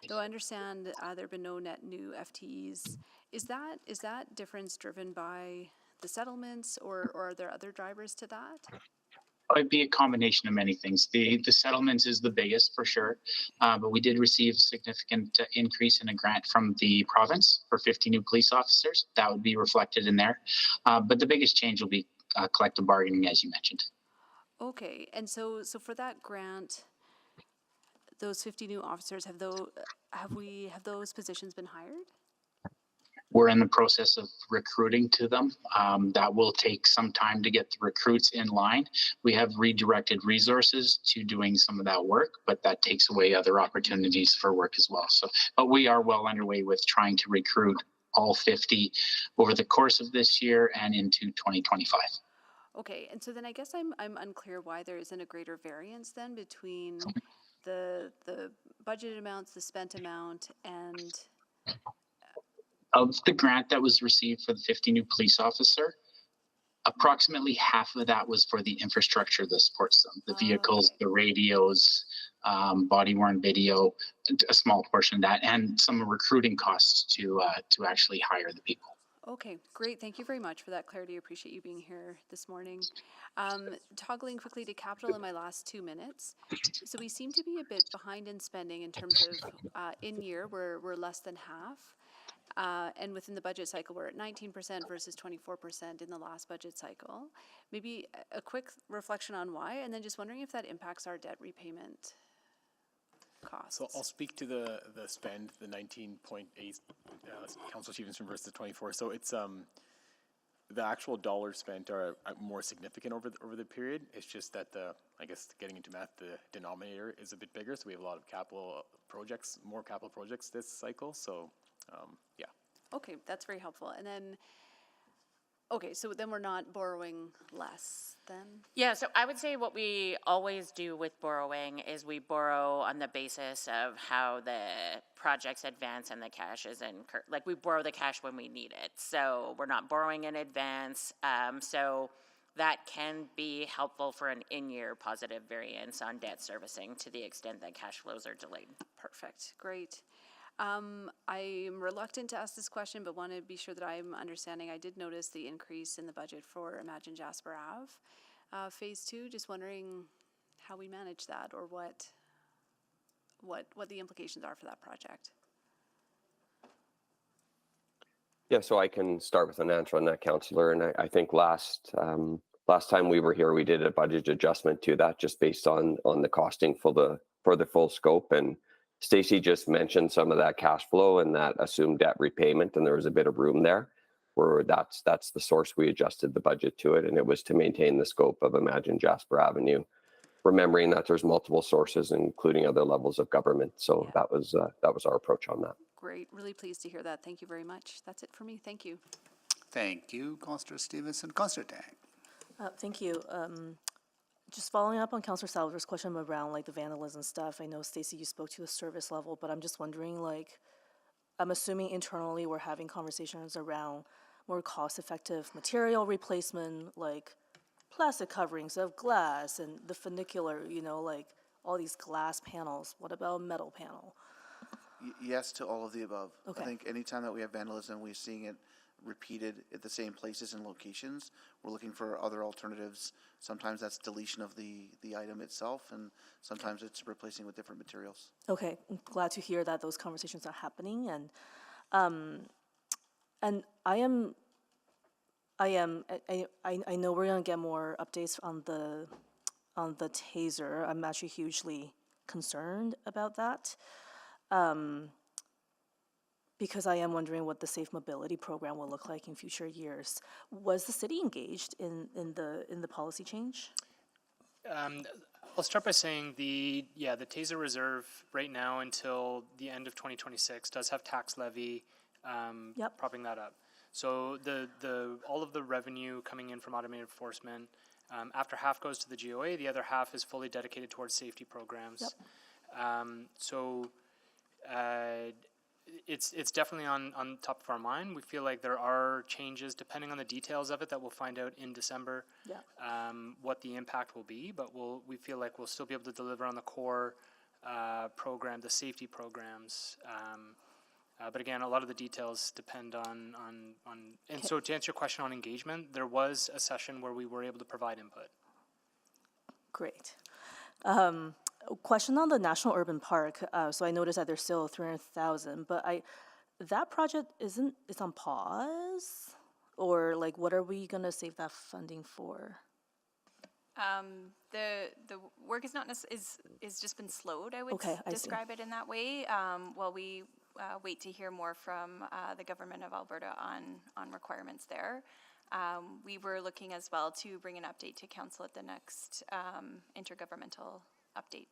Though I understand there have been no net new FTEs. Is that difference driven by the settlements, or are there other drivers to that? It'd be a combination of many things. The settlements is the biggest for sure, but we did receive a significant increase in a grant from the province for 50 new police officers. That would be reflected in there. But the biggest change will be collective bargaining, as you mentioned. Okay, and so for that grant, those 50 new officers, have those positions been hired? We're in the process of recruiting to them. That will take some time to get the recruits in line. We have redirected resources to doing some of that work, but that takes away other opportunities for work as well. But we are well underway with trying to recruit all 50 over the course of this year and into 2025. Okay, and so then I guess I'm unclear why there isn't a greater variance then between the budgeted amounts, the spent amount, and of the grant that was received for the 50 new police officer, approximately half of that was for the infrastructure that supports them, the vehicles, the radios, body-worn video, a small portion of that, and some recruiting costs to actually hire the people. Okay, great. Thank you very much for that clarity. I appreciate you being here this morning. Toggling quickly to capital in my last 2 minutes. So we seem to be a bit behind in spending in terms of in year, we're less than half. And within the budget cycle, we're at 19% versus 24% in the last budget cycle. Maybe a quick reflection on why, and then just wondering if that impacts our debt repayment costs. So I'll speak to the spend, the 19.8 Council Stevenson versus the 24. So it's the actual dollars spent are more significant over the period. It's just that I guess getting into math, the denominator is a bit bigger. So we have a lot of capital projects, more capital projects this cycle. So yeah. Okay, that's very helpful. And then, okay, so then we're not borrowing less then? Yeah, so I would say what we always do with borrowing is we borrow on the basis of how the projects advance and the cash is incurred. Like we borrow the cash when we need it. So we're not borrowing in advance. So that can be helpful for an in-year positive variance on debt servicing to the extent that cash flows are delayed. Perfect, great. I'm reluctant to ask this question, but want to be sure that I'm understanding. I did notice the increase in the budget for Imagine Jasper Ave, Phase 2. Just wondering how we manage that, or what the implications are for that project. Yeah, so I can start with an answer on that, Councillor. And I think last time we were here, we did a budget adjustment to that just based on the costing for the full scope. And Stacey just mentioned some of that cash flow and that assumed debt repayment, and there was a bit of room there where that's the source we adjusted the budget to it, and it was to maintain the scope of Imagine Jasper Avenue, remembering that there's multiple sources, including other levels of government. So Yeah. that was our approach on that. Great, really pleased to hear that. Thank you very much. That's it for me. Thank you. Thank you, Councillor Stevenson. Councillor Tang. Thank you. Just following up on Councillor Salvador's question around like the vandalism stuff. I know, Stacey, you spoke to the service level, but I'm just wondering, like, I'm assuming internally we're having conversations around more cost-effective material replacement, like plastic coverings of glass and the funicular, like all these glass panels. What about metal panel? Yes to all of the above. Okay. I think anytime that we have vandalism, we're seeing it repeated at the same places and locations. We're looking for other alternatives. Sometimes that's deletion of the item itself, and sometimes it's replacing with different materials. Okay, I'm glad to hear that those conversations are happening, and I know we're gonna get more updates on the taser. I'm actually hugely concerned about that. Because I am wondering what the safe mobility program will look like in future years. Was the city engaged in the policy change? I'll start by saying the Taser Reserve right now until the end of 2026 does have tax levy propping that up. So all of the revenue coming in from automated enforcement, after half goes to the GOA, the other half is fully dedicated towards safety programs. It's definitely on top of our mind. We feel like there are changes, depending on the details of it, that we'll find out in December what the impact will be. But we feel like we'll still be able to deliver on the core program, the safety programs. But again, a lot of the details depend on. And so to answer your question on engagement, there was a session where we were able to provide input. Great. Question on the National Urban Park. So I noticed that there's still 300,000, but that project it's on pause, or like what are we gonna save that funding for? The work is not is just been slowed. I would describe it in that way. While we wait to hear more from the government of Alberta on requirements there. We were looking as well to bring an update to council at the next intergovernmental update.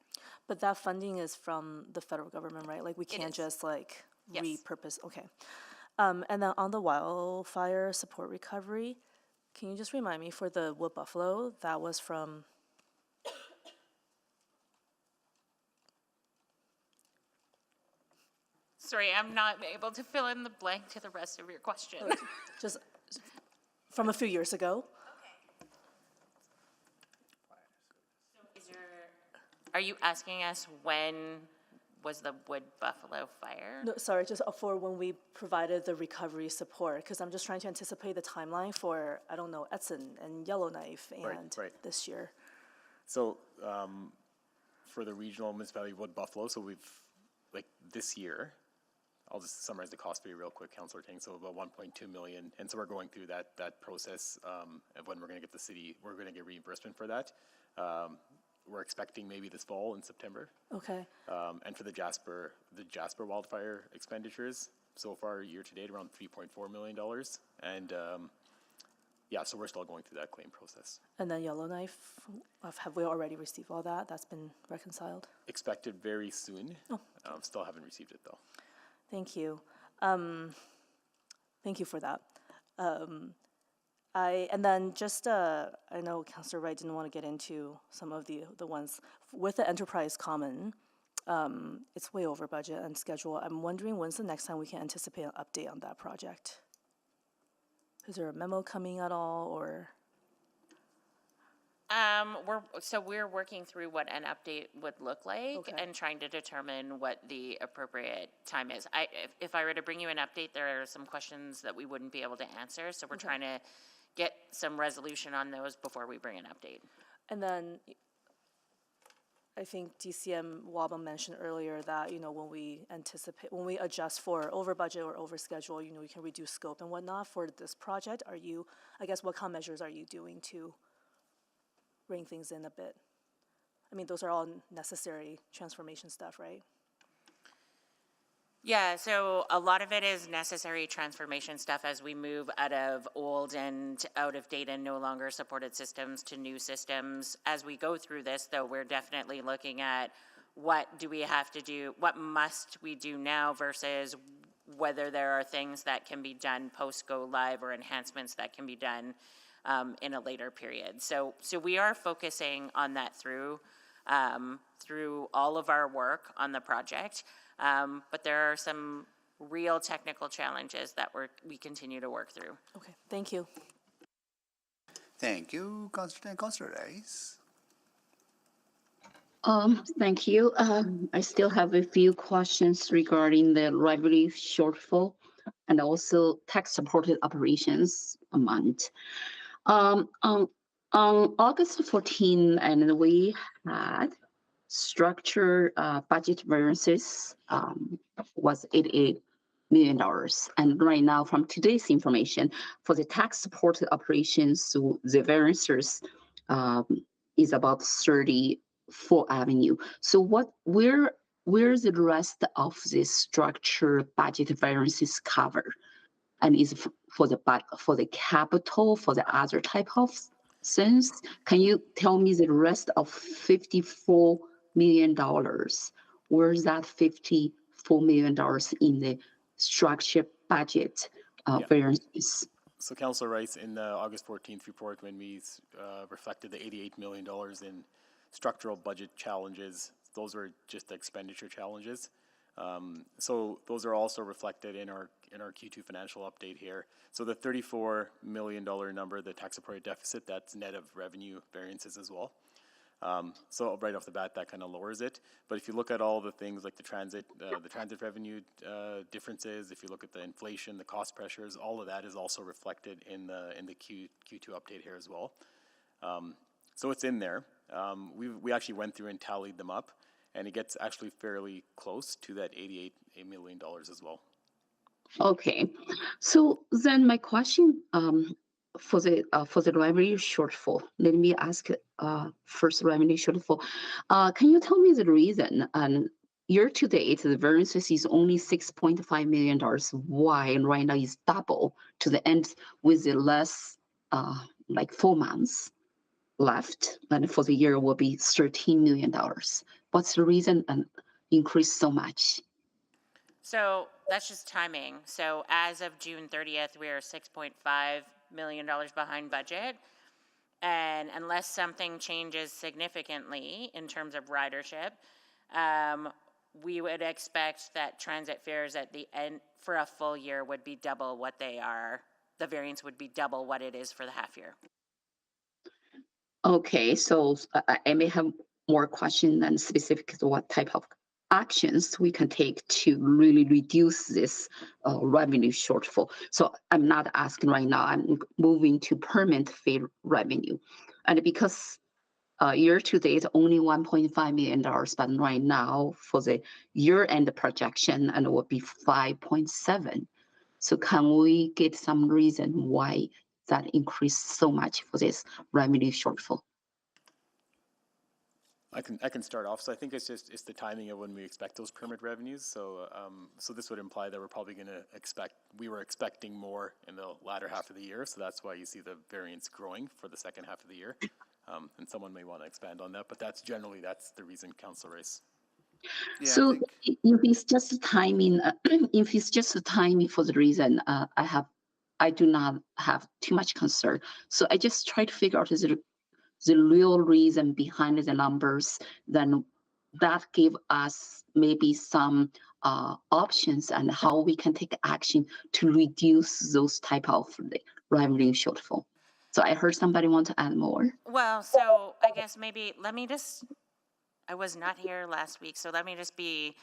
But that funding is from the federal government, right? Like we can't just like repurpose. Okay. And then on the wildfire support recovery, can you just remind me for the Wood Buffalo, that was from? Sorry, I'm not able to fill in the blank to the rest of your question. Just from a few years ago. Are you asking us when was the Wood Buffalo fire? No, sorry, just for when we provided the recovery support, because I'm just trying to anticipate the timeline for, I don't know, Edson and Yellowknife and this year. So for the regional municipality of Wood Buffalo, so we've, like this year, I'll just summarize the cost for you real quick, Councillor Ting, so about 1.2 million. And so we're going through that process of when we're gonna get we're gonna get reimbursement for that. We're expecting maybe this fall in September. Okay. And for the Jasper wildfire expenditures, so far year to date, around $3.4 million. And so we're still going through that claim process. And then Yellowknife, have we already received all that? That's been reconciled? Expected very soon. Oh. Still haven't received it though. Thank you. Thank you for that. And then just, I know Councillor Wright didn't want to get into some of the ones. With the Enterprise Common, it's way over budget and schedule. I'm wondering when's the next time we can anticipate an update on that project? Is there a memo coming at all, or? We're working through what an update would look like and trying to determine what the appropriate time is. If I were to bring you an update, there are some questions that we wouldn't be able to answer, so we're trying to get some resolution on those before we bring an update. And then I think DCM Waba mentioned earlier that, when we adjust for over budget or over schedule, we can reduce scope and whatnot for this project. What kind of measures are you doing to bring things in a bit? I mean, those are all necessary transformation stuff, right? Yeah, so a lot of it is necessary transformation stuff as we move out of old and out of date and no longer supported systems to new systems. As we go through this, though, we're definitely looking at what do we have to do, what must we do now versus whether there are things that can be done post-go live or enhancements that can be done in a later period. So we are focusing on that through all of our work on the project. But there are some real technical challenges that we continue to work through. Okay, thank you. Thank you, Councillor Rice. Thank you. I still have a few questions regarding the revenue shortfall and also tax-supported operations amount. On August 14, and we had structure budget variances was $88 million. And right now, from today's information, for the tax-supported operations, the variances is about 34 Avenue. So where's the rest of this structure budget variances cover? And is for the capital, for the other type of things? Can you tell me the rest of $54 million? Where's that $54 million in the structure budget variances? So Councillor Rice, in the August 14th report, when we reflected the $88 million in structural budget challenges, those were just the expenditure challenges. So those are also reflected in our Q2 financial update here. So the $34 million number, the tax-supported deficit, that's net of revenue variances as well. So right off the bat, that kind of lowers it. But if you look at all the things like the transit revenue differences, if you look at the inflation, the cost pressures, all of that is also reflected in the Q2 update here as well. So it's in there. We actually went through and tallied them up, and it gets actually fairly close to that $88 million as well. Okay, so then my question for the revenue shortfall. Let me ask first revenue shortfall. Can you tell me the reason? And year to date, the variances is only $6.5 million. Why? And right now is double to the end with the less like 4 months left, and for the year will be $13 million. What's the reason and increase so much? So that's just timing. So as of June 30th, we are $6.5 million behind budget. And unless something changes significantly in terms of ridership, we would expect that transit fares at the end for a full year would be double what they are. The variance would be double what it is for the half year. Okay, so I may have more questions than specific to what type of actions we can take to really reduce this revenue shortfall. So I'm not asking right now, I'm moving to permit fee revenue. And because year to date, only $1.5 million, but right now for the year-end projection, and it will be 5.7. So can we get some reason why that increased so much for this revenue shortfall? I can start off. So I think it's the timing of when we expect those permit revenues. So so this would imply that we're probably going to we were expecting more in the latter half of the year. So that's why you see the variance growing for the second half of the year. And someone may want to expand on that, but that's the reason, Councillor Rice. Yeah, so if it's just timing, if it's just timing for the reason, I do not have too much concern. So I just try to figure out the real reason behind the numbers, then that give us maybe some options and how we can take action to reduce those type of revenue shortfall. So I heard somebody want to add more. Well, so I guess maybe I was not here last week, so let me just be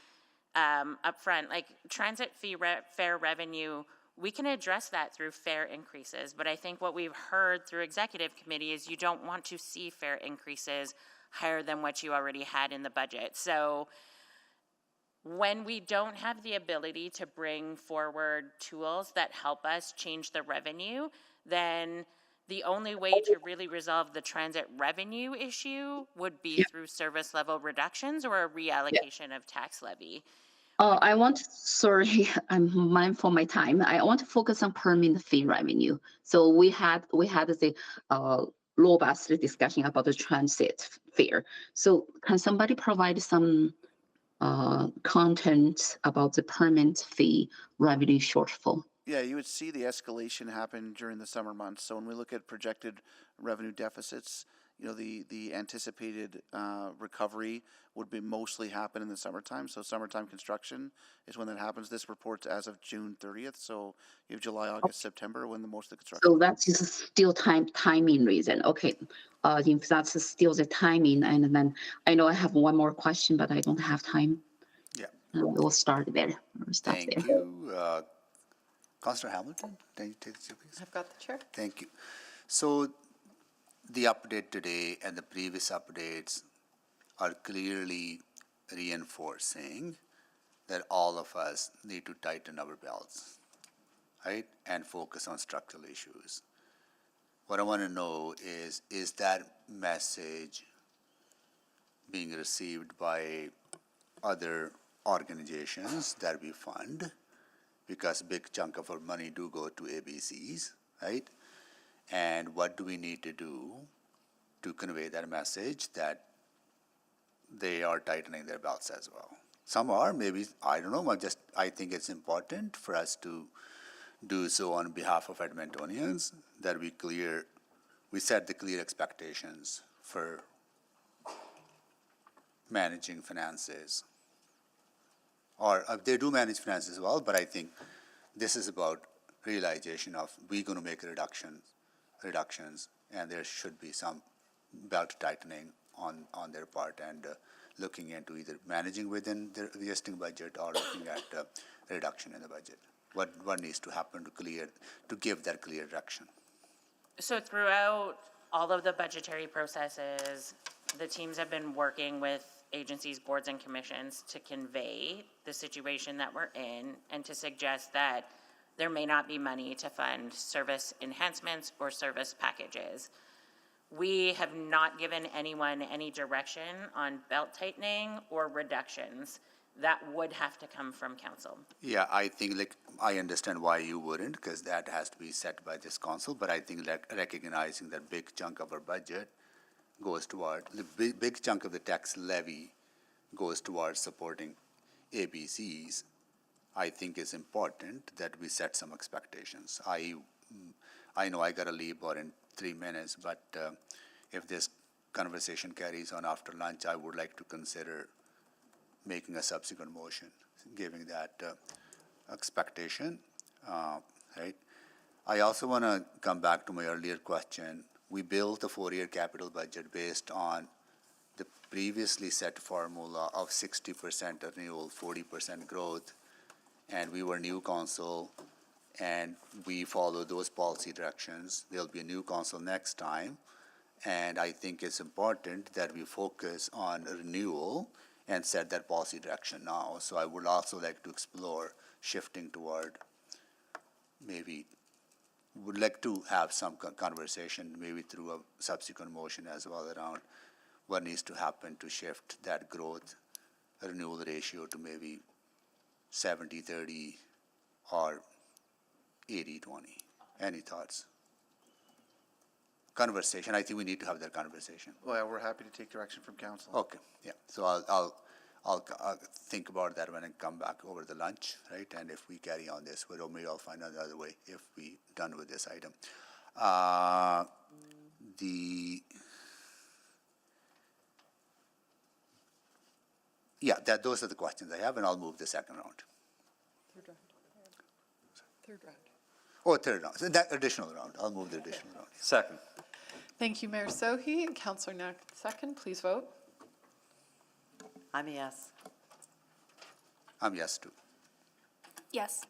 upfront. Like transit fee fare revenue, we can address that through fare increases, but I think what we've heard through executive committee is you don't want to see fare increases higher than what you already had in the budget. So when we don't have the ability to bring forward tools that help us change the revenue, then the only way to really resolve the transit revenue issue would be through service level reductions or a reallocation of tax levy. Sorry, I'm mindful of my time. I want to focus on permit fee revenue. So we had the robust discussion about the transit fare. So can somebody provide some content about the permit fee revenue shortfall? Yeah, you would see the escalation happen during the summer months. So when we look at projected revenue deficits, the anticipated recovery would be mostly happen in the summertime. So summertime construction is when that happens. This report's as of June 30th. So you have July, August, September when the most of the construction. So that's just still timing reason. Okay, if that's still the timing, and then I know I have one more question, but I don't have time. Yeah. We'll start there. Thank you. Councillor Hamilton, can you take the chair, please? I've got the chair. Thank you. So the update today and the previous updates are clearly reinforcing that all of us need to tighten our belts, right, and focus on structural issues. What I want to know is that message being received by other organizations that we fund, because a big chunk of our money do go to ABCs, right? And what do we need to do to convey that message that they are tightening their belts as well? Some are, maybe, I don't know, I think it's important for us to do so on behalf of Edmontonians, that we set the clear expectations for managing finances. Or they do manage finances well, but I think this is about realization of we're going to make reductions, and there should be some belt tightening on their part, and looking into either managing within their existing budget or looking at reduction in the budget. What needs to happen to give that clear direction? So throughout all of the budgetary processes, the teams have been working with agencies, boards, and commissions to convey the situation that we're in and to suggest that there may not be money to fund service enhancements or service packages. We have not given anyone any direction on belt tightening or reductions. That would have to come from council. Yeah, I think I understand why you wouldn't, because that has to be set by this council, but I think recognizing that big chunk of our budget goes toward, the big chunk of the tax levy goes towards supporting ABCs, I think it's important that we set some expectations. I know I got to leave about in 3 minutes, but if this conversation carries on after lunch, I would like to consider making a subsequent motion, giving that expectation, right? I also want to come back to my earlier question. We built a 4-year capital budget based on the previously set formula of 60% renewal, 40% growth, and we were new council, and we follow those policy directions. There'll be a new council next time, and I think it's important that we focus on renewal and set that policy direction now. So I would also like to explore shifting toward would like to have some conversation, maybe through a subsequent motion as well, around what needs to happen to shift that growth renewal ratio to maybe 70-30 or 80-20. Any thoughts? Conversation. I think we need to have that conversation. Well, we're happy to take direction from council. Okay, yeah. So I'll think about that when I come back over the lunch, right? And if we carry on this, maybe I'll find another way if we done with this item. Those are the questions I have, and I'll move the second round. Third round. Oh, third round. So that additional round. I'll move the additional round. Second. Thank you, Mayor Sohi. Councillor Knack, second. Please vote. I'm a yes. I'm yes too. Yes.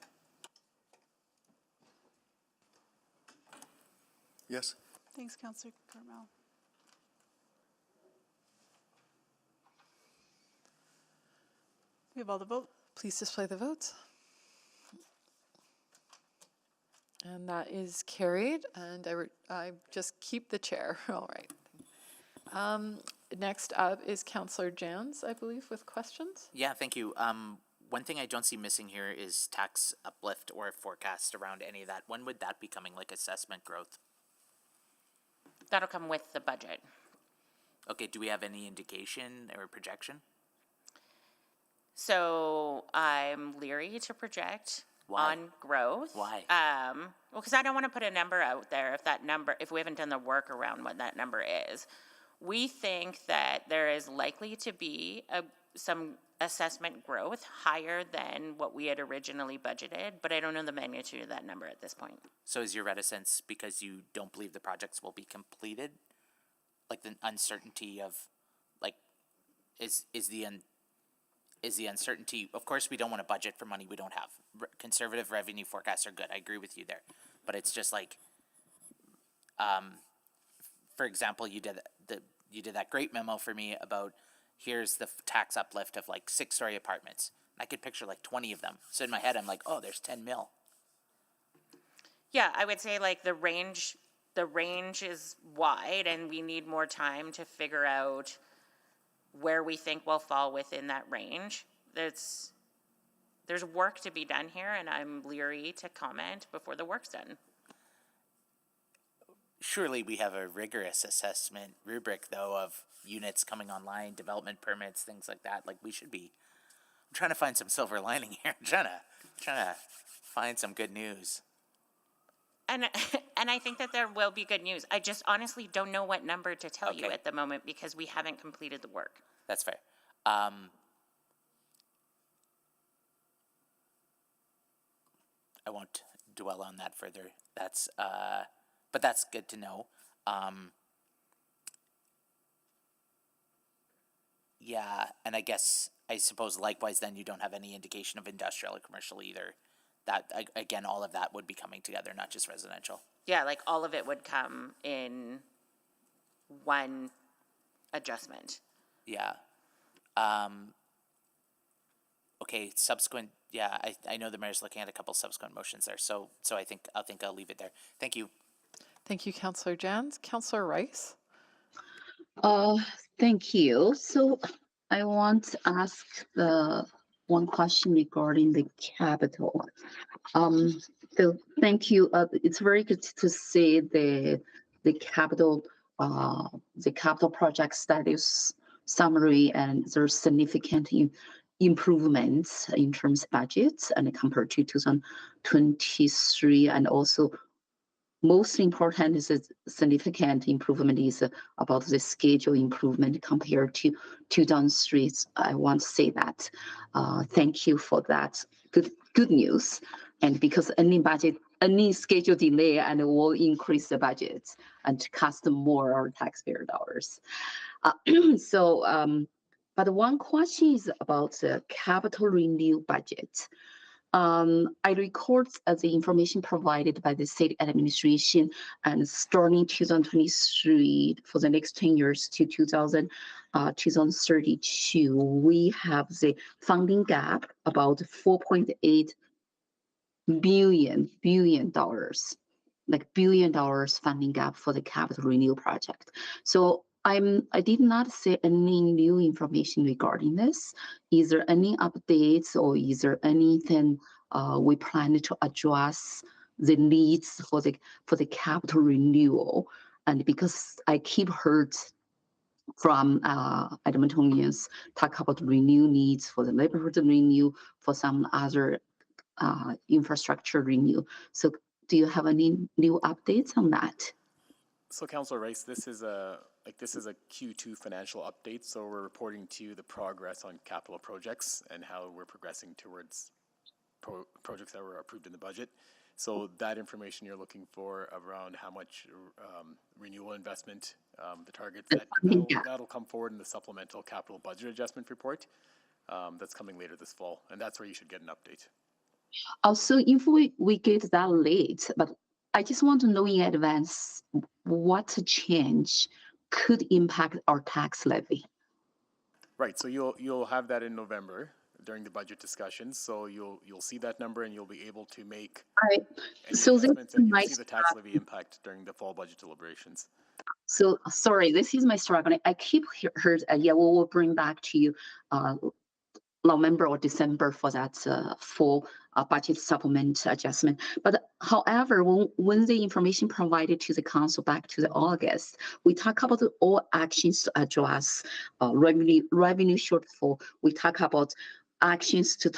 Yes. Thanks, Councillor Carmel. We have all the vote. Please display the votes. And that is carried, and I just keep the chair. All right. Next up is Councillor Jans, I believe, with questions. Yeah, thank you. One thing I don't see missing here is tax uplift or forecast around any of that. When would that be coming, like assessment growth? That'll come with the budget. Okay, do we have any indication or projection? So I'm leery to project Why? on growth. Why? Well, because I don't want to put a number out there if we haven't done the work around what that number is. We think that there is likely to be some assessment growth higher than what we had originally budgeted, but I don't know the magnitude of that number at this point. So is your reticence because you don't believe the projects will be completed? Like the uncertainty of, like, is the uncertainty, of course we don't want to budget for money we don't have. Conservative revenue forecasts are good, I agree with you there. But it's just like, for example, you did that great memo for me about here's the tax uplift of like 6-story apartments. I could picture like 20 of them. So in my head, I'm like, oh, there's 10 mil. Yeah, I would say like the range is wide and we need more time to figure out where we think we'll fall within that range. There's work to be done here and I'm leery to comment before the work's done. Surely we have a rigorous assessment rubric, though, of units coming online, development permits, things like that. Like, we should be. I'm trying to find some silver lining here. I'm trying to find some good news. And I think that there will be good news. I just honestly don't know what number to tell you at the moment because we haven't completed the work. That's fair. I won't dwell on that further. But that's good to know. Yeah, and I suppose likewise then you don't have any indication of industrial or commercial either. That, again, all of that would be coming together, not just residential. Yeah, like all of it would come in one adjustment. Yeah. Okay, subsequent, yeah, I know the mayor's looking at a couple subsequent motions there, so I think I'll leave it there. Thank you. Thank you, Councillor Jans. Councillor Rice. Thank you. So I want to ask the one question regarding the capital. So thank you. It's very good to see the capital project status summary, and there's significant improvements in terms of budgets and compared to 2023, and also most important is a significant improvement is about the schedule improvement compared to 2003. I want to say that. Thank you for that. Good news. And because any schedule delay and will increase the budget and cost more our taxpayer dollars. But one question is about the capital renew budget. I record the information provided by the state administration, and starting 2023 for the next 10 years to 2032, we have the funding gap about $4.8 billion, like $1 billion funding gap for the capital renewal project. So I did not see any new information regarding this. Is there any updates or is there anything we plan to address the needs for the capital renewal? And because I keep heard from Edmontonians talk about renew needs for the neighborhood renew, for some other infrastructure renew. So do you have any new updates on that? So Councillor Rice, this is a Q2 financial update, so we're reporting to you the progress on capital projects and how we're progressing towards projects that were approved in the budget. So that information you're looking for around how much renewal investment, the targets, that'll come forward in the supplemental capital budget adjustment report that's coming later this fall. And that's where you should get an update. Also, if we get that late, but I just want to know in advance what change could impact our tax levy. Right, so you'll have that in November during the budget discussions. So you'll see that number and you'll be able to make any adjustments, and you'll see the tax levy impact during the fall budget deliberations. So sorry, this is my struggle. I keep heard, yeah, we will bring back to you November or December for that full budget supplement adjustment. But however, when the information provided to the council back to the August, we talk about all actions to address revenue shortfall. We talk about actions to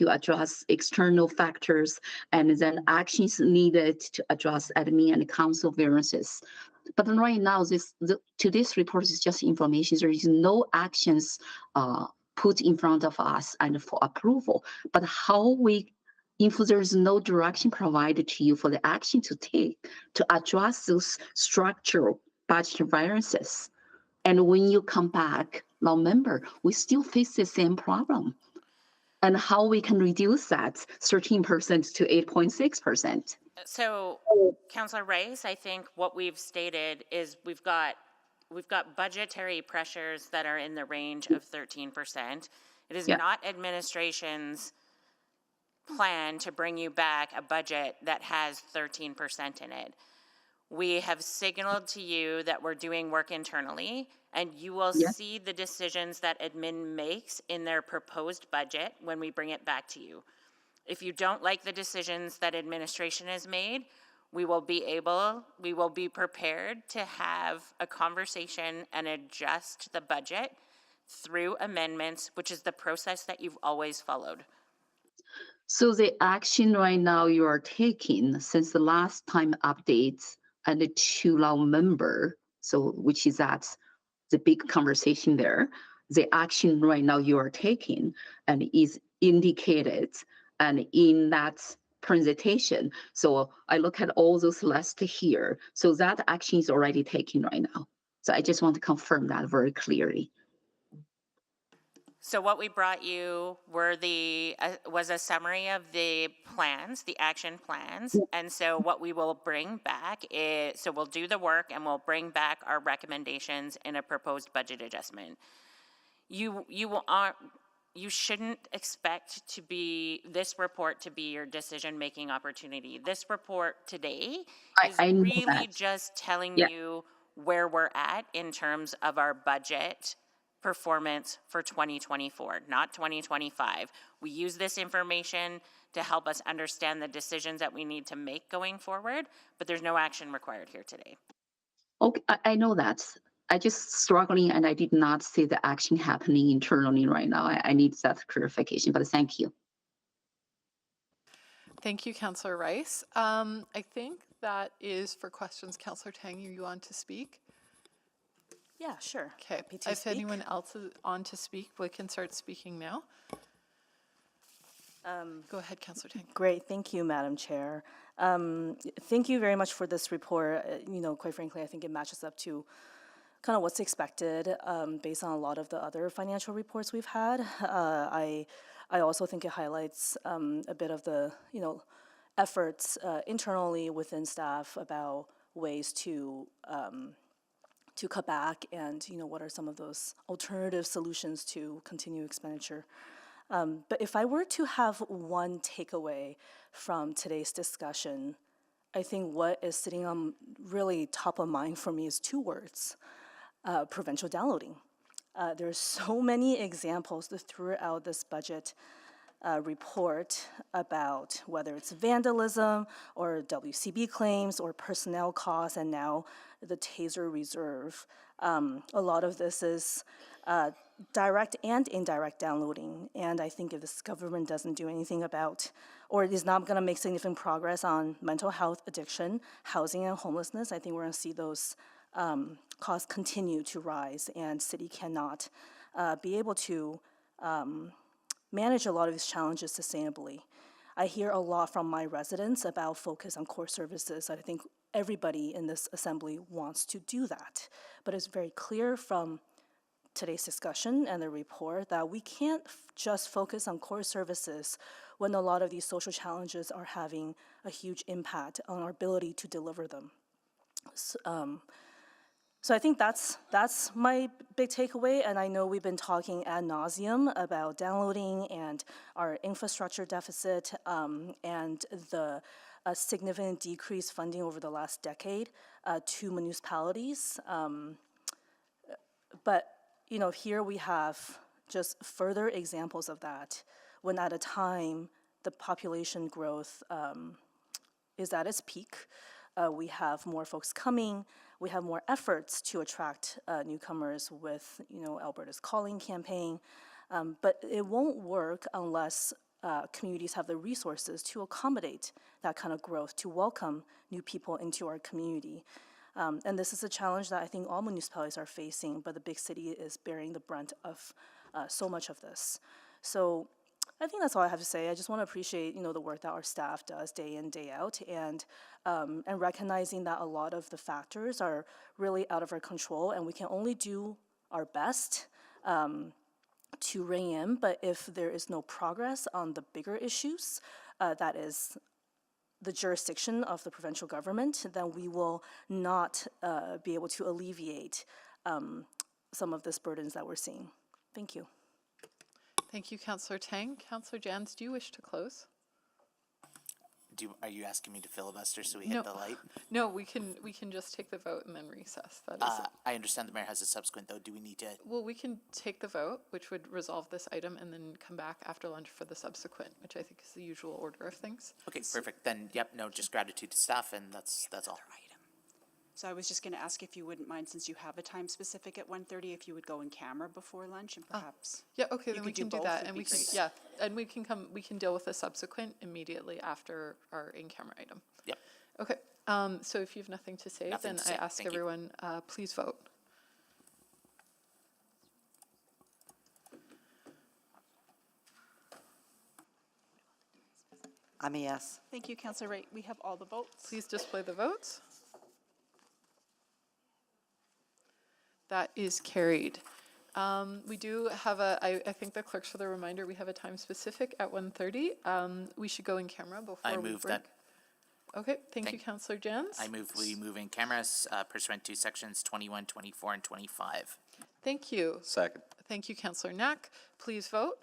address external factors, and then actions needed to address admin and council variances. But right now, today's report is just information. There is no actions put in front of us and for approval. But if there is no direction provided to you for the action to take to address those structural budget variances, and when you come back, November, we still face the same problem. And how we can reduce that 13% to 8.6%. So, Councillor Rice, I think what we've stated is we've got budgetary pressures that are in the range of 13%. It is not administration's plan to bring you back a budget that has 13% in it. We have signaled to you that we're doing work internally, and you will see the decisions that admin makes in their proposed budget when we bring it back to you. If you don't like the decisions that administration has made, we will be prepared to have a conversation and adjust the budget through amendments, which is the process that you've always followed. So the action right now you are taking since the last time updates and to November, so which is that the big conversation there, the action right now you are taking and is indicated and in that presentation. So I look at all those lists here. So that action is already taken right now. So I just want to confirm that very clearly. So what we brought you were was a summary of the plans, the action plans. And so what we will bring back is, so we'll do the work and we'll bring back our recommendations in a proposed budget adjustment. You shouldn't expect this report to be your decision-making opportunity. This report today is really just telling you where we're at in terms of our budget performance for 2024, not 2025. We use this information to help us understand the decisions that we need to make going forward, but there's no action required here today. Okay, I know that. I just struggling and I did not see the action happening internally right now. I need that clarification, but thank you. Thank you, Councillor Rice. I think that is for questions. Councillor Tang, you want to speak? Yeah, sure. Okay, if anyone else is on to speak, we can start speaking now. Go ahead, Councillor Tang. Great, thank you, Madam Chair. Thank you very much for this report. Quite frankly, I think it matches up to kind of what's expected based on a lot of the other financial reports we've had. I also think it highlights a bit of the efforts internally within staff about ways to cut back and what are some of those alternative solutions to continue expenditure. But if I were to have one takeaway from today's discussion, I think what is sitting on really top of mind for me is two words: provincial downloading. There's so many examples throughout this budget report about whether it's vandalism or WCB claims or personnel costs, and now the taser reserve. A lot of this is direct and indirect downloading, and I think if this government doesn't do anything about, or is not going to make significant progress on mental health, addiction, housing, and homelessness, I think we're going to see those costs continue to rise, and city cannot be able to manage a lot of these challenges sustainably. I hear a lot from my residents about focus on core services. I think everybody in this assembly wants to do that. But it's very clear from today's discussion and the report that we can't just focus on core services when a lot of these social challenges are having a huge impact on our ability to deliver them. So I think that's my big takeaway, and I know we've been talking ad nauseum about downloading and our infrastructure deficit and the significant decreased funding over the last decade to municipalities. But here we have just further examples of that when at a time the population growth is at its peak. We have more folks coming. We have more efforts to attract newcomers with, Alberta's Calling campaign. But it won't work unless communities have the resources to accommodate that kind of growth, to welcome new people into our community. And this is a challenge that I think all municipalities are facing, but the big city is bearing the brunt of so much of this. So I think that's all I have to say. I just want to appreciate, the work that our staff does day in, day out, and recognizing that a lot of the factors are really out of our control, and we can only do our best to rein in. But if there is no progress on the bigger issues, that is the jurisdiction of the provincial government, then we will not be able to alleviate some of these burdens that we're seeing. Thank you. Thank you, Councillor Tang. Councillor Jans, do you wish to close? Are you asking me to filibuster so we hit the light? No, we can just take the vote and then recess. That is. I understand the mayor has a subsequent, though. Do we need to? Well, we can take the vote, which would resolve this item, and then come back after lunch for the subsequent, which I think is the usual order of things. Okay, perfect. Then, yep, no, just gratitude to staff, and that's all. So I was just going to ask if you wouldn't mind, since you have a time specific at 1:30, if you would go in camera before lunch and perhaps. Yeah, okay, you then we could do can do both, that, would and be we can, great. and we can deal with the subsequent immediately after our in-camera item. Yep. Okay, so if you have nothing to say, Nothing then to I say. ask Thank you. everyone, please vote. I'm a yes. Thank you, Councillor Wright. We have all the votes. Please display the votes. That is carried. We do have I think the clerks for the reminder, we have a time specific at 1:30. We should go in camera before I we move break. that. Okay, thank you, Councillor Jans. I move we move in cameras pursuant to sections 21, 24, and 25. Thank you. Second. Thank you, Councillor Knack. Please vote.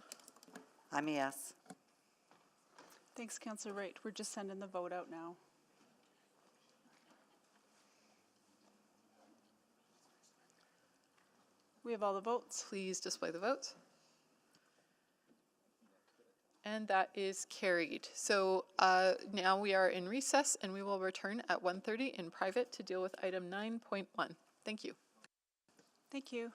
I'm a yes. Thanks, Councillor Wright. We're just sending the vote out now. We have all the votes. Please display the votes. And that is carried. So now we are in recess, and we will return at 1:30 in private to deal with item 9.1. Thank you. Thank you.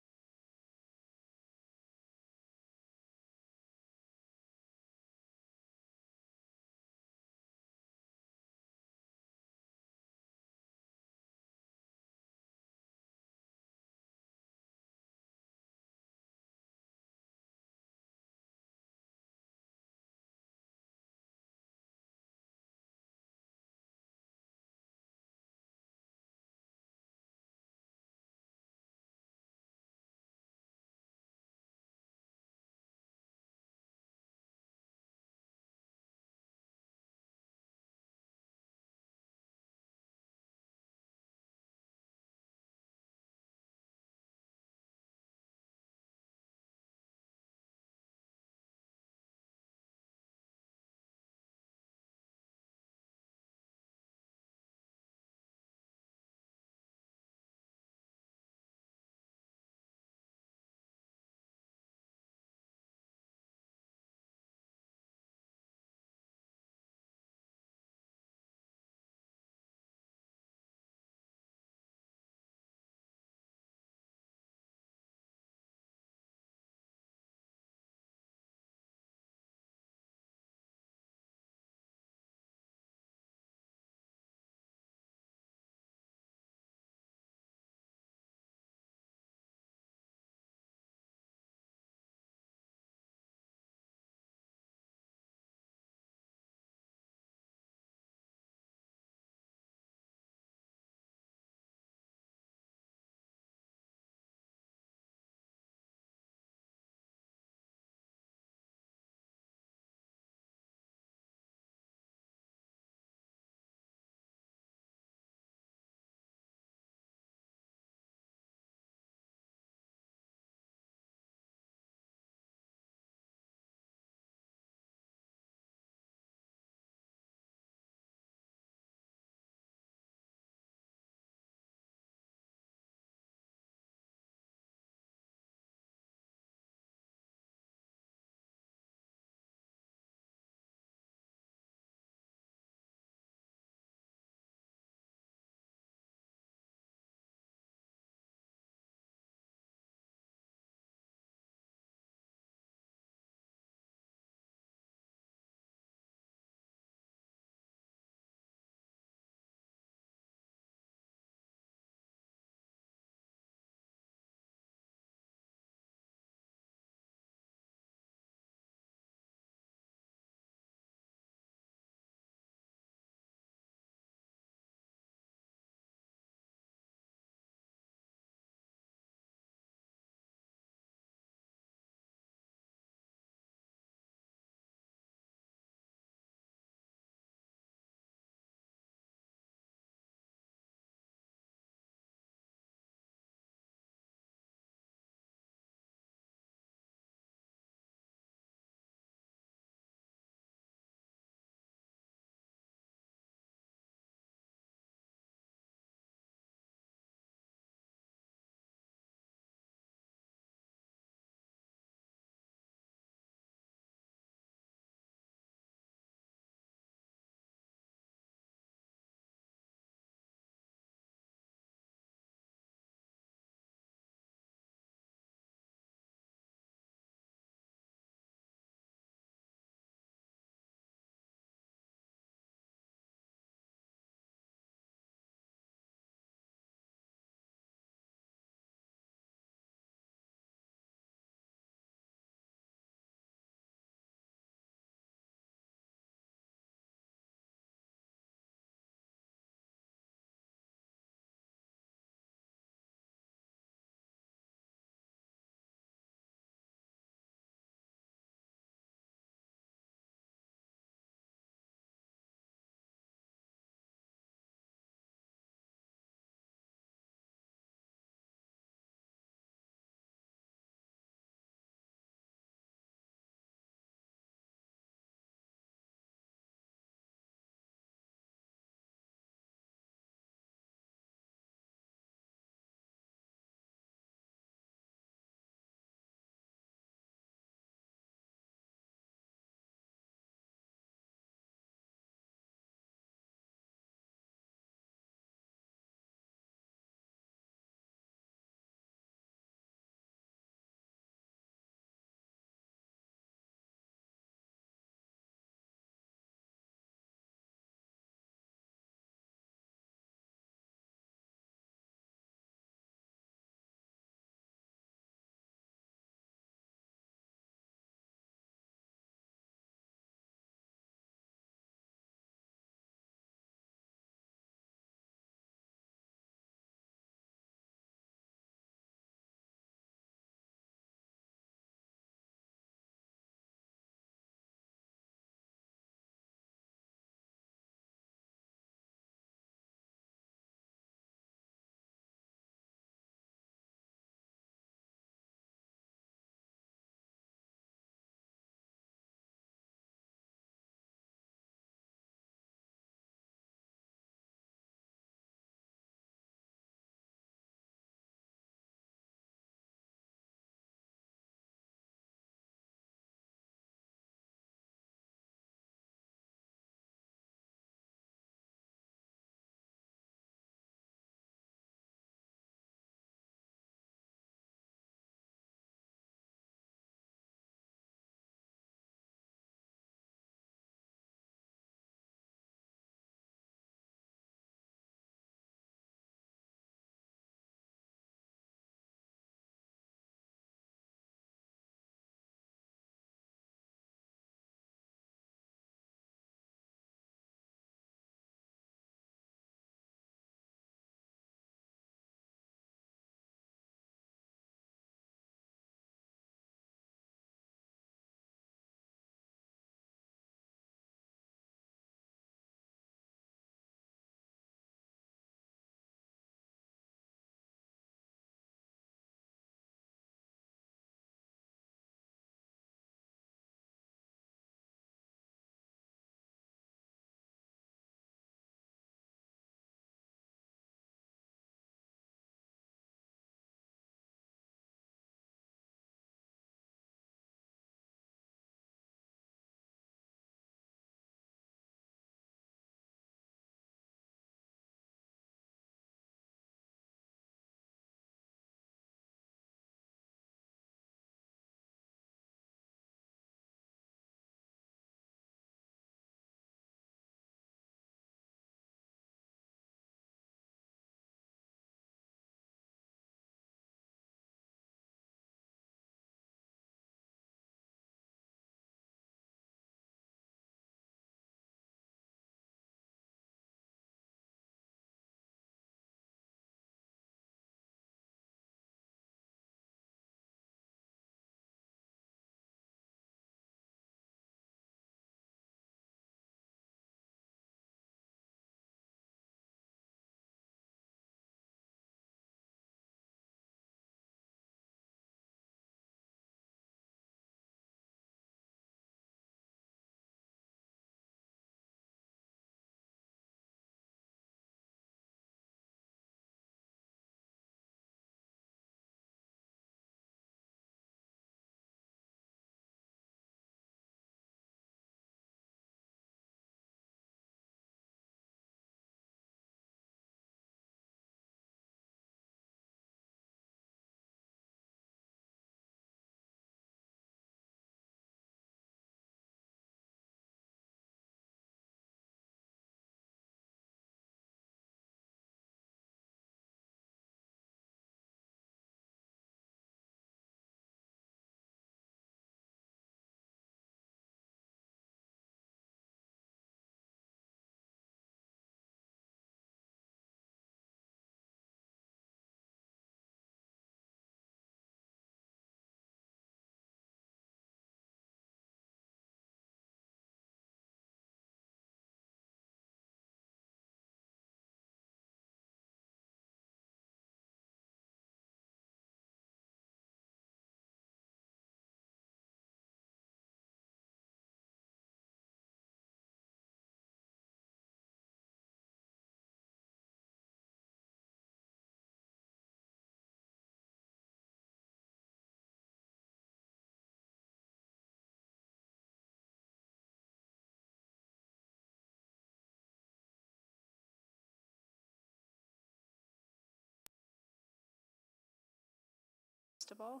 Cristobal.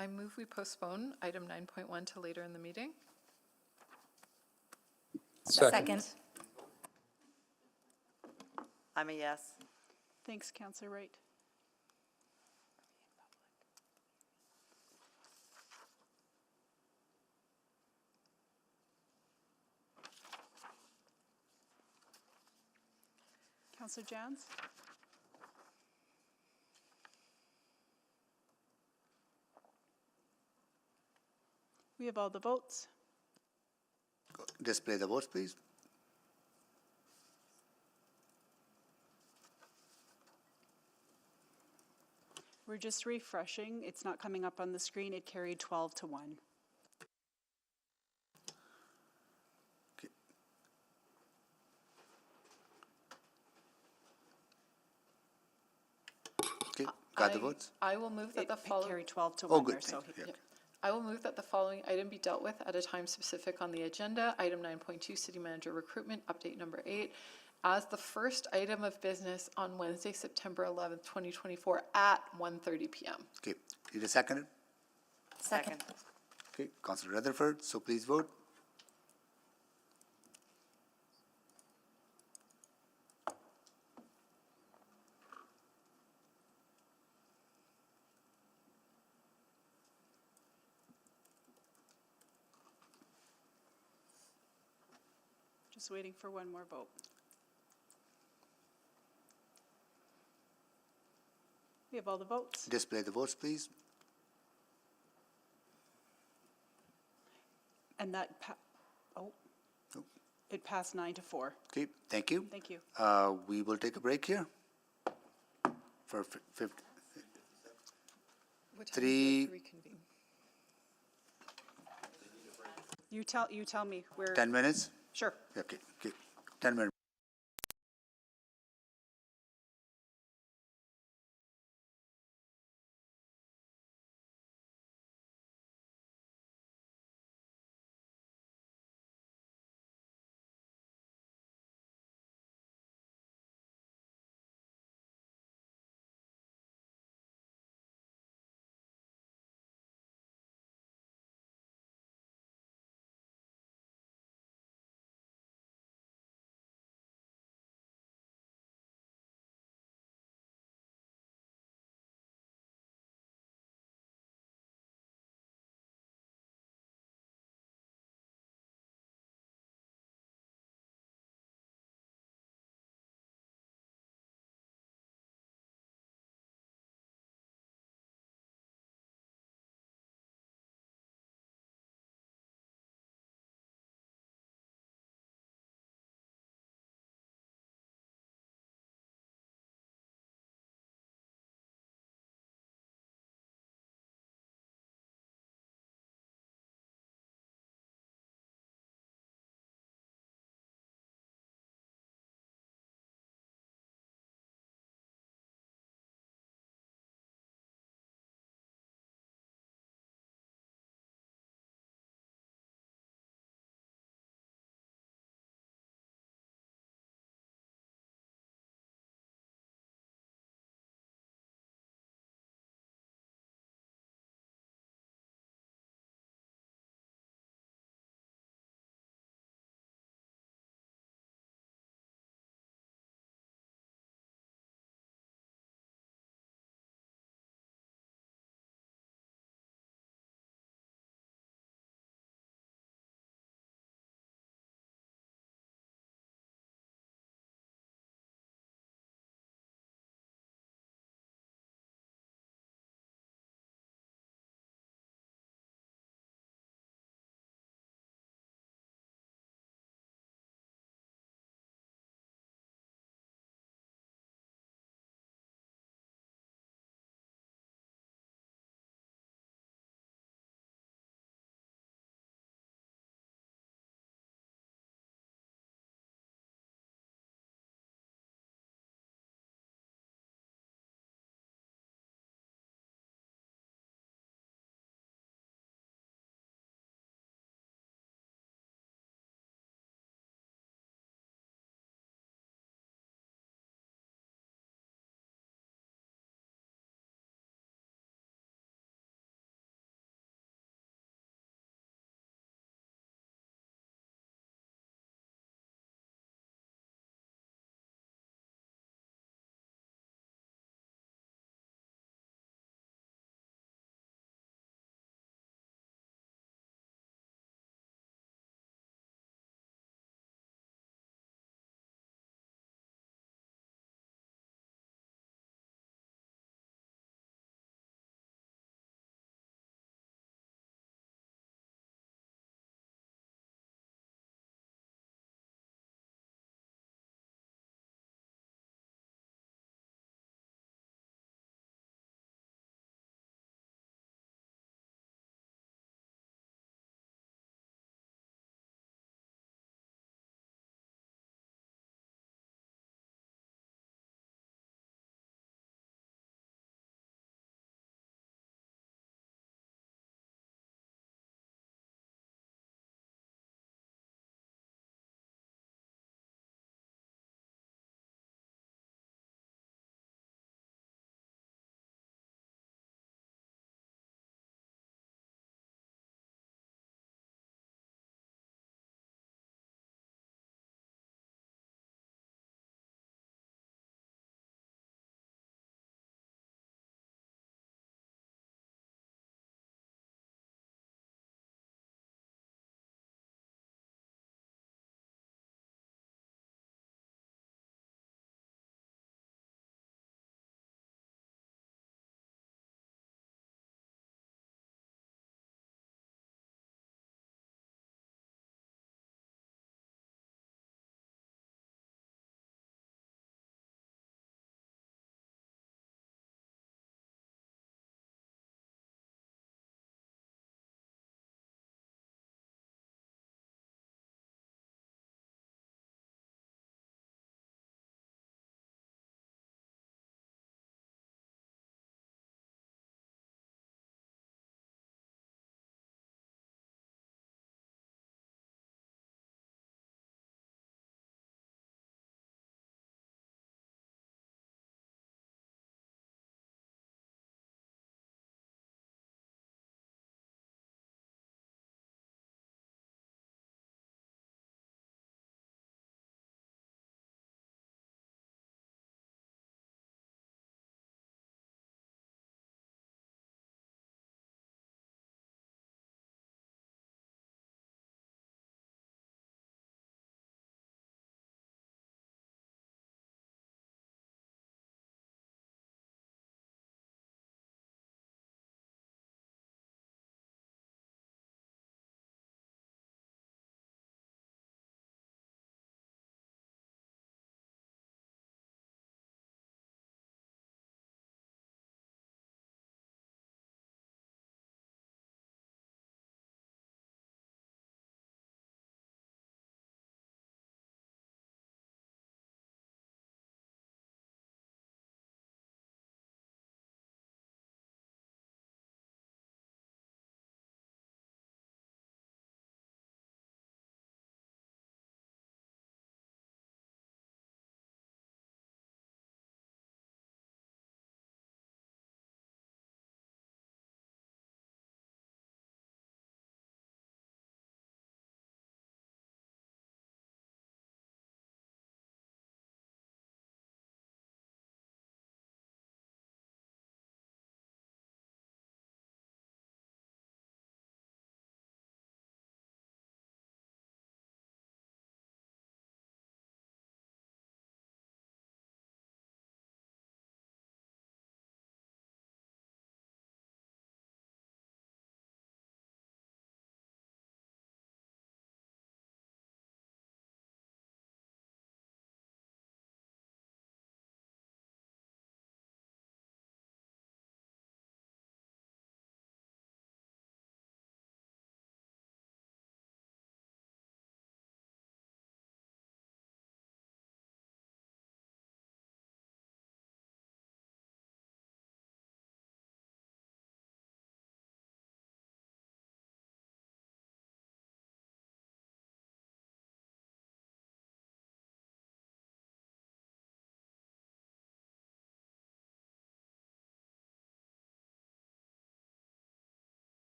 I move we postpone item 9.1 to later in the meeting. Second. I'm a yes. Thanks, Councillor Wright. Councillor Jans? We have all the votes. Display the votes, please. We're just refreshing. It's not coming up on the screen. It carried 12 to 1. Okay, got the votes? I will move that the It following. carried 12 to Oh, 1 there, good, so thank you. he- Yeah. I will move that the following item be dealt with at a time specific on the agenda. Item 9.2, City Manager Recruitment, update number 8, as the first item of business on Wednesday, September 11th, 2024 at 1:30 p.m. Okay, need a second? Second. Okay, Councillor Rutherford, so please vote. just waiting for one more vote. We have all the votes. Display the votes, please. And that, it passed 9 to 4. Okay, thank you. Thank you. We will take a break here for What time is it Three- to reconvene? You tell me. We're 10 minutes? Sure. Okay, 10 minutes.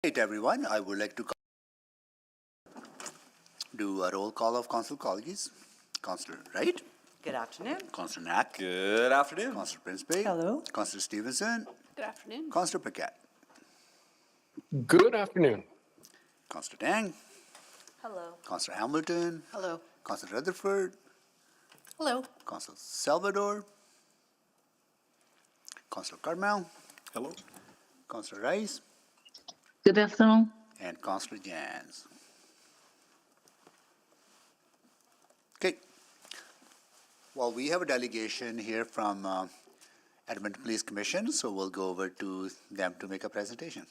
Right, everyone, I would like to do a roll call of council colleagues. Councillor Wright. Good afternoon. Councillor Knack. Good afternoon. Councillor Principe. Hello. Councillor Stevenson. Good afternoon. Councillor Paquette. Good afternoon. Councillor Tang. Hello. Councillor Hamilton. Hello. Councillor Rutherford. Hello. Councillor Salvador. Councillor Carmel. Hello. Councillor Rice. Good afternoon. And Councillor Jans. Okay. Well, we have a delegation here from Edmonton Police Commission, so we'll go over to them to make a presentation.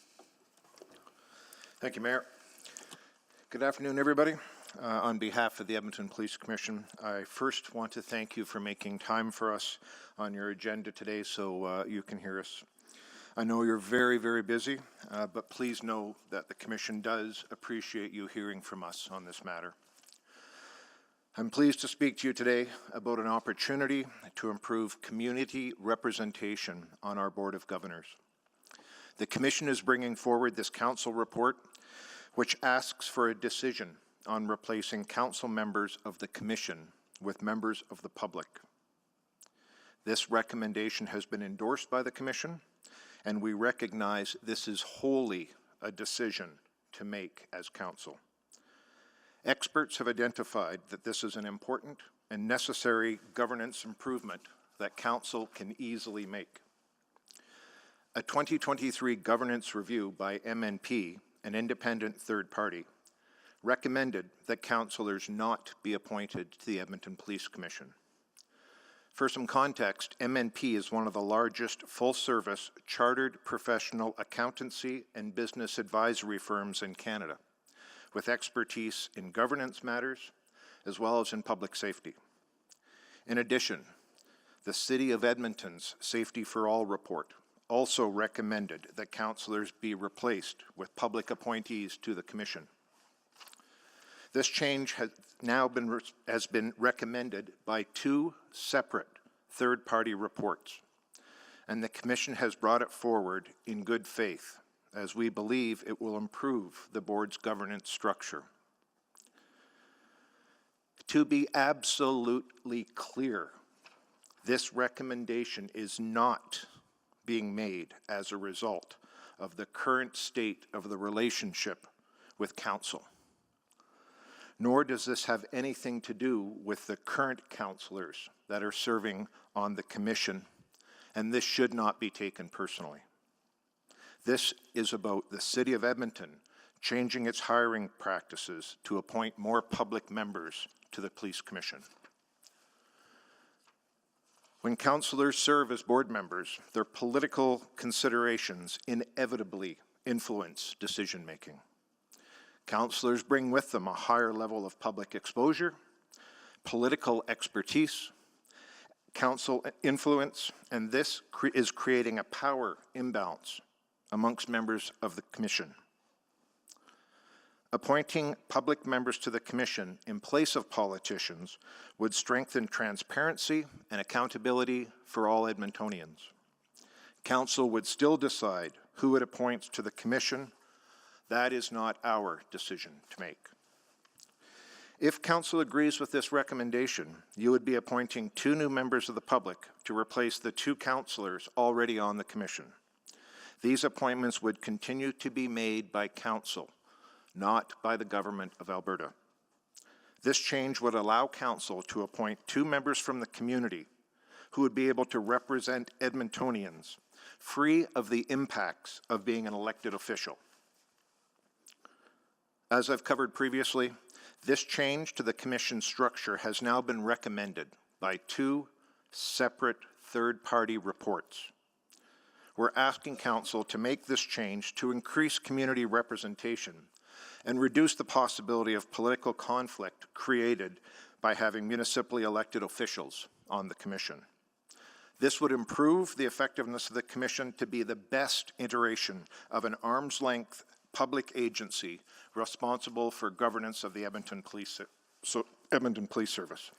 Thank you, Mayor. Good afternoon, everybody. On behalf of the Edmonton Police Commission, I first want to thank you for making time for us on your agenda today so you can hear us. I know you're very, very busy, but please know that the Commission does appreciate you hearing from us on this matter. I'm pleased to speak to you today about an opportunity to improve community representation on our Board of Governors. The Commission is bringing forward this Council report, which asks for a decision on replacing Council members of the Commission with members of the public. This recommendation has been endorsed by the Commission, and we recognize this is wholly a decision to make as Council. Experts have identified that this is an important and necessary governance improvement that Council can easily make. A 2023 governance review by MNP, an independent third party, recommended that councillors not be appointed to the Edmonton Police Commission. For some context, MNP is one of the largest full-service chartered professional accountancy and business advisory firms in Canada, with expertise in governance matters as well as in public safety. In addition, the City of Edmonton's Safety for All report also recommended that councillors be replaced with public appointees to the Commission. This change has now been recommended by two separate third-party reports, and the Commission has brought it forward in good faith, as we believe it will improve the Board's governance structure. To be absolutely clear, this recommendation is not being made as a result of the current state of the relationship with Council. Nor does this have anything to do with the current councillors that are serving on the Commission, and this should not be taken personally. This is about the City of Edmonton changing its hiring practices to appoint more public members to the Police Commission. When councillors serve as board members, their political considerations inevitably influence decision-making. Councillors bring with them a higher level of public exposure, political expertise, council influence, and this is creating a power imbalance amongst members of the Commission. Appointing public members to the Commission in place of politicians would strengthen transparency and accountability for all Edmontonians. Council would still decide who it appoints to the Commission. That is not our decision to make. If Council agrees with this recommendation, you would be appointing two new members of the public to replace the two councillors already on the Commission. These appointments would continue to be made by Council, not by the Government of Alberta. This change would allow Council to appoint two members from the community who would be able to represent Edmontonians, free of the impacts of being an elected official. As I've covered previously, this change to the Commission structure has now been recommended by two separate third-party reports. We're asking Council to make this change to increase community representation and reduce the possibility of political conflict created by having municipally elected officials on the Commission. This would improve the effectiveness of the Commission to be the best iteration of an arm's-length public agency responsible for governance of the Edmonton Police Service.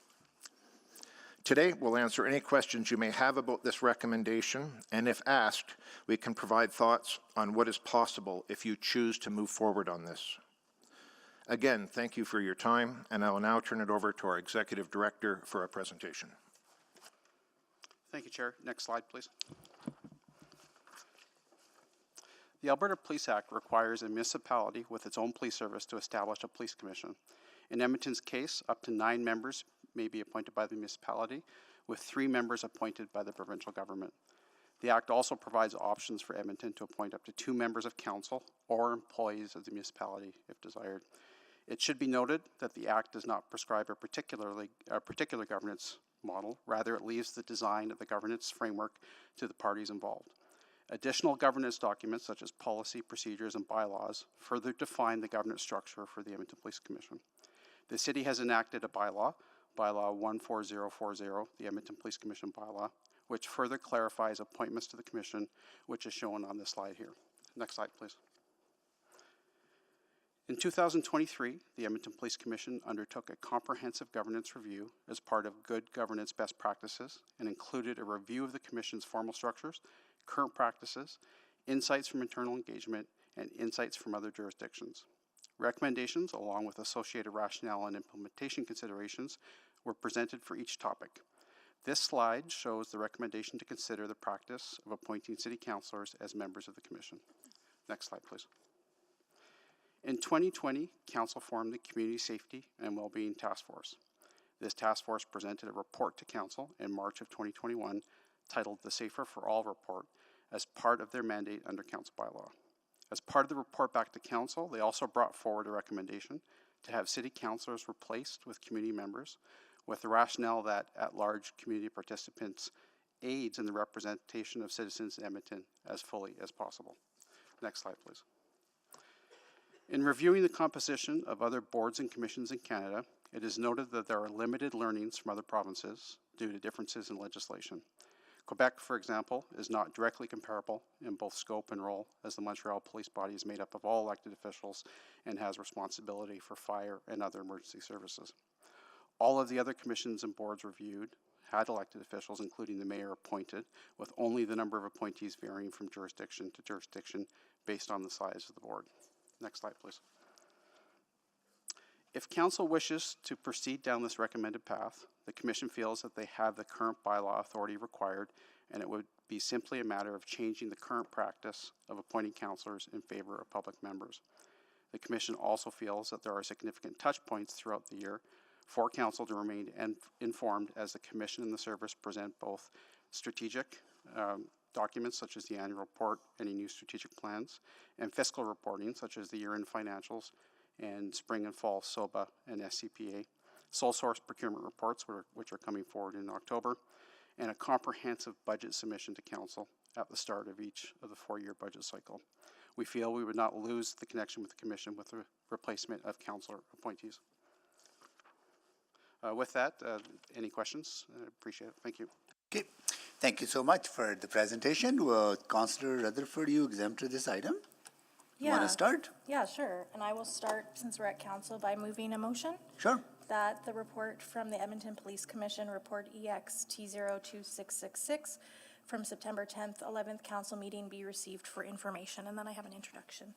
Today, we'll answer any questions you may have about this recommendation, and if asked, we can provide thoughts on what is possible if you choose to move forward on this. Again, thank you for your time, and I will now turn it over to our Executive Director for a presentation. Thank you, Chair. Next slide, please. The Alberta Police Act requires a municipality with its own police service to establish a police commission. In Edmonton's case, up to 9 members may be appointed by the municipality, with 3 members appointed by the provincial government. The Act also provides options for Edmonton to appoint up to 2 members of council or employees of the municipality if desired. It should be noted that the Act does not prescribe a particular governance model. Rather, it leaves the design of the governance framework to the parties involved. Additional governance documents, such as policy, procedures, and bylaws, further define the governance structure for the Edmonton Police Commission. The city has enacted a bylaw, Bylaw 14040, the Edmonton Police Commission bylaw, which further clarifies appointments to the commission, which is shown on this slide here. Next slide, please. In 2023, the Edmonton Police Commission undertook a comprehensive governance review as part of good governance best practices and included a review of the Commission's formal structures, current practices, insights from internal engagement, and insights from other jurisdictions. Recommendations, along with associated rationale and implementation considerations, were presented for each topic. This slide shows the recommendation to consider the practice of appointing city councillors as members of the Commission. Next slide, please. In 2020, Council formed the Community Safety and Wellbeing Task Force. This task force presented a report to Council in March of 2021 titled the Safer for All Report as part of their mandate under Council bylaw. As part of the report back to Council, they also brought forward a recommendation to have city councillors replaced with community members with the rationale that at-large community participants aids in the representation of citizens in Edmonton as fully as possible. Next slide, please. In reviewing the composition of other boards and commissions in Canada, it is noted that there are limited learnings from other provinces due to differences in legislation. Quebec, for example, is not directly comparable in both scope and role, as the Montreal police body is made up of all elected officials and has responsibility for fire and other emergency services. All of the other commissions and boards reviewed had elected officials, including the mayor, appointed, with only the number of appointees varying from jurisdiction to jurisdiction based on the size of the board. Next slide, please. If Council wishes to proceed down this recommended path, the Commission feels that they have the current bylaw authority required, and it would be simply a matter of changing the current practice of appointing councillors in favor of public members. The Commission also feels that there are significant touch points throughout the year for Council to remain informed as the Commission and the service present both strategic documents such as the annual report, any new strategic plans, and fiscal reporting such as the year-end financials and spring and fall SOBA and SCPA, sole source procurement reports which are coming forward in October, and a comprehensive budget submission to Council at the start of each of the 4-year budget cycle. We feel we would not lose the connection with the Commission with the replacement of councillor appointees. With that, any questions? I appreciate it. Thank you. Okay, thank you so much for the presentation. Councillor Rutherford, you exempted this item. You want to start? Yeah, sure. And I will start, since we're at council, by moving a motion. Sure. That the report from the Edmonton Police Commission, Report EX-T02666, from September 10th, 11th council meeting be received for information. And then I have an introduction.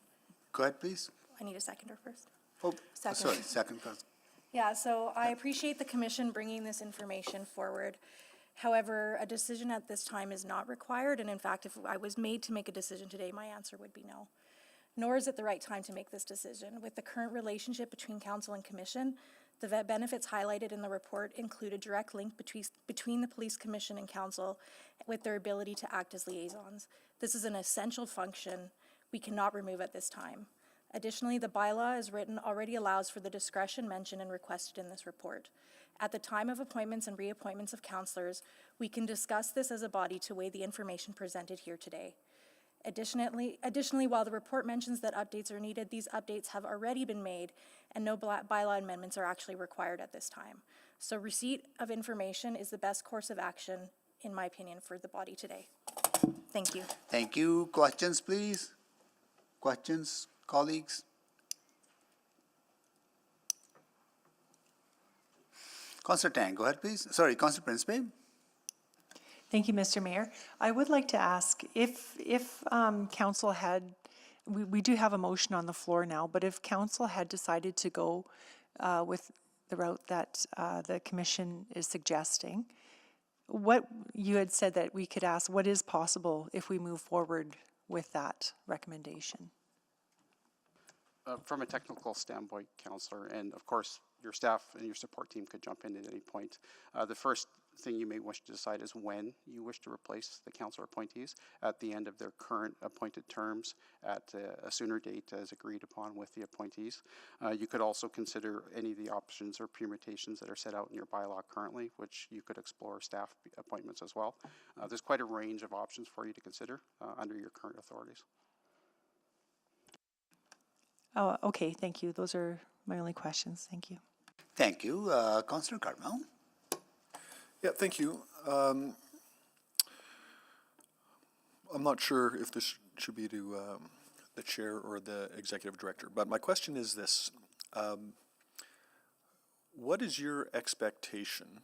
Go ahead, please. I need a seconder first. Oh, Second. sorry, second first. Yeah, so I appreciate the commission bringing this information forward. However, a decision at this time is not required. And in fact, if I was made to make a decision today, my answer would be no. Nor is it the right time to make this decision. With the current relationship between council and commission, the benefits highlighted in the report include a direct link between the police commission and council with their ability to act as liaisons. This is an essential function we cannot remove at this time. Additionally, the bylaw as written already allows for the discretion mentioned and requested in this report. At the time of appointments and reappointments of councillors, we can discuss this as a body to weigh the information presented here today. Additionally, while the report mentions that updates are needed, these updates have already been made and no bylaw amendments are actually required at this time. So receipt of information is the best course of action, in my opinion, for the body today. Thank you. Thank you. Questions, please? Questions, colleagues? Councillor Tang, go ahead, please. Sorry, Councillor Principe. Thank you, Mr. Mayor. I would like to ask if council had, we do have a motion on the floor now, but if council had decided to go with the route that the commission is suggesting, what you had said that we could ask, what is possible if we move forward with that recommendation? From a technical standpoint, Councillor, and of course, your staff and your support team could jump in at any point. The first thing you may wish to decide is when you wish to replace the councillor appointees at the end of their current appointed terms at a sooner date as agreed upon with the appointees. You could also consider any of the options or permutations that are set out in your bylaw currently, which you could explore staff appointments as well. There's quite a range of options for you to consider under your current authorities. Oh, okay, thank you. Those are my only questions. Thank you. Thank you. Councillor Carmel. Yeah, thank you. I'm not sure if this should be to the chair or the executive director, but my question is this. What is your expectation,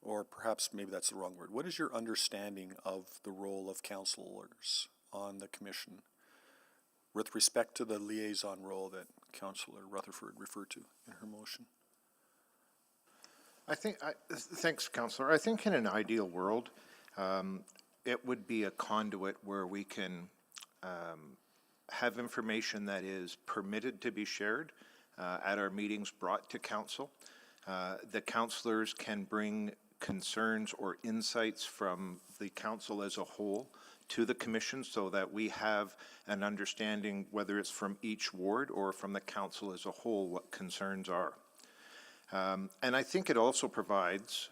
or perhaps maybe that's the wrong word, what is your understanding of the role of councillors on the commission with respect to the liaison role that Councillor Rutherford referred to in her motion? Thanks, Councillor. I think in an ideal world, it would be a conduit where we can have information that is permitted to be shared at our meetings brought to council. The councillors can bring concerns or insights from the council as a whole to the commission so that we have an understanding, whether it's from each ward or from the council as a whole, what concerns are. And I think it also provides,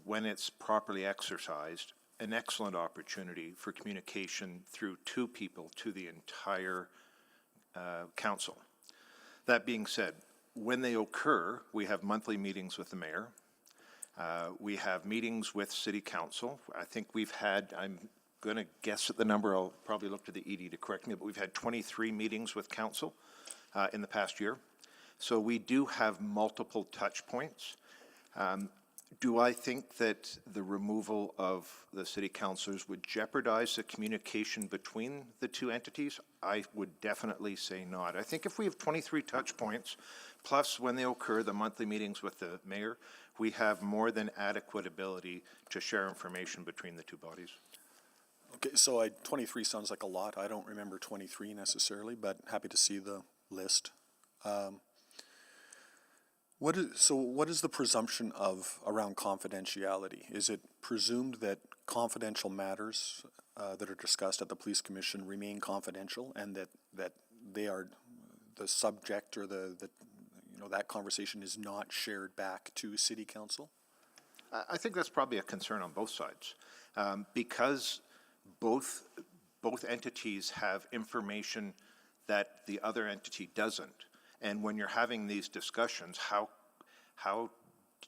when it's properly exercised, an excellent opportunity for communication through two people to the entire council. That being said, when they occur, we have monthly meetings with the mayor. We have meetings with city council. I think we've had, I'm going to guess at the number, I'll probably look to the ED to correct me, but we've had 23 meetings with council in the past year. So we do have multiple touch points. Do I think that the removal of the city councillors would jeopardize the communication between the two entities? I would definitely say not. I think if we have 23 touch points, plus when they occur, the monthly meetings with the mayor, we have more than adequate ability to share information between the two bodies. Okay, so 23 sounds like a lot. I don't remember 23 necessarily, but happy to see the list. What is the presumption around confidentiality? Is it presumed that confidential matters that are discussed at the police commission remain confidential, and that they are the subject, or that conversation is not shared back to city council? I think that's probably a concern on both sides, because both entities have information that the other entity doesn't. And when you're having these discussions, how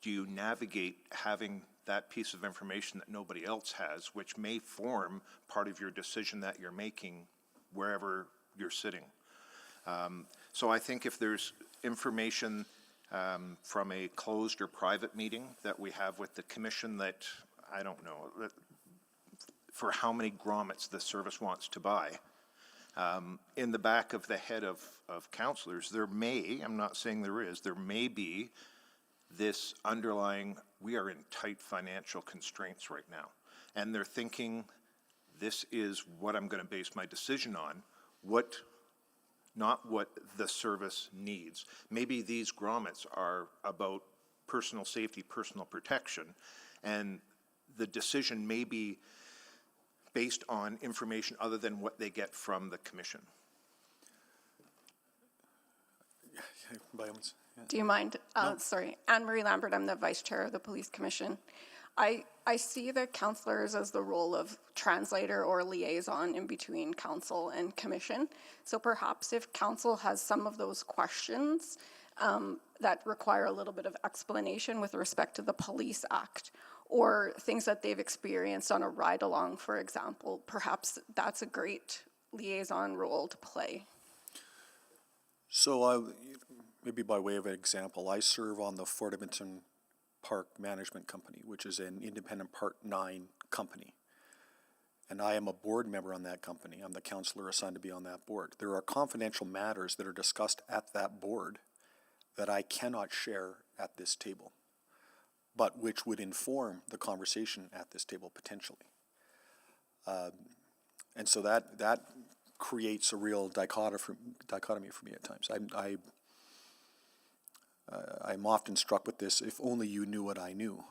do you navigate having that piece of information that nobody else has, which may form part of your decision that you're making wherever you're sitting? So I think if there's information from a closed or private meeting that we have with the commission that, I don't know, for how many grommets the service wants to buy, in the back of the head of councillors, there may, I'm not saying there is, there may be this underlying, we are in tight financial constraints right now. And they're thinking, this is what I'm going to base my decision on, not what the service needs. Maybe these grommets are about personal safety, personal protection, and the decision may be based on information other than what they get from the commission. Do you mind? Sorry, Anne-Marie Lambert, I'm the Vice Chair of the Police Commission. I see the councillors as the role of translator or liaison in between council and commission. So perhaps if council has some of those questions that require a little bit of explanation with respect to the Police Act, or things that they've experienced on a ride-along, for example, perhaps that's a great liaison role to play. So maybe by way of example, I serve on the Fort Edmonton Park Management Company, which is an independent Part 9 company. And I am a board member on that company. I'm the counselor assigned to be on that board. There are confidential matters that are discussed at that board that I cannot share at this table, but which would inform the conversation at this table potentially. And so that creates a real dichotomy for me at times. I'm often struck with this, if only you knew what I knew,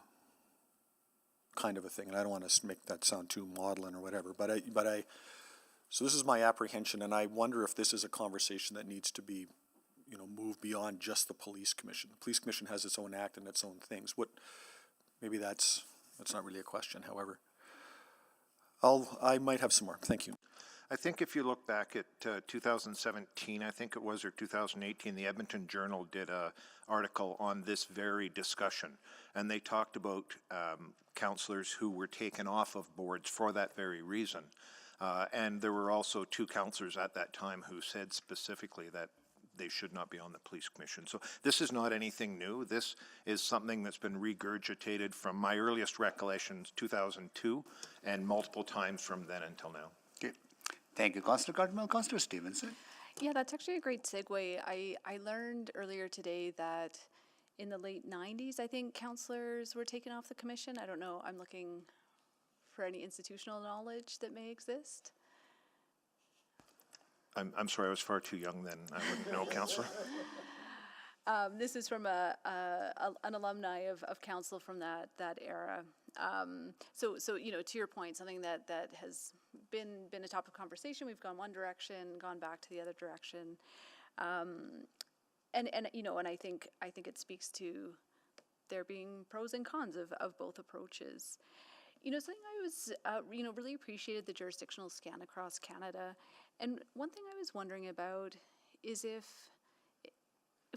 kind of a thing. And I don't want to make that sound too maudlin or whatever, so this is my apprehension, and I wonder if this is a conversation that needs to be, move beyond just the police commission. The police commission has its own act and its own things. Maybe that's not really a question, however. I might have some more. Thank you. I think if you look back at 2017, I think it was, or 2018, the Edmonton Journal did an article on this very discussion, and they talked about councillors who were taken off of boards for that very reason. And there were also 2 councillors at that time who said specifically that they should not be on the police commission. So this is not anything new. This is something that's been regurgitated from my earliest recollections, 2002, and multiple times from then until now. Okay. Thank you, Councillor Cardinal. Councillor Stevenson. Yeah, that's actually a great segue. I learned earlier today that in the late 90s, I think councillors were taken off the commission. I don't know. I'm looking for any institutional knowledge that may exist. I'm sorry, I was far too young then. I wouldn't know, Councillor. This is from an alumni of council from that era. So to your point, something that has been a topic of conversation. We've gone one direction, gone back to the other direction, and I think it speaks to there being pros and cons of both approaches. Something I was really appreciated the jurisdictional scan across Canada, and one thing I was wondering about is if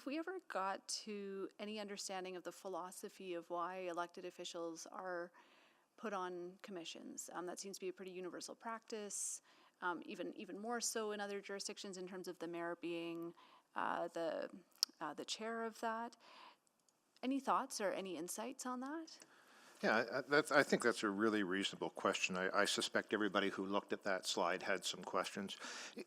we ever got to any understanding of the philosophy of why elected officials are put on commissions. That seems to be a pretty universal practice, even more so in other jurisdictions in terms of the mayor being the chair of that. Any thoughts or any insights on that? Yeah, I think that's a really reasonable question. I suspect everybody who looked at that slide had some questions.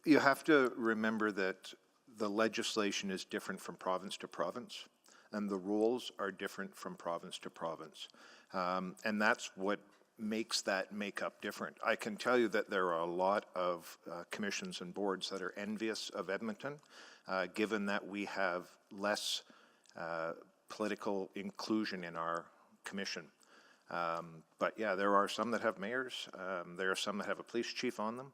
You have to remember that the legislation is different from province to province, and the rules are different from province to province. And that's what makes that makeup different. I can tell you that there are a lot of commissions and boards that are envious of Edmonton, given that we have less political inclusion in our commission. But yeah, there are some that have mayors. There are some that have a police chief on them.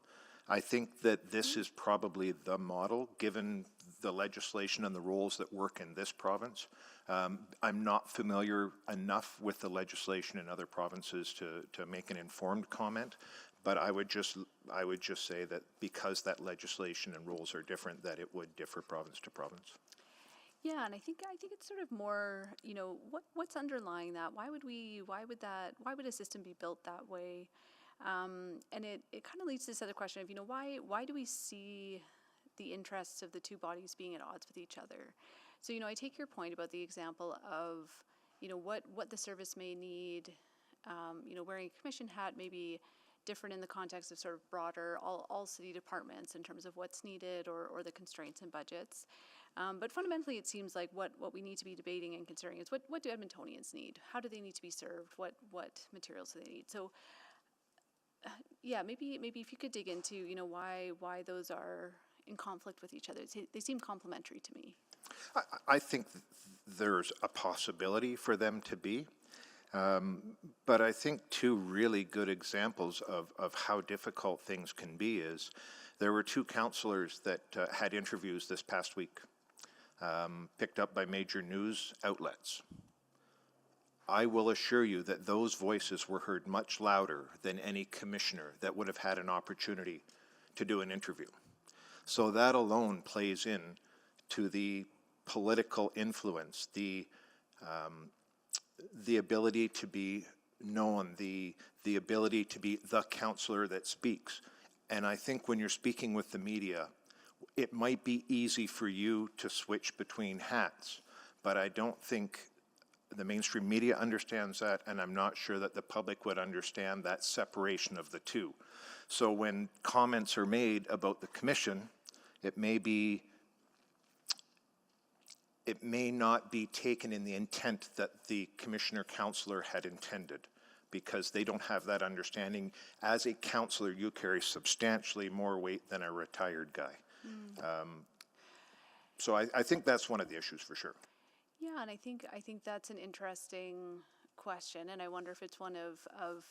I think that this is probably the model, given the legislation and the rules that work in this province. I'm not familiar enough with the legislation in other provinces to make an informed comment, but I would just say that because that legislation and rules are different, that it would differ province to province. Yeah, and I think it's sort of more, what's underlying that? Why would a system be built that way? And it kind of leads to this other question of, why do we see the interests of the two bodies being at odds with each other? So, I take your point about the example of, what the service may need, wearing a commission hat may be different in the context of sort of broader, all city departments in terms of what's needed or the constraints and budgets. But fundamentally, it seems like what we need to be debating and considering is what do Edmontonians need? How do they need to be served? What materials do they need? So, yeah, maybe if you could dig into why those are in conflict with each other. They seem complementary to me. I think there's a possibility for them to be, but I think two really good examples of how difficult things can be is there were 2 councillors that had interviews this past week. Picked up by major news outlets. I will assure you that those voices were heard much louder than any commissioner that would have had an opportunity to do an interview. So that alone plays in to the political influence, the ability to be known, the ability to be the councillor that speaks. And I think when you're speaking with the media, it might be easy for you to switch between hats, but I don't think the mainstream media understands that, and I'm not sure that the public would understand that separation of the two. So when comments are made about the commission, it may not be taken in the intent that the commissioner councillor had intended, because they don't have that understanding. As a councillor, you carry substantially more weight than a retired guy. So I think that's one of the issues for sure. Yeah, and I think that's an interesting question, and I wonder if it's one of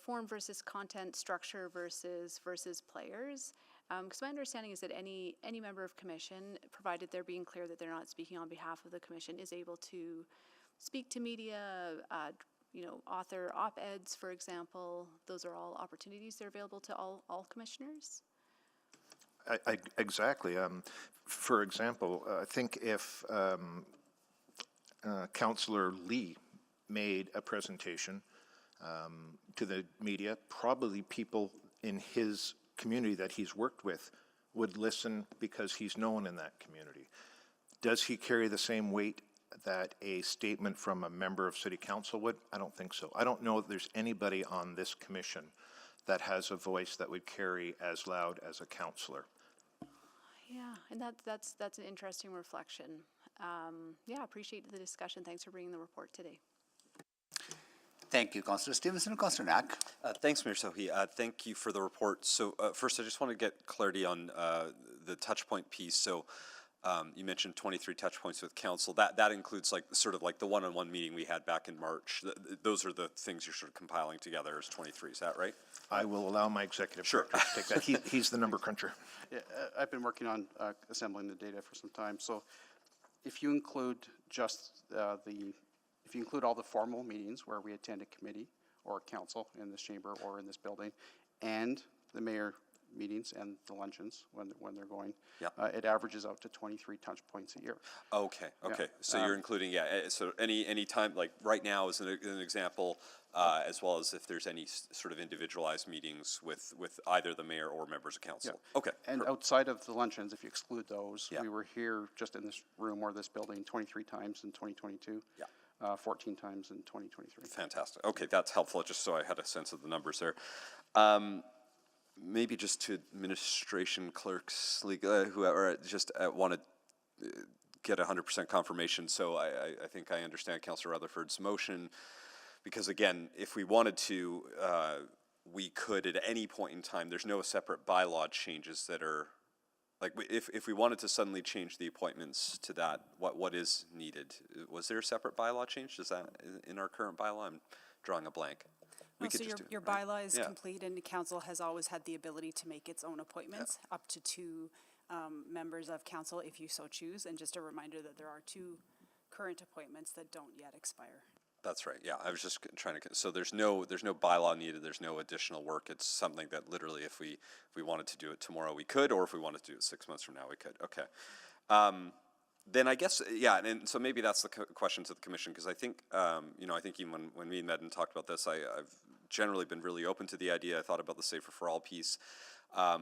form versus content, structure versus players. Because my understanding is that any member of commission, provided they're being clear that they're not speaking on behalf of the commission, is able to speak to media, author op-eds, for example. Those are all opportunities that are available to all commissioners. Exactly. For example, I think if Councillor Lee made a presentation to the media, probably people in his community that he's worked with would listen because he's known in that community. Does he carry the same weight that a statement from a member of City Council would? I don't think so. I don't know if there's anybody on this commission that has a voice that would carry as loud as a councillor. Yeah, and that's an interesting reflection. Yeah, appreciate the discussion. Thanks for bringing the report today. Thank you, Councillor Stevenson. Councillor Knack. Thanks, Mayor Sohi. Thank you for the report. So first, I just want to get clarity on the touch point piece. So you mentioned 23 touch points with council. That includes sort of like the one-on-one meeting we had back in March. Those are the things you're sort of compiling together as 23. Is that right? I will allow my executive director to take that. He's the number cruncher. Yeah, I've been working on assembling the data for some time. So if you include just if you include all the formal meetings where we attend a committee or a council in this chamber or in this building, and the mayor meetings and the luncheons when they're going, it averages out to 23 touch points a year. Okay. Yeah. So you're including, so any time, like right now is an example, as well as if there's any sort of individualized meetings with either the mayor or members of council. Yeah. Okay. And outside of the luncheons, if you exclude those, we were here just in this room or this building 23 times in 2022. 14 times in 2023. Fantastic. Okay, that's helpful, just so I had a sense of the numbers there. Maybe just to administration clerks, whoever, just want to get 100% confirmation. So I think I understand Councillor Rutherford's motion, because again, if we wanted to, we could at any point in time. There's no separate bylaw changes that are, like, if we wanted to suddenly change the appointments to that, what is needed? Was there a separate bylaw change? Is that in our current bylaw? I'm drawing a blank. No, so your bylaw is complete, and the council has always had the ability to make its own appointments, up to 2 members of council if you so choose. And just a reminder that there are 2 current appointments that don't yet expire. That's right. Yeah, I was just trying to. So there's no bylaw needed. There's no additional work. It's something that literally, if we wanted to do it tomorrow, we could, or if we wanted to do it 6 months from now, we could. Okay. Then I guess, and so maybe that's the question to the commission, because I think, I think even when me and Medan talked about this, I've generally been really open to the idea. I thought about the Safer for All piece. I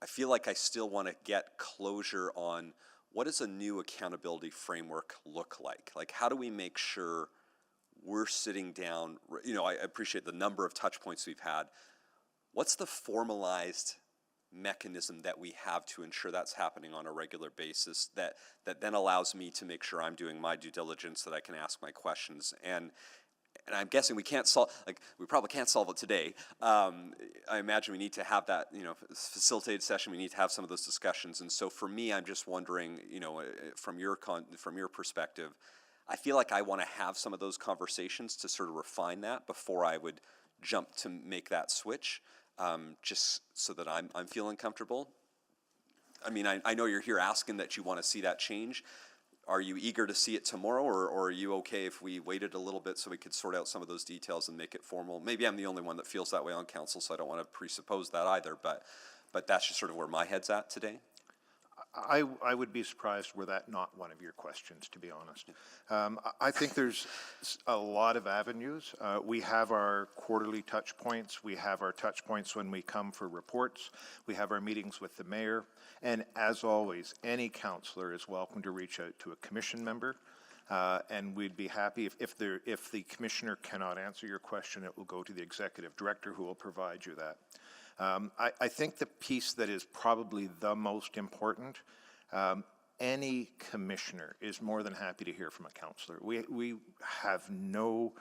feel like I still want to get closure on what does a new accountability framework look like? Like, how do we make sure we're sitting down, I appreciate the number of touch points we've had. What's the formalized mechanism that we have to ensure that's happening on a regular basis that then allows me to make sure I'm doing my due diligence, that I can ask my questions? And I'm guessing we probably can't solve it today. I imagine we need to have that, facilitated session. We need to have some of those discussions. And so for me, I'm just wondering, from your perspective, I feel like I want to have some of those conversations to sort of refine that before I would jump to make that switch, just so that I'm feeling comfortable. I mean, I know you're here asking that you want to see that change. Are you eager to see it tomorrow, or are you okay if we waited a little bit so we could sort out some of those details and make it formal? Maybe I'm the only one that feels that way on council, so I don't want to presuppose that either, but that's just sort of where my head's at today. I would be surprised were that not one of your questions, to be honest. I think there's a lot of avenues. We have our quarterly touch points. We have our touch points when we come for reports. We have our meetings with the mayor. And as always, any councillor is welcome to reach out to a commission member. And we'd be happy if the commissioner cannot answer your question, it will go to the executive director who will provide you that. I think the piece that is probably the most important, any commissioner is more than happy to hear from a councillor. We have no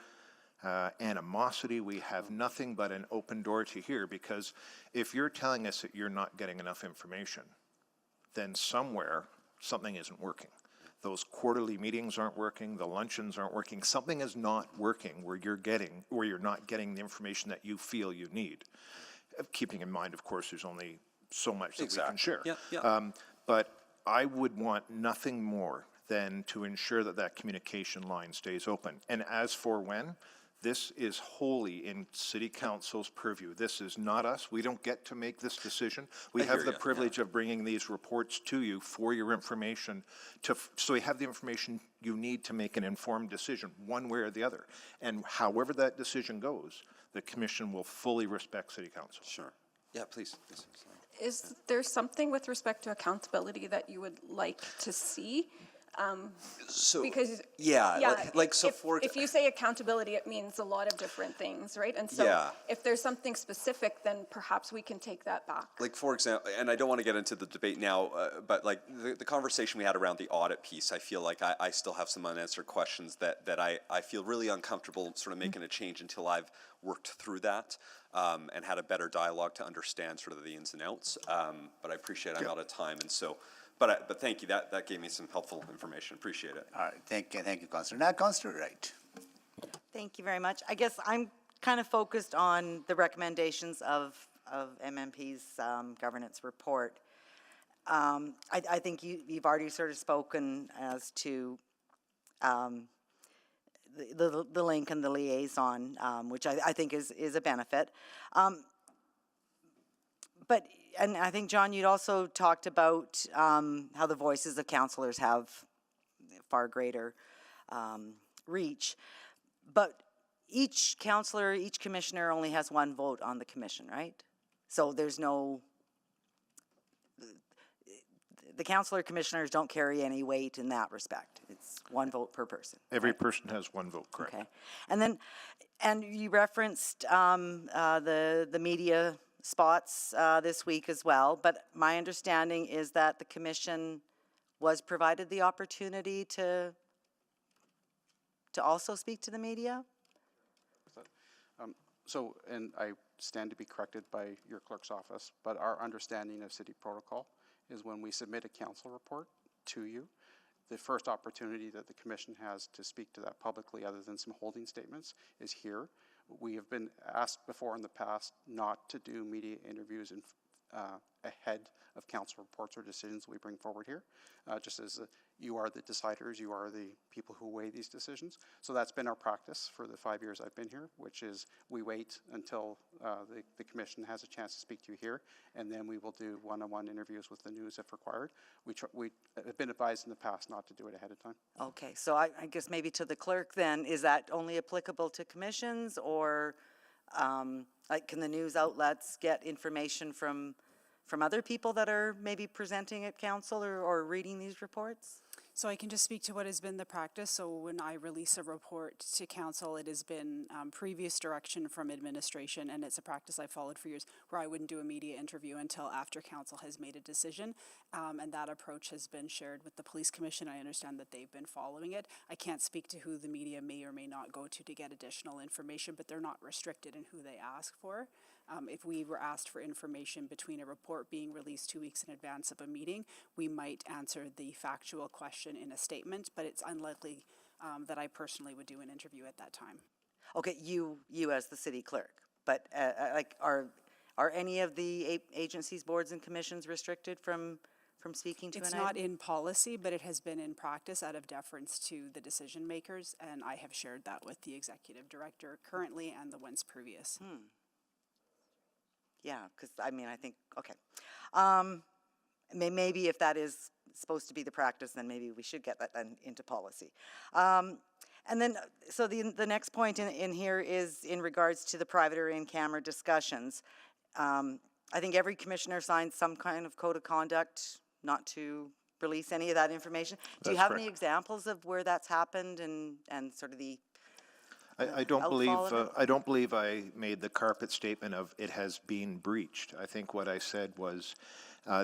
animosity. We have nothing but an open door to hear, because if you're telling us that you're not getting enough information, then somewhere something isn't working. Those quarterly meetings aren't working, the luncheons aren't working, something is not working where you're not getting the information that you feel you need. Keeping in mind, of course, there's only so much that we can share. But I would want nothing more than to ensure that that communication line stays open. And as for when, this is wholly in City Council's purview. This is not us. We don't get to make this decision. We have the privilege of bringing these reports to you for your information, so you have the information you need to make an informed decision, one way or the other. And however that decision goes, the Commission will fully respect City Council. Sure. Yeah, please. Is there something with respect to accountability that you would like to see? Because if you say accountability, it means a lot of different things, right? And so if there's something specific, then perhaps we can take that back. Like, for example, and I don't want to get into the debate now, but like the conversation we had around the audit piece, I feel like I still have some unanswered questions that I feel really uncomfortable sort of making a change until I've worked through that and had a better dialogue to understand sort of the ins and outs. But I appreciate I'm out of time, and so. But thank you. That gave me some helpful information. Appreciate it. All right. Thank you, Councillor. Now, Councillor Wright. Thank you very much. I guess I'm kind of focused on the recommendations of MMP's governance report. I think you've already sort of spoken as to the link and the liaison, which I think is a benefit. And I think, John, you'd also talked about how the voices of councillors have far greater reach. But each councillor, each commissioner only has one vote on the commission, right? So there's no, the councillor commissioners don't carry any weight in that respect. It's one vote per person. Every person has one vote, correct. Okay. And you referenced the media spots this week as well, but my understanding is that the commission was provided the opportunity to also speak to the media? And I stand to be corrected by your clerk's office, but our understanding of city protocol is when we submit a council report to you, the first opportunity that the commission has to speak to that publicly, other than some holding statements, is here. We have been asked before in the past not to do media interviews ahead of council reports or decisions we bring forward here, just as you are the deciders, you are the people who weigh these decisions. So that's been our practice for the 5 years I've been here, which is we wait until the commission has a chance to speak to you here, and then we will do one-on-one interviews with the news if required. We have been advised in the past not to do it ahead of time. Okay, so I guess maybe to the clerk then, is that only applicable to commissions, or like can the news outlets get information from other people that are maybe presenting at council or reading these reports? So I can just speak to what has been the practice. So when I release a report to council, it has been previous direction from administration, and it's a practice I've followed for years, where I wouldn't do a media interview until after council has made a decision. And that approach has been shared with the police commission. I understand that they've been following it. I can't speak to who the media may or may not go to get additional information, but they're not restricted in who they ask for. If we were asked for information between a report being released 2 weeks in advance of a meeting, we might answer the factual question in a statement, but it's unlikely that I personally would do an interview at that time. Okay, you as the city clerk, but like are any of the agencies, boards, and commissions restricted from speaking to an item? It's not in policy, but it has been in practice out of deference to the decision makers, and I have shared that with the executive director currently and the ones previous. Yeah, because I mean, I think, okay. Maybe if that is supposed to be the practice, then maybe we should get that into policy. And then, so the next point in here is in regards to the private or in-camera discussions. I think every commissioner signs some kind of code of conduct not to release any of that information. Do you That's have correct. any examples of where that's happened and sort of the I don't outfall of it? I don't believe I made the carpet statement of it has been breached. I think what I said was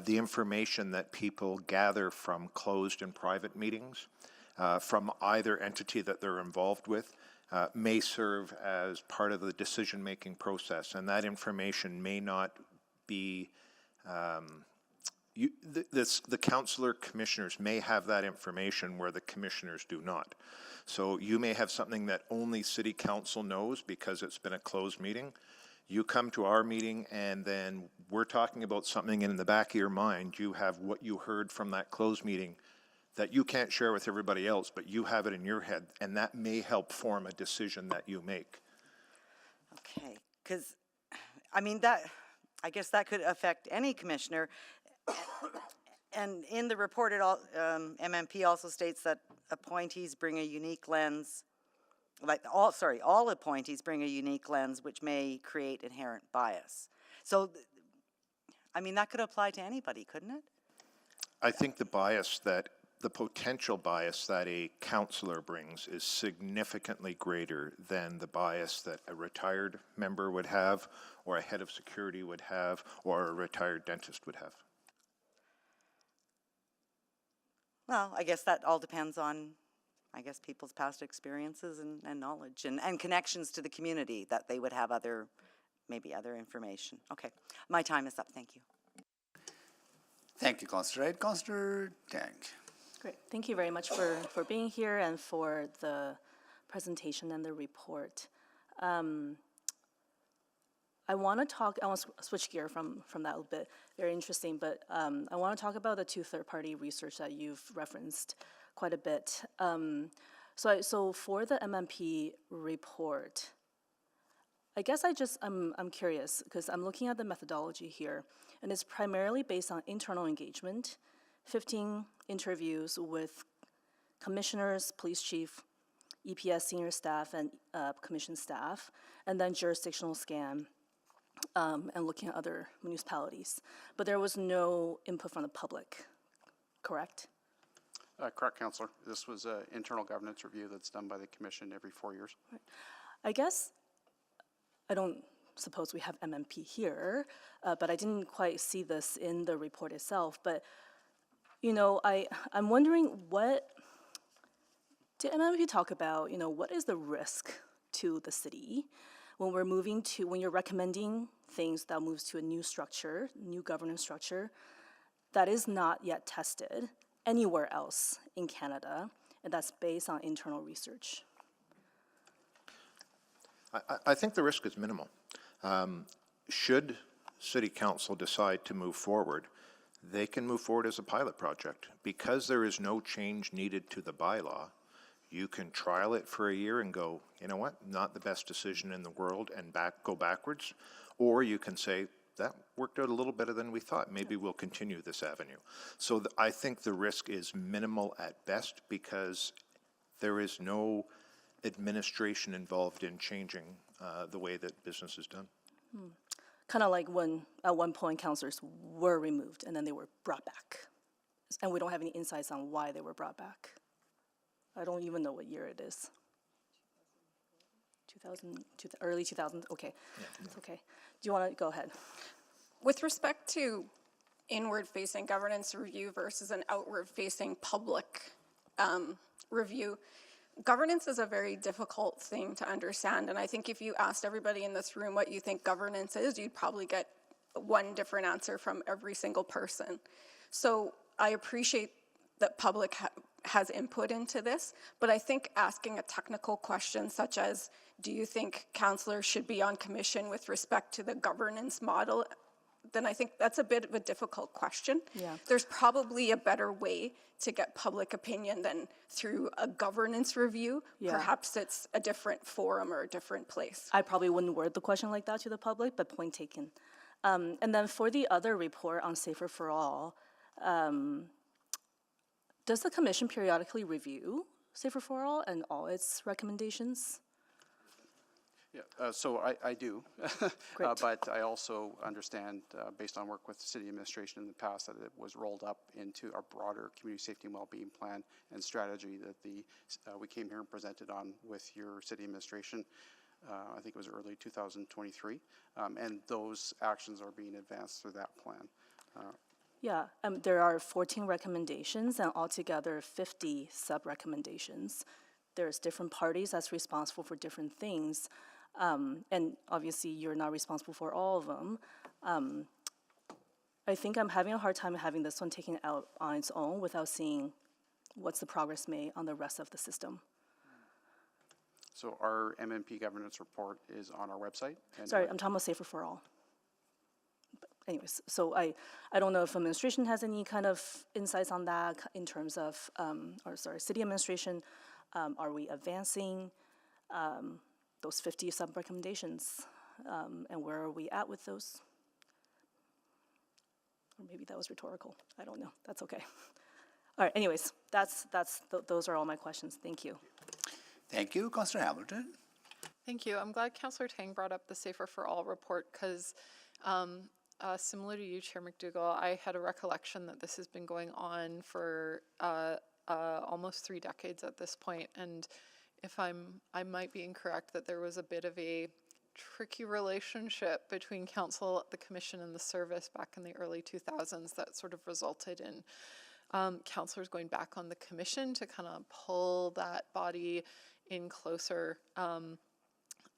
the information that people gather from closed and private meetings from either entity that they're involved with may serve as part of the decision-making process, and that information may not be the councillor commissioners may have that information where the commissioners do not. So you may have something that only city council knows because it's been a closed meeting. You come to our meeting and then we're talking about something, and in the back of your mind you have what you heard from that closed meeting that you can't share with everybody else, but you have it in your head, and that may help form a decision that you make. Okay, because, I mean, I guess that could affect any commissioner. And in the report, MMP also states that appointees bring a unique lens, all appointees bring a unique lens which may create inherent bias. So, I mean, that could apply to anybody, couldn't it? I think the potential bias that a councillor brings is significantly greater than the bias that a retired member would have, or a head of security would have, or a retired dentist would have. Well, I guess that all depends on, people's past experiences and knowledge and connections to the community that they would have maybe other information. Okay, my time is up. Thank you. Thank you, Councillor Wright. Councillor Tang. Great. Thank you very much for being here and for the presentation and the report. I want to switch gear from that a little bit. Very interesting, but I want to talk about the two third-party research that you've referenced quite a bit. So for the MMP report, I guess I'm curious because I'm looking at the methodology here, and it's primarily based on internal engagement, 15 interviews with commissioners, police chief, EPS senior staff, and commission staff, and then jurisdictional scan, and looking at other municipalities. But there was no input from the public, correct? Correct, Councillor. This was an internal governance review that's done by the commission every 4 years. Right. I guess I don't suppose we have MMP here, but I didn't quite see this in the report itself. But, I'm wondering did MMP talk about, what is the risk to the city when when you're recommending things that moves to a new structure, new governance structure, that is not yet tested anywhere else in Canada, and that's based on internal research? I think the risk is minimal. Should City Council decide to move forward, they can move forward as a pilot project. Because there is no change needed to the bylaw, you can trial it for a year and go, you know what, not the best decision in the world, and go backwards. Or you can say, that worked out a little better than we thought. Maybe we'll continue this avenue. So I think the risk is minimal at best because there is no administration involved in changing the way that business is done. Kind of like when at one point councillors were removed and then they were brought back. And we don't have any insights on why they were brought back. I don't even know what year it is. 2000, early 2000s? Okay, it's okay. Do you want to go ahead? With respect to inward-facing governance review versus an outward-facing public review, governance is a very difficult thing to understand, and I think if you asked everybody in this room what you think governance is, you'd probably get one different answer from every single person. So I appreciate that public has input into this, but I think asking a technical question such as, do you think councillors should be on commission with respect to the governance model, then I think that's a bit of a difficult question. Yeah. There's probably a better way to get public opinion than through a governance review. Yeah. Perhaps it's a different forum or a different place. I probably wouldn't word the question like that to the public, but point taken. And then for the other report on Safer for All, does the commission periodically review Safer for All and all its recommendations? Yeah, so I do. Great. But I also understand, based on work with city administration in the past, that it was rolled up into our broader community safety and well-being plan and strategy that we came here and presented on with your city administration. I think it was early 2023. And those actions are being advanced through that plan. Yeah, there are 14 recommendations and altogether 50 sub-recommendations. There's different parties that's responsible for different things. And obviously, you're not responsible for all of them. I think I'm having a hard time having this one taken out on its own without seeing what's the progress made on the rest of the system. So our MMP governance report is on our website. And Sorry, I'm talking about Safer for All. But anyways, so I don't know if administration has any kind of insights on that in terms of, city administration, are we advancing those 50 sub-recommendations, and where are we at with those? Or maybe that was rhetorical. I don't know. That's okay. All right. Anyways, those are all my questions. Thank you. Thank you, Councillor Hamilton. Thank you. I'm glad Councillor Tang brought up the Safer for All report because similar to you, Chair McDougall, I had a recollection that this has been going on for almost 3 decades at this point, and if I might be incorrect that there was a bit of a tricky relationship between council, the commission, and the service back in the early 2000s that sort of resulted in councillors going back on the commission to kind of pull that body in closer.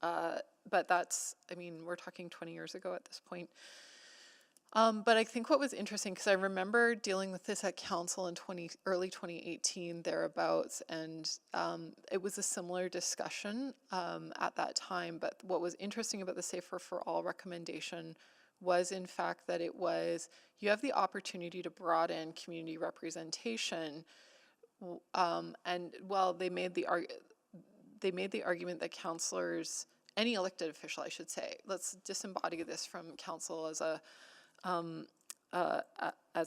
But that's, I mean, we're talking 20 years ago at this point. But I think what was interesting, because I remember dealing with this at council in early 2018, thereabouts, and it was a similar discussion at that time. But what was interesting about the Safer for All recommendation was, in fact, that it was, you have the opportunity to broaden community representation, and well, they made the argument that councillors, any elected official, I should say, let's disembody this from council as a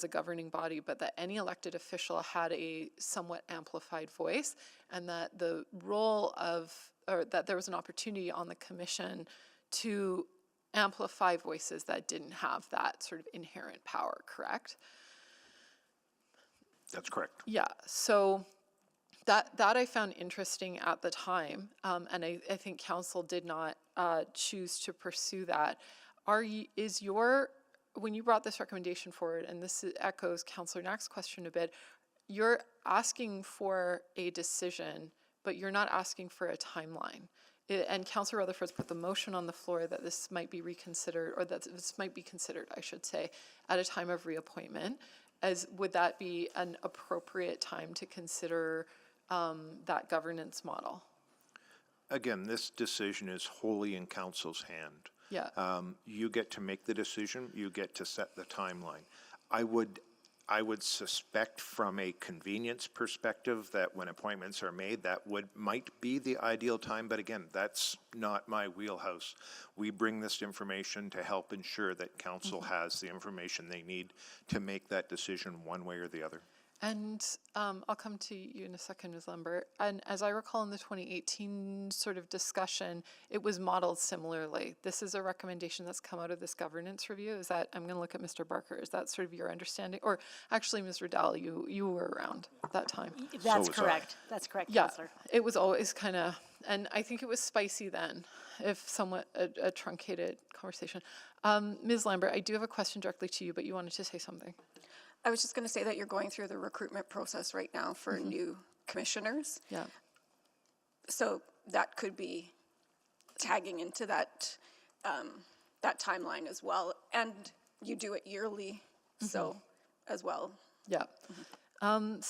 governing body, but that any elected official had a somewhat amplified voice, and that the role of, or that there was an opportunity on the commission to amplify voices that didn't have that sort of inherent power, correct? That's correct. Yeah, so that I found interesting at the time, and I think council did not choose to pursue that. When you brought this recommendation forward, and this echoes Councillor Knack's question a bit, you're asking for a decision, but you're not asking for a timeline. And Councillor Rutherford's put the motion on the floor that this might be reconsidered, or that this might be considered, I should say, at a time of reappointment. Would that be an appropriate time to consider that governance model? Again, this decision is wholly in council's hand. Yeah. You get to make the decision, you get to set the timeline. I would suspect from a convenience perspective that when appointments are made, that might be the ideal time, but again, that's not my wheelhouse. We bring this information to help ensure that council has the information they need to make that decision one way or the other. And I'll come to you in a second, Ms. Lambert. And as I recall in the 2018 sort of discussion, it was modeled similarly. This is a recommendation that's come out of this governance review. Is that, I'm going to look at Mr. Barker, is that sort of your understanding? Or actually, Ms. Riddell, you were around at that time. That's correct. That's correct, Yeah, Councillor. it was always kind of, and I think it was spicy then, if somewhat a truncated conversation. Ms. Lambert, I do have a question directly to you, but you wanted to say something. I was just going to say that you're going through the recruitment process right now for new commissioners. Yeah. So that could be tagging into that that timeline as well. And you do it yearly, so as well. Yeah. And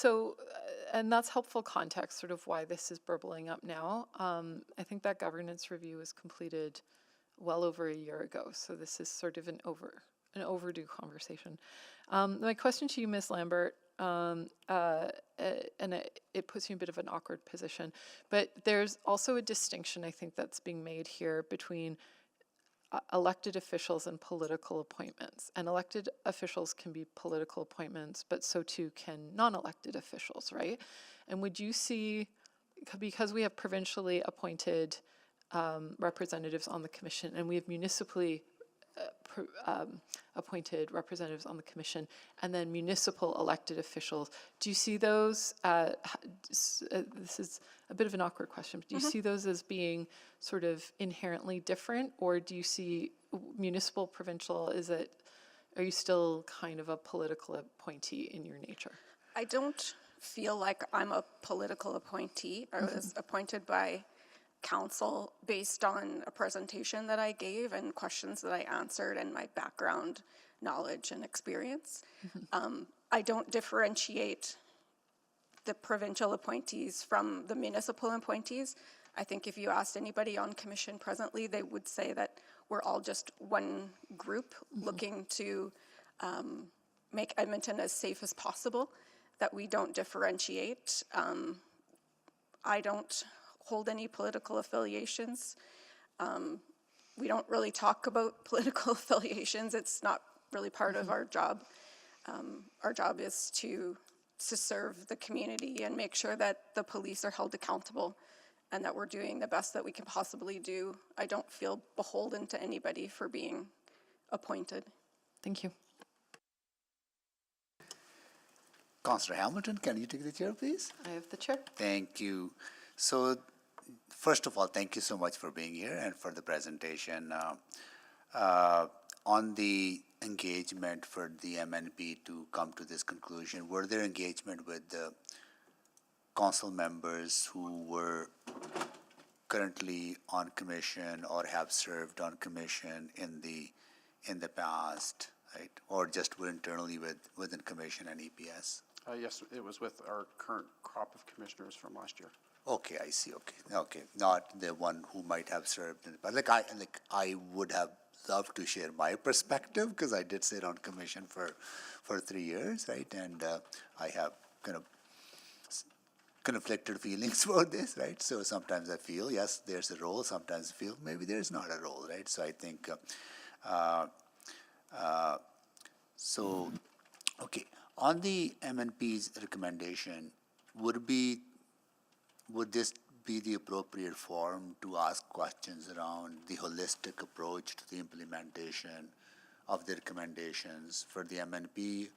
that's helpful context, sort of why this is burbling up now. I think that governance review was completed well over a year ago, so this is sort of an overdue conversation. My question to you, Ms. Lambert, and it puts you in a bit of an awkward position, but there's also a distinction, I think, that's being made here between elected officials and political appointments. And elected officials can be political appointments, but so too can non-elected officials, right? And would you see, because we have provincially appointed representatives on the commission, and we have municipally appointed representatives on the commission, and then municipal elected officials. Do you see those, this is a bit of an awkward question, but do you see those as being sort of inherently different, or do you see municipal, provincial, are you still kind of a political appointee in your nature? I don't feel like I'm a political appointee. I was appointed by council based on a presentation that I gave and questions that I answered and my background knowledge and experience. I don't differentiate the provincial appointees from the municipal appointees. I think if you asked anybody on commission presently, they would say that we're all just one group looking to make Edmonton as safe as possible, that we don't differentiate. I don't hold any political affiliations. We don't really talk about political affiliations. It's not really part of our job. Our job is to serve the community and make sure that the police are held accountable and that we're doing the best that we can possibly do. I don't feel beholden to anybody for being appointed. Thank you. Councillor Hamilton, can you take the chair, please? I have the chair. Thank you. So, first of all, thank you so much for being here and for the presentation. On the engagement for the MNP to come to this conclusion, were there engagement with the council members who were currently on commission or have served on commission in the past, right? Or just were internally within commission and EPS? Yes, it was with our current crop of commissioners from last year. Okay, I see. Okay, not the one who might have served in the past. I would have loved to share my perspective because I did sit on commission for 3 years, right? And I have kind of conflicted feelings about this, right? So sometimes I feel yes, there's a role. Sometimes I feel maybe there's not a role, right? So I think okay. On the MNP's recommendation, would this be the appropriate forum to ask questions around the holistic approach to the implementation of the recommendations for the MNP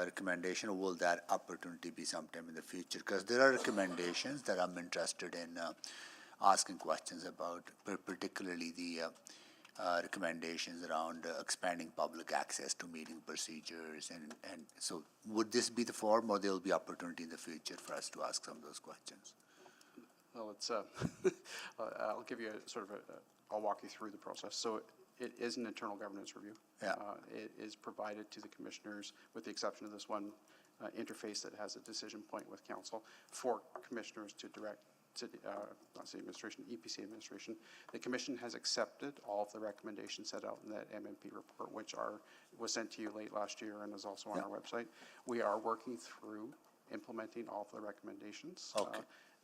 recommendation, or will that opportunity be sometime in the future? Because there are recommendations that I'm interested in asking questions about, particularly the recommendations around expanding public access to meeting procedures, and so would this be the forum, or there will be opportunity in the future for us to ask some of those questions? Well, it's I'll give you I'll walk you through the process. So it is an internal governance review. Yeah. It is provided to the commissioners, with the exception of this one interface that has a decision point with council, for commissioners to direct city administration, EPC administration. The commission has accepted all of the recommendations set out in that MNP report, which was sent to you late last year and is also on our website. We are working through implementing all of the recommendations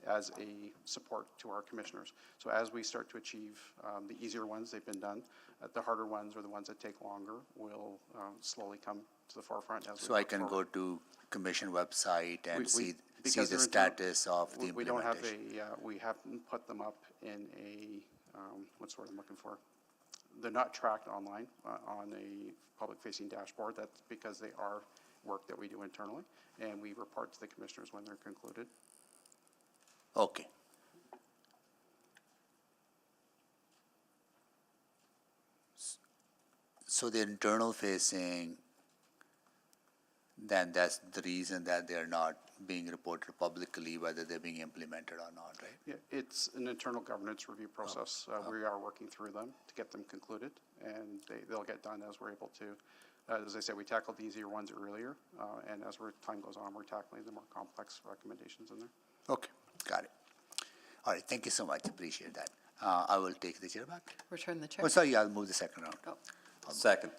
as a support to our commissioners. So as we start to achieve the easier ones, they've been done. The harder ones, or the ones that take longer, will slowly come to the forefront. As so I can go to commission website and see the status of the implementation. We don't have we haven't put them up in a, what's the word I'm looking for? They're not tracked online on a public-facing dashboard. That's because they are work that we do internally, and we report to the commissioners when they're concluded. Okay. So the internal facing, then that's the reason that they're not being reported publicly, whether they're being implemented or not, right? Yeah, it's an internal governance review process. We are working through them to get them concluded, and they'll get done as we're able to. As I said, we tackled the easier ones earlier, and as time goes on, we're tackling the more complex recommendations in there. Okay, got it. All right, thank you so much. Appreciate that. I will take the chair back. Return the chair. Oh, sorry, I'll move the second round. Oh. Second.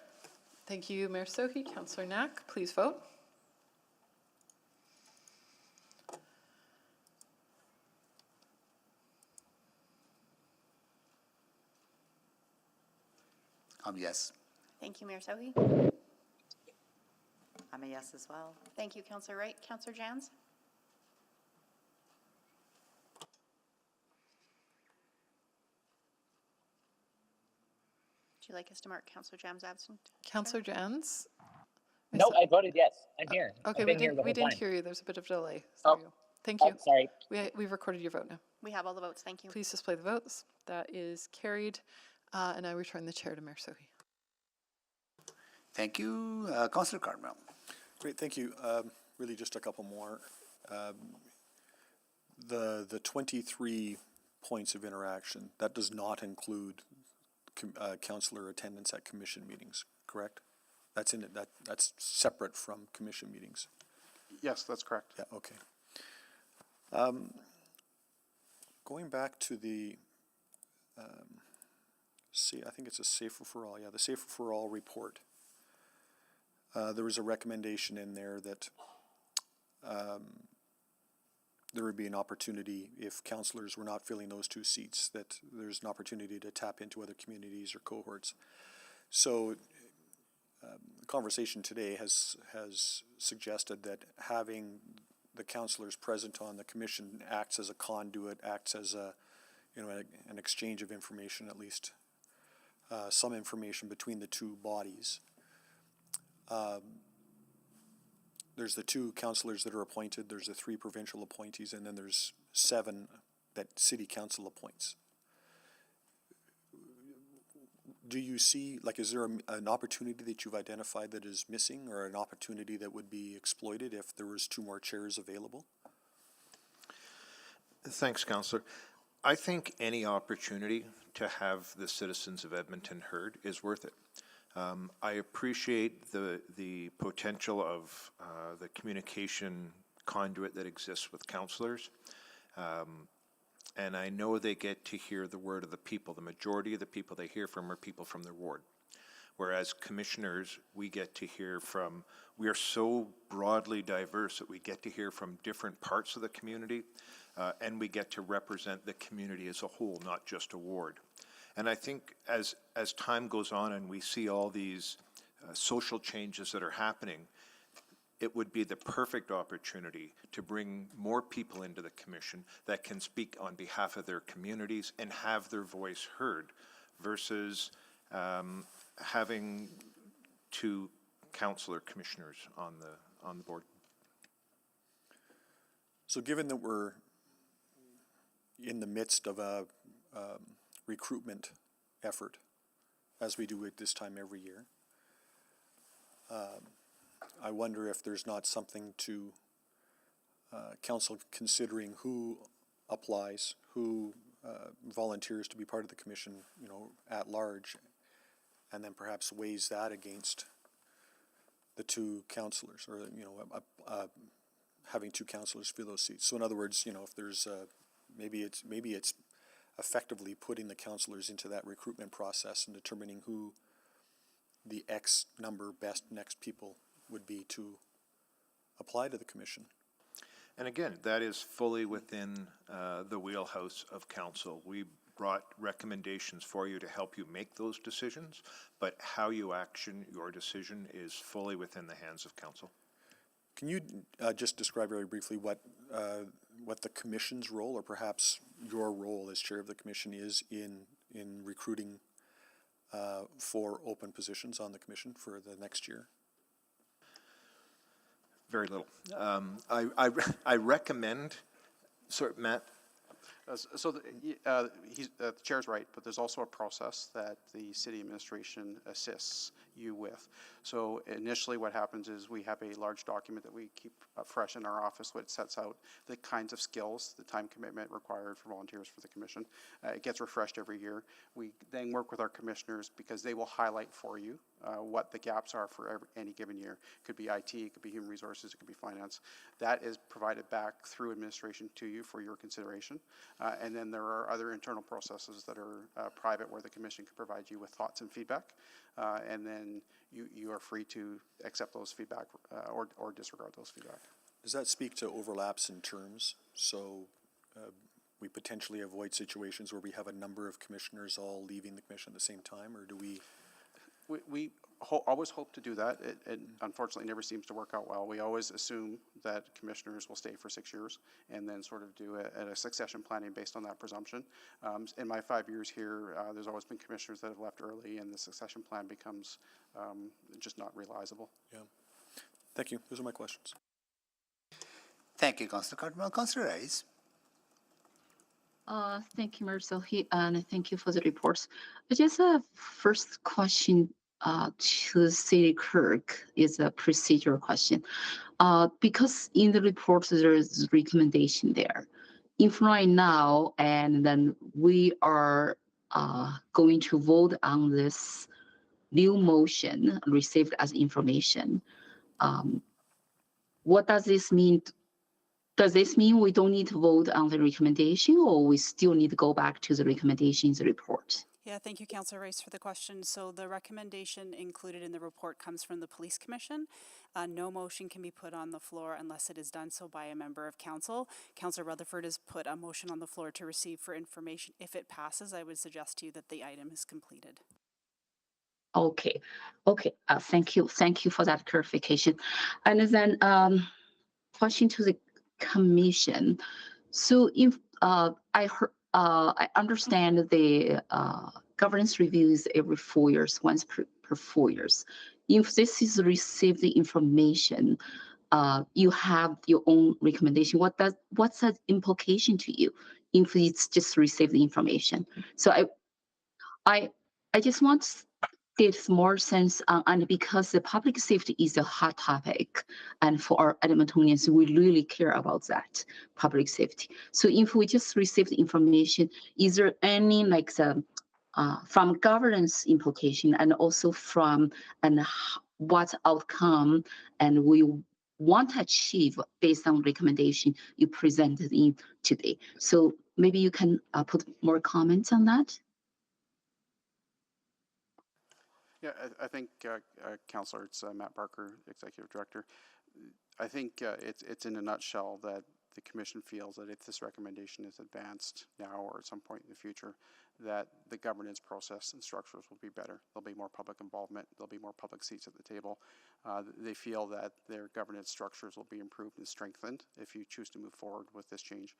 Thank you, Mayor Sohi. Councillor Knack, please vote. Yes. Thank you, Mayor Sohi. I'm a yes as well. Thank you, Councillor Wright. Councillor Jans? Would you like us to mark Councillor Jam's absent? Councillor Jans? No, I voted yes. I'm here. Okay, I've we been here didn't the we whole didn't time. hear you. There's a bit of delay. Oh. There you go. Thank you. Sorry. We've recorded your vote now. We have all the votes, thank you. Please display the votes. That is carried. And I return the chair to Mayor Sohi. Thank you. Councillor Carmel. Great, thank you. Really just a couple more. The 23 points of interaction, that does not include councillor attendance at commission meetings, correct? That's in it. That's separate from commission meetings. Yes, that's correct. Yeah, okay. Going back to the, I think it's a Safer for All, the Safer for All report. There was a recommendation in there that there would be an opportunity, if councillors were not filling those 2 seats, that there's an opportunity to tap into other communities or cohorts. So the conversation today has suggested that having the councillors present on the commission acts as a conduit, acts as a, an exchange of information, at least some information between the 2 bodies. There's the 2 councillors that are appointed, there's the 3 provincial appointees, and then there's 7 that city council appoints. Do you see, is there an opportunity that you've identified that is missing, or an opportunity that would be exploited if there was 2 more chairs available? Thanks, Councillor. I think any opportunity to have the citizens of Edmonton heard is worth it. I appreciate the potential of the communication conduit that exists with councillors. And I know they get to hear the word of the people. The majority of the people they hear from are people from their ward. Whereas commissioners, we get to hear from, we are so broadly diverse that we get to hear from different parts of the community, and we get to represent the community as a whole, not just a ward. And I think as time goes on and we see all these social changes that are happening, it would be the perfect opportunity to bring more people into the commission that can speak on behalf of their communities and have their voice heard, versus having 2 councillor commissioners on the board. So given that we're in the midst of a recruitment effort, as we do at this time every year, I wonder if there's not something to council considering who applies, who volunteers to be part of the commission, at large, and then perhaps weighs that against the 2 councillors, or having 2 councillors fill those seats. So in other words, if there's maybe it's effectively putting the councillors into that recruitment process and determining who the X number best next people would be to apply to the commission. And again, that is fully within the wheelhouse of council. We brought recommendations for you to help you make those decisions, but how you action your decision is fully within the hands of council. Can you just describe very briefly what the commission's role, or perhaps your role as chair of the commission, is in recruiting for open positions on the commission for the next year? Very little. I recommend, sorry, Matt. The chair's right, but there's also a process that the city administration assists you with. So initially what happens is we have a large document that we keep fresh in our office, which sets out the kinds of skills, the time commitment required for volunteers for the commission. It gets refreshed every year. We then work with our commissioners because they will highlight for you what the gaps are for any given year. It could be IT, it could be human resources, it could be finance. That is provided back through administration to you for your consideration. And then there are other internal processes that are private, where the commission can provide you with thoughts and feedback. And then you are free to accept those feedback or disregard those feedback. Does that speak to overlaps in terms? So we potentially avoid situations where we have a number of commissioners all leaving the commission at the same time, or do we? always hope to do that. It unfortunately never seems to work out well. We always assume that commissioners will stay for 6 years and then sort of do a succession planning based on that presumption. In my 5 years here, there's always been commissioners that have left early, and the succession plan becomes just not realizable. Yeah. Thank you. Those are my questions. Thank you, Councillor Cardwell. Councillor Rice. Thank you, Mayor Sohi, and thank you for the reports. I just have first question to the city clerk is a procedural question. Because in the report there is recommendation there. If right now and then we are going to vote on this new motion received as information, what does this mean? Does this mean we don't need to vote on the recommendation, or we still need to go back to the recommendations report? Yeah, thank you, Councillor Rice, for the question. So the recommendation included in the report comes from the Police Commission. No motion can be put on the floor unless it is done so by a member of council. Councillor Rutherford has put a motion on the floor to receive for information. If it passes, I would suggest to you that the item is completed. Okay, okay. Thank you for that clarification. And then question to the commission. So if I understand the governance reviews every 4 years, once per 4 years. If this is received the information, you have your own recommendation. What's the implication to you if it's just received the information? So I just want get more sense on, and because the public safety is a hot topic, and for our Edmontonians, we really care about that public safety. So if we just receive the information, is there any like the from governance implication and also from what outcome and we want to achieve based on recommendation you presented in today? So maybe you can put more comments on that. Yeah, I think, Councillor, it's Matt Parker, Executive Director. I think it's in a nutshell that the Commission feels that if this recommendation is advanced now or at some point in the future, that the governance process and structures will be better. There'll be more public involvement. There'll be more public seats at the table. They feel that their governance structures will be improved and strengthened if you choose to move forward with this change.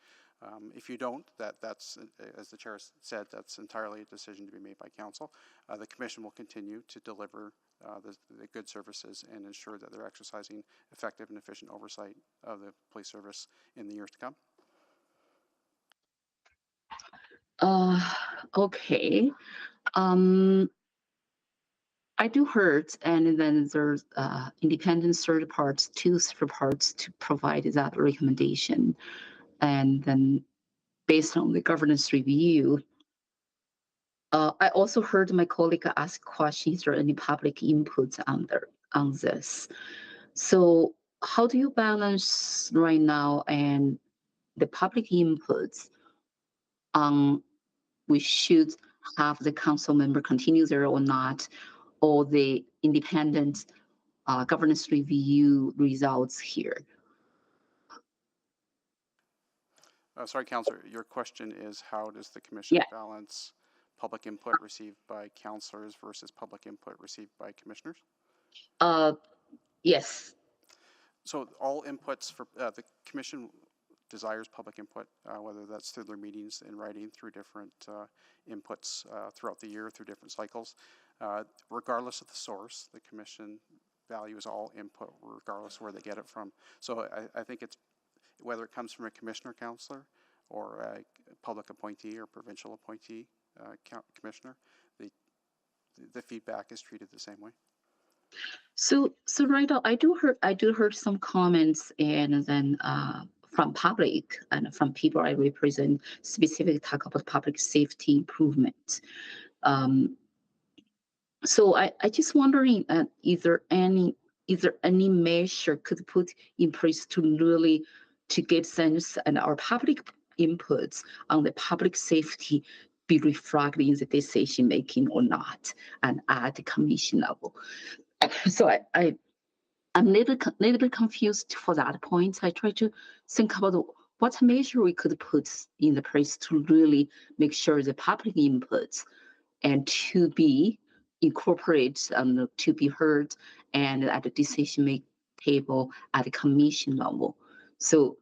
If you don't, that's, as the Chair said, that's entirely a decision to be made by Council. The Commission will continue to deliver the good services and ensure that they're exercising effective and efficient oversight of the police service in the years to come. Okay. I do heard, and then there's independent third parts to provide that recommendation. And then based on the governance review, I also heard my colleague ask questions or any public input on this. So how do you balance right now and the public inputs on we should have the council member continue there or not, or the independent governance review results here? Sorry, Councillor, your question is how does the Commission balance public input received by councillors versus public input received by commissioners? Yes. So all inputs for the Commission desires public input, whether that's through their meetings in writing, through different inputs throughout the year, through different cycles. Regardless of the source, the Commission values all input, regardless of where they get it from. So I think it's whether it comes from a commissioner, councillor, or a public appointee or provincial appointee commissioner, the feedback is treated the same way. So right now, I do heard some comments and then from public and from people I represent, specifically talk about public safety improvement. So I just wondering, is there any measure could put in place to really to get sense and our public inputs on the public safety be reflected in the decision making or not, and at the commission level? So I'm a little bit confused for that point. I try to think about what measure we could put in the place to really make sure the public inputs and to be incorporate to be heard and at the decision make table at the commission level. So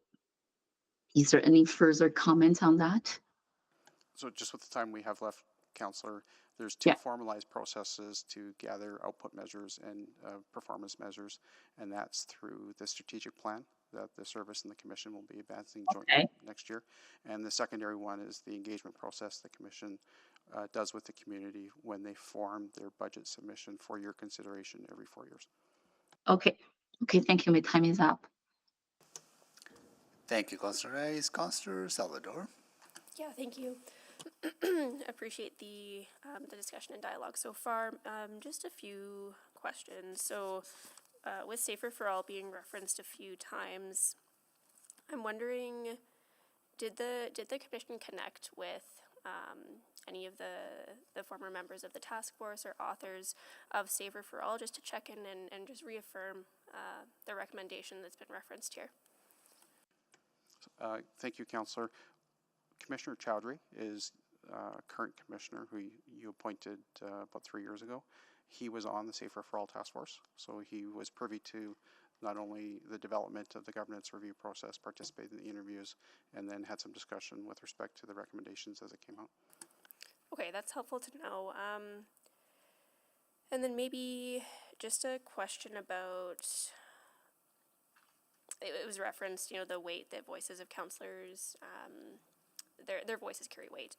is there any further comments on that? So just with the time we have left, Councillor, there's two formalized processes to gather output measures and performance measures, and that's through the strategic plan that the service and the commission will be advancing jointly next year. And the secondary one is the engagement process the commission does with the community when they form their budget submission for your consideration every 4 years. Okay. Okay, thank you. My time is up. Thank you, Councillor Rice. Councillor Salvador. Yeah, thank you. Appreciate the discussion and dialogue so far. Just a few questions. So, with Safer for All being referenced a few times, I'm wondering, did the commission connect with any of the former members of the task force or authors of Safer for All, just to check in and just reaffirm the recommendation that's been referenced here? Thank you, Councillor. Commissioner Chowdhury is current commissioner who you appointed about 3 years ago. He was on the Safer for All task force, so he was privy to not only the development of the governance review process, participated in the interviews, and then had some discussion with respect to the recommendations as it came out. Okay, that's helpful to know. And then maybe just a question about, it was referenced, you know, the weight that voices of councillors, their voices carry weight.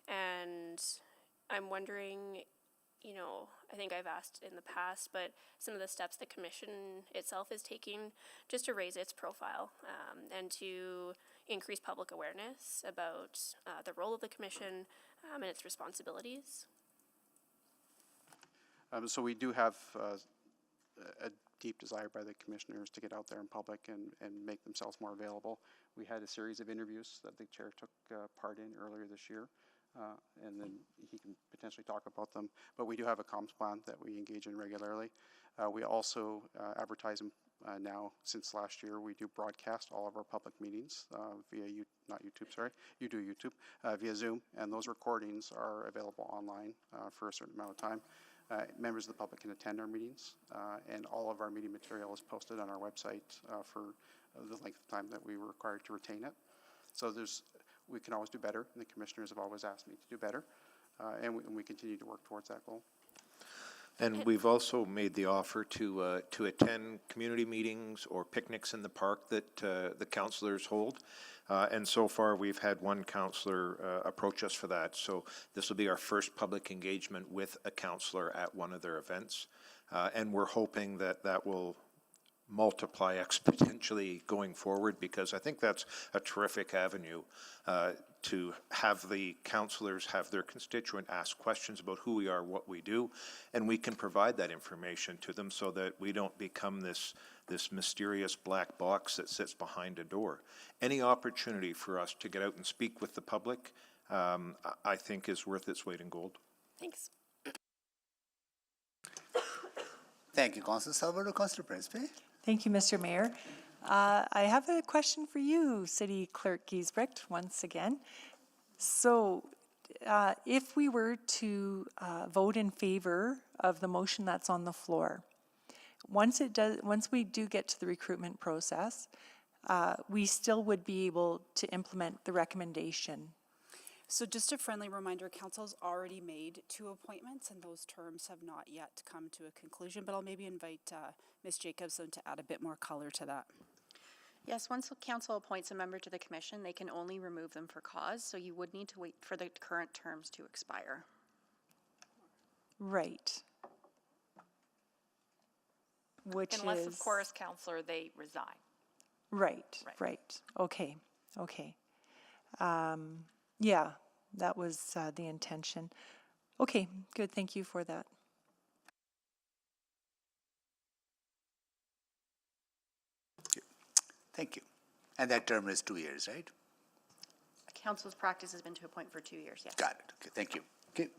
And I'm wondering, you know, I think I've asked in the past, but some of the steps the commission itself is taking just to raise its profile and to increase public awareness about the role of the commission and its responsibilities. So we do have a deep desire by the commissioners to get out there in public and make themselves more available. We had a series of interviews that the chair took part in earlier this year, and then he can potentially talk about them. But we do have a comms plan that we engage in regularly. We also advertise now, since last year, we do broadcast all of our public meetings via, you do YouTube, via Zoom, and those recordings are available online for a certain amount of time. Members of the public can attend our meetings, and all of our meeting material is posted on our website for the length of time that we were required to retain it. So we can always do better, and the commissioners have always asked me to do better, and we continue to work towards that goal. And we've also made the offer to attend community meetings or picnics in the park that the councillors hold. And so far, we've had one councillor approach us for that. So this will be our first public engagement with a councillor at one of their events. And we're hoping that that will multiply exponentially going forward, because I think that's a terrific avenue to have the councillors have their constituent ask questions about who we are, what we do, and we can provide that information to them so that we don't become this mysterious black box that sits behind a door. Any opportunity for us to get out and speak with the public, I think is worth its weight in gold. Thanks. Thank you, Councillor Salvador. Councillor Principe. Thank you, Mr. Mayor. I have a question for you, City Clerk Giesbrecht, once again. So if we were to vote in favor of the motion that's on the floor, once we do get to the recruitment process, we still would be able to implement the recommendation. So just a friendly reminder, council's already made 2 appointments and those terms have not yet come to a conclusion, but I'll maybe invite Ms. Jacobson to add a bit more color to that. Yes, once council appoints a member to the commission, they can only remove them for cause, so you would need to wait for the current terms to expire. Right. Unless, of course, councillor, they resign. Right. Okay. Yeah, that was the intention. Okay, good. Thank you for that. Thank you. And that term is 2 years, right? Council's practice has been to appoint for 2 years, yes. Got it. Okay, thank you. Okay.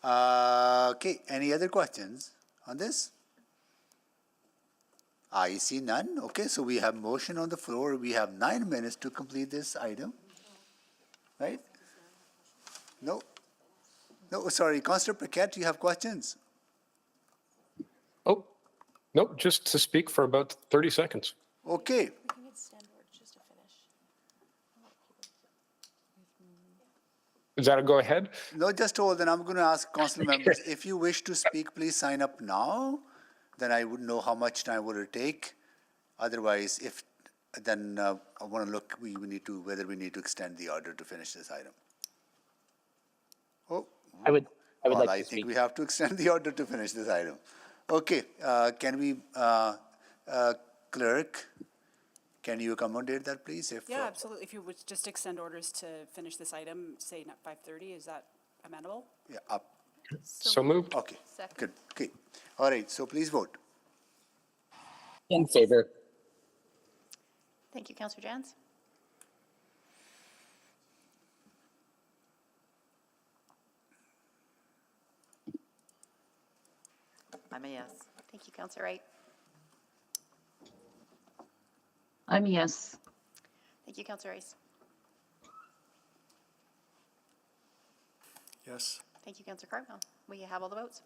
Okay, any other questions on this? I see none. Okay, so we have motion on the floor. We have 9 minutes to complete this item. Right? No, sorry. Councillor Paquette, you have questions? Oh, nope, just to speak for about 30 seconds. Okay. We can extend or just to finish. Is that a go ahead? No, just hold, then I'm going to ask council members, if you wish to speak, please sign up now. Then I would know how much time would it take. Otherwise, if, then I want to look, we need to, whether we need to extend the order to finish this item. Oh. I would Well, like I to think speak. we have to extend the order to finish this item. Okay, can we, clerk, can you accommodate that, please? If, Yeah, absolutely. If you would just extend orders to finish this item, say at 5:30, is that amenable? Yeah, up. So moved. Okay, Second. good, okay. All right, so please vote. In favor. Thank you, Councillor Jans. I'm a yes. Thank you, Councillor Wright. I'm yes. Thank you, Councillor Rice. Yes. Thank you, Councillor Cartwell. We have all the votes.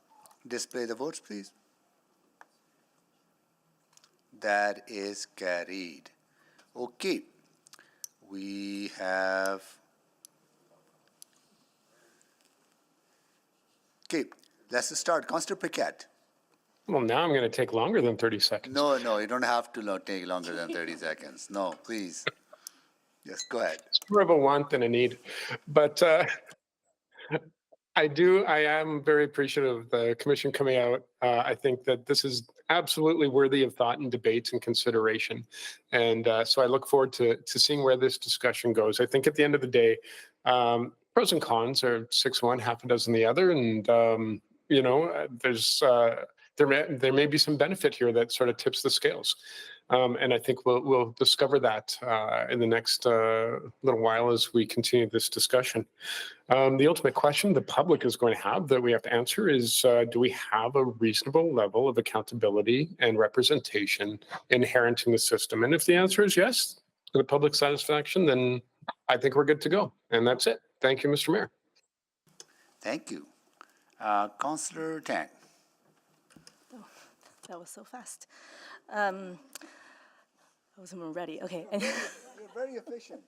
Display the votes, please. That is carried. Okay. We have. Okay, let's start. Councillor Paquette. Well, now I'm going to take longer than 30 seconds. No, you don't have to take longer than 30 seconds. No, please. Yes, go ahead. It's more of a want than a need. But I am very appreciative of the commission coming out. I think that this is absolutely worthy of thought and debate and consideration. And so I look forward to seeing where this discussion goes. I think at the end of the day, pros and cons are 6-1, half a dozen the other. And, there's there may be some benefit here that sort of tips the scales. And I think we'll discover that in the next little while as we continue this discussion. The ultimate question the public is going to have that we have to answer is, do we have a reasonable level of accountability and representation inherent in the system? And if the answer is yes, to the public satisfaction, then I think we're good to go. And that's it. Thank you, Mr. Mayor. Thank you. Councillor Tang. Oh, that was so fast. I wasn't even ready. Okay. You're very efficient.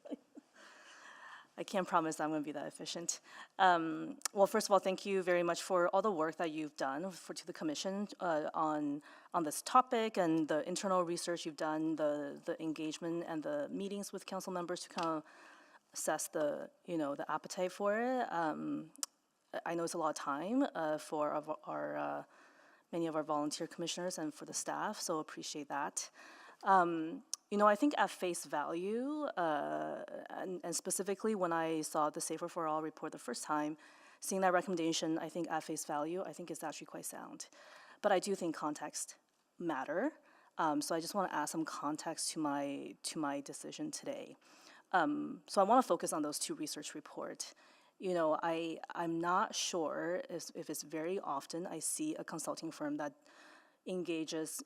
I can't promise I'm going to be that efficient. Well, first of all, thank you very much for all the work that you've done to the commission on this topic and the internal research you've done, the engagement and the meetings with council members to kind of assess the appetite for it. I know it's a lot of time for our many of our volunteer commissioners and for the staff, so appreciate that. I think at face value, and specifically when I saw the Safer for All report the first time, seeing that recommendation, I think at face value, I think it's actually quite sound. But I do think context matter. So I just want to add some context to my decision today. So I want to focus on those two research reports. I'm not sure if it's very often I see a consulting firm that engages,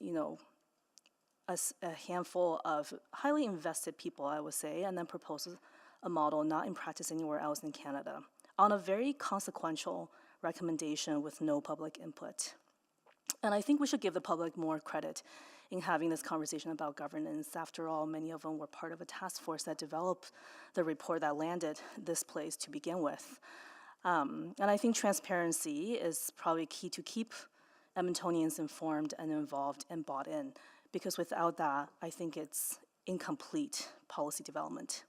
a handful of highly invested people, I would say, and then proposes a model not in practice anywhere else in Canada on a very consequential recommendation with no public input. And I think we should give the public more credit in having this conversation about governance. After all, many of them were part of a task force that developed the report that landed this place to begin with. And I think transparency is probably key to keep Edmontonians informed and involved and bought in, because without that, I think it's incomplete policy development.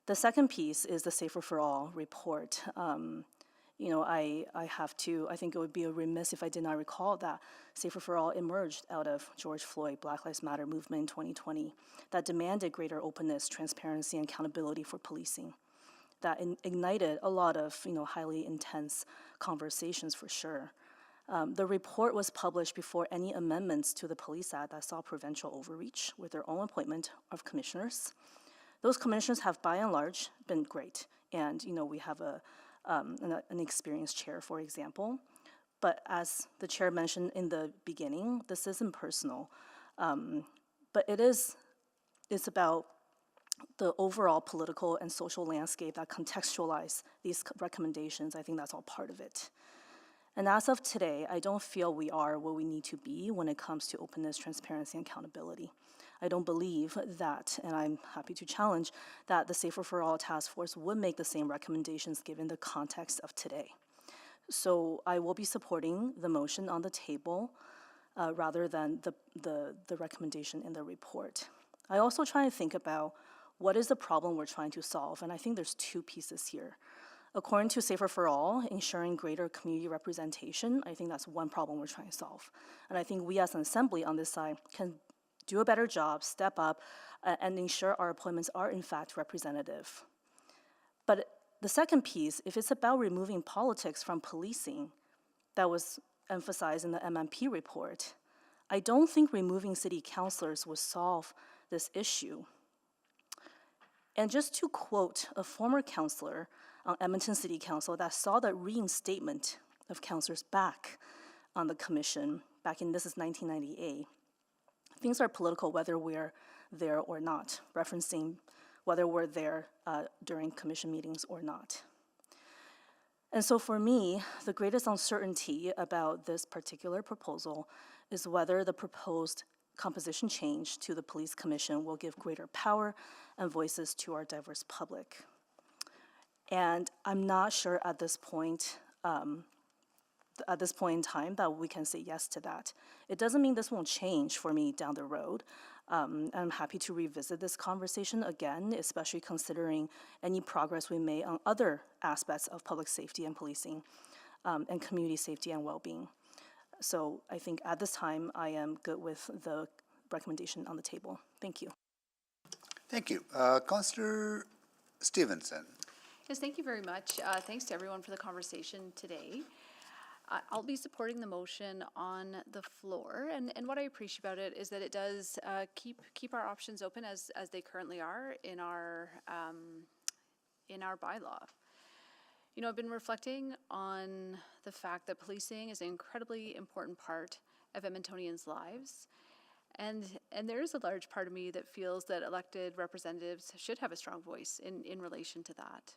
The second piece is the Safer for All report. I think it would be a remiss if I did not recall that Safer for All emerged out of George Floyd Black Lives Matter movement in 2020 that demanded greater openness, transparency, and accountability for policing. That ignited a lot of highly intense conversations for sure. The report was published before any amendments to the Police Act that saw provincial overreach with their own appointment of commissioners. Those commissioners have, by and large, been great. And, we have an experienced chair, for example. But as the chair mentioned in the beginning, this isn't personal. But it's about the overall political and social landscape that contextualize these recommendations. I think that's all part of it. And as of today, I don't feel we are where we need to be when it comes to openness, transparency, and accountability. I don't believe that, and I'm happy to challenge, that the Safer for All task force would make the same recommendations given the context of today. So I will be supporting the motion on the table rather than the recommendation in the report. I also try to think about what is the problem we're trying to solve, and I think there's two pieces here. According to Safer for All, ensuring greater community representation, I think that's one problem we're trying to solve. And I think we as an assembly on this side can do a better job, step up, and ensure our appointments are in fact representative. But the second piece, if it's about removing politics from policing, that was emphasized in the MMP report, I don't think removing city councilors would solve this issue. And just to quote a former councilor on Edmonton City Council that saw the reinstatement of councilors back on the commission back in, this is 1998, things are political whether we're there or not, referencing whether we're there during commission meetings or not. And so for me, the greatest uncertainty about this particular proposal is whether the proposed composition change to the police commission will give greater power and voices to our diverse public. And I'm not sure at this point in time that we can say yes to that. It doesn't mean this won't change for me down the road. I'm happy to revisit this conversation again, especially considering any progress we made on other aspects of public safety and policing and community safety and well-being. So I think at this time, I am good with the recommendation on the table. Thank you. Thank you. Councillor Stevenson. Yes, thank you very much. Thanks to everyone for the conversation today. I'll be supporting the motion on the floor, and what I appreciate about it is that it does keep our options open as they currently are in our bylaw. You know, I've been reflecting on the fact that policing is an incredibly important part of Edmontonians' lives, and there is a large part of me that feels that elected representatives should have a strong voice in relation to that.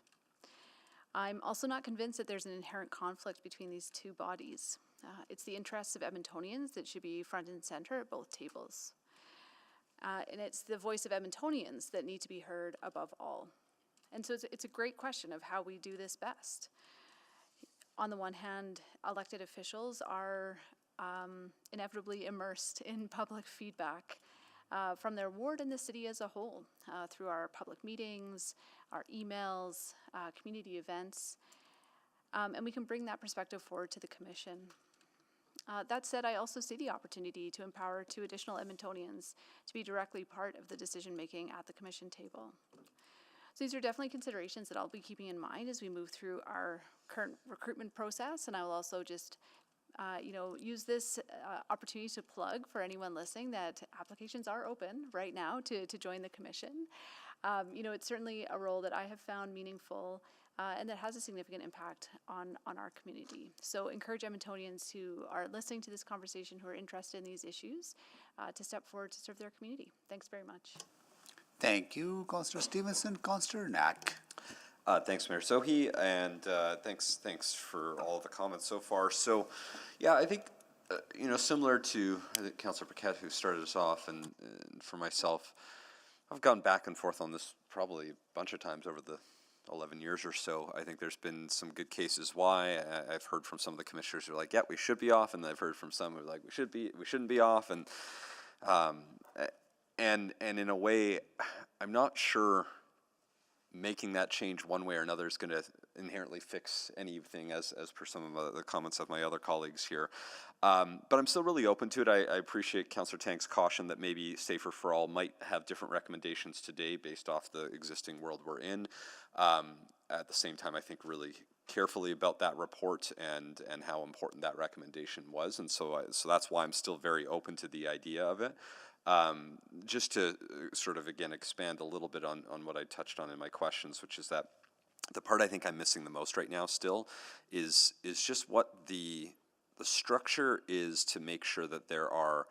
I'm also not convinced that there's an inherent conflict between these two bodies. It's the interests of Edmontonians that should be front and center at both tables. And it's the voice of Edmontonians that need to be heard above all. And so it's a great question of how we do this best. On the one hand, elected officials are inevitably immersed in public feedback from their ward and the city as a whole, through our public meetings, our emails, community events, and we can bring that perspective forward to the commission. That said, I also see the opportunity to empower two additional Edmontonians to be directly part of the decision-making at the commission table. So these are definitely considerations that I'll be keeping in mind as we move through our current recruitment process, and I will also just use this opportunity to plug for anyone listening that applications are open right now to join the commission. It's certainly a role that I have found meaningful and that has a significant impact on our community. So encourage Edmontonians who are listening to this conversation, who are interested in these issues, to step forward to serve their community. Thanks very much. Thank you, Councillor Stevenson. Councillor Knack. Thanks, Mayor Sohi, and thanks for all the comments so far. So, yeah, I think, similar to Councillor Paquette, who started us off, and for myself, I've gone back and forth on this probably a bunch of times over the 11 years or so. I think there's been some good cases why. I've heard from some of the commissioners who are like, yeah, we should be off, and I've heard from some who are like, we shouldn't be off, and in a way, I'm not sure making that change one way or another is going to inherently fix anything, as per some of the comments of my other colleagues here. But I'm still really open to it. I appreciate Councillor Tank's caution that maybe Safer for All might have different recommendations today based off the existing world we're in. At the same time, I think really carefully about that report and how important that recommendation was. And so that's why I'm still very open to the idea of it. Just to sort of, again, expand a little bit on what I touched on in my questions, which is that the part I think I'm missing the most right now still is just what the structure is to make sure that there are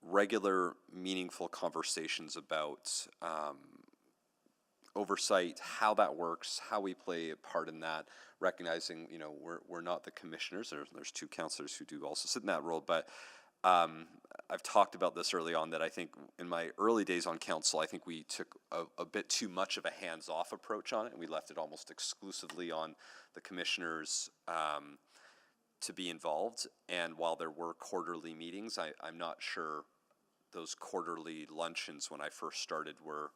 regular, meaningful conversations about oversight, how that works, how we play a part in that, recognizing, you know, we're not the commissioners. There's two counselors who do also sit in that role, but I've talked about this early on, that I think in my early days on council, I think we took a bit too much of a hands-off approach on it, and we left it almost exclusively on the commissioners to be involved. And while there were quarterly meetings, I'm not sure those quarterly luncheons when I first started were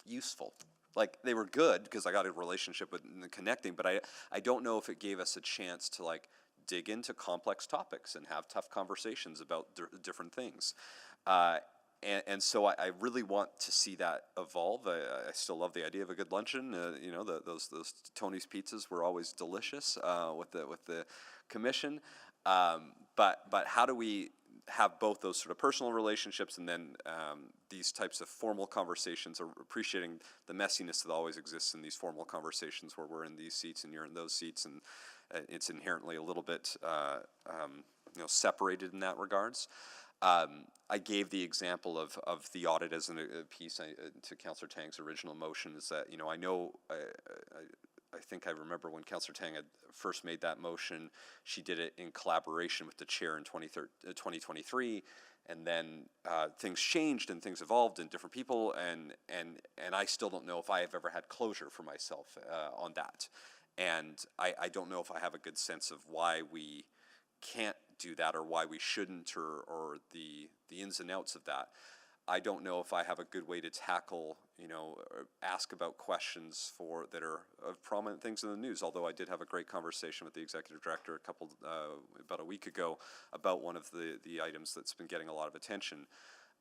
useful. Like, they were good because I got a relationship with connecting, but I don't know if it gave us a chance to like dig into complex topics and have tough conversations about different things. And so I really want to see that evolve. I still love the idea of a good luncheon. You know, those Tony's pizzas were always delicious with the commission. But how do we have both those sort of personal relationships and then these types of formal conversations, or appreciating the messiness that always exists in these formal conversations where we're in these seats and you're in those seats, and it's inherently a little bit you know, separated in that regards. I gave the example of the audit as a piece to Councillor Tang's original motion, is that, you know, I think I remember when Councillor Tang had first made that motion, she did it in collaboration with the chair in 2023, and then things changed and things evolved and different people, and I still don't know if I have ever had closure for myself on that. And I don't know if I have a good sense of why we can't do that, or why we shouldn't, or the ins and outs of that. I don't know if I have a good way to tackle, you know, or ask about questions that are of prominent things in the news, although I did have a great conversation with the executive director about a week ago about one of the items that's been getting a lot of attention.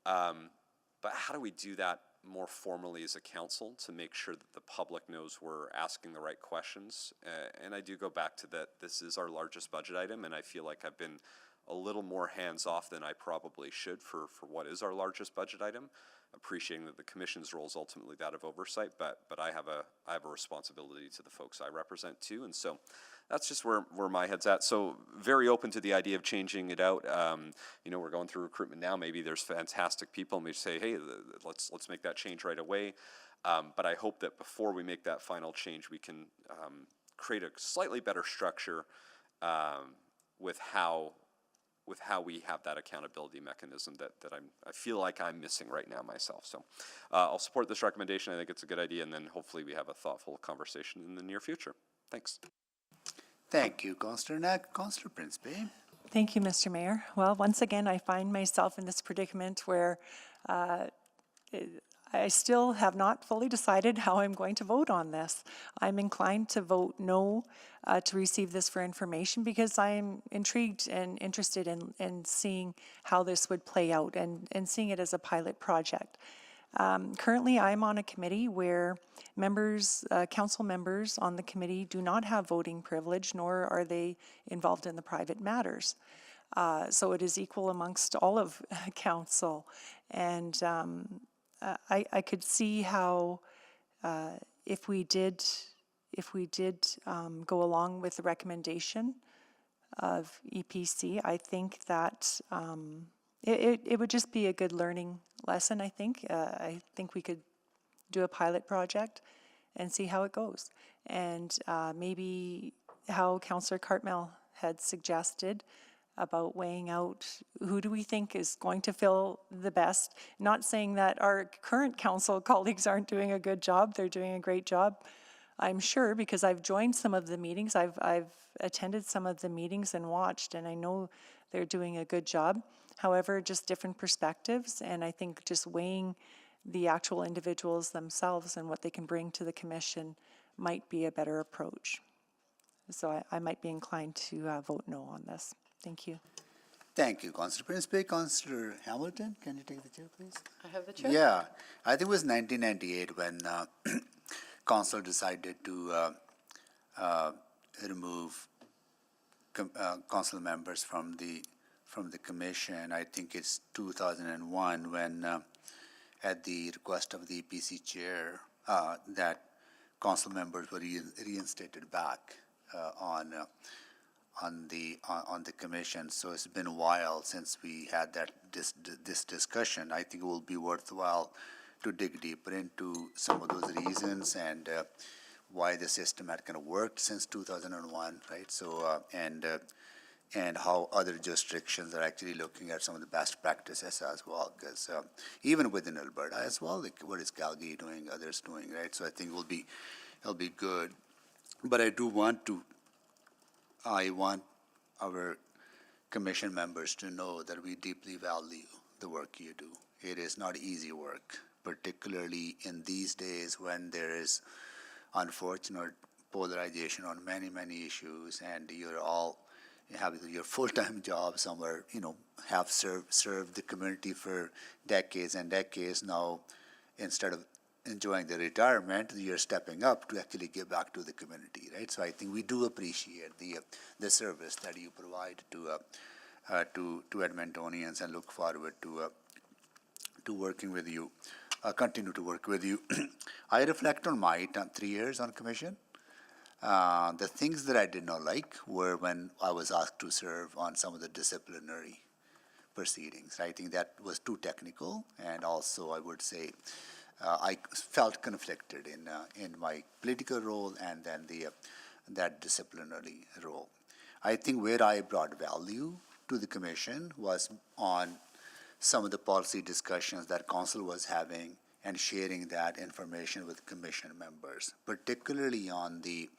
But how do we do that more formally as a council to make sure that the public knows we're asking the right questions? And I do go back to that this is our largest budget item, and I feel like I've been a little more hands-off than I probably should for what is our largest budget item, appreciating that the commission's role is ultimately that of oversight, but I have a responsibility to the folks I represent too, and so that's just where my head's at. So very open to the idea of changing it out. You know, we're going through recruitment now. Maybe there's fantastic people, and we say, hey, let's make that change right away. But I hope that before we make that final change, we can create a slightly better structure with how we have that accountability mechanism that I feel like I'm missing right now myself. So I'll support this recommendation. I think it's a good idea, and then hopefully we have a thoughtful conversation in the near future. Thanks. Thank you, Councillor Knack. Councillor Principe. Thank you, Mr. Mayor. Well, once again, I find myself in this predicament where I still have not fully decided how I'm going to vote on this. I'm inclined to vote no to receive this for information, because I'm intrigued and interested in seeing how this would play out and seeing it as a pilot project. Currently, I'm on a committee where council members on the committee do not have voting privilege, nor are they involved in the private matters. So it is equal amongst all of council. And I could see how if we did go along with the recommendation of EPC, I think that it would just be a good learning lesson, I think. I think we could do a pilot project and see how it goes. And maybe how Councillor Cartmell had suggested about weighing out who do we think is going to fill the best. Not saying that our current council colleagues aren't doing a good job. They're doing a great job, I'm sure, because I've joined some of the meetings. I've attended some of the meetings and watched, and I know they're doing a good job. However, just different perspectives, and I think just weighing the actual individuals themselves and what they can bring to the commission might be a better approach. So I might be inclined to vote no on this. Thank you. Thank you, Councillor Principe. Councillor Hamilton, can you take the chair, please? I have the chair. Yeah, I think it was 1998 when council decided to remove council members from the commission. I think it's 2001 when, at the request of the EPC chair, that council members were reinstated back on the commission. So it's been a while since we had this discussion. I think it will be worthwhile dig deeper into some of those reasons and why the system had kind of worked since 2001, right? So, and how other jurisdictions are actually looking at some of the best practices as well, because even within Alberta as well, like what is Calgary doing, others doing, right? So I think it'll be good. But I want our commission members to know that we deeply value the work you do. It is not easy work, particularly in these days when there is unfortunate polarization on many, many issues, and you have your full-time job somewhere, have served the community for decades and decades now. Instead of enjoying the retirement, you're stepping up to actually give back to the community, right? So I think we do appreciate the service that you provide to Edmontonians, and look forward to working with you, continue to work with you. I reflect on my 3 years on commission. The things that I did not like were when I was asked to serve on some of the disciplinary proceedings. I think that was too technical, and also I would say I felt conflicted in my political role and then that disciplinary role. I think where I brought value to the commission was on some of the policy discussions that council was having and sharing that information with commission members, particularly on the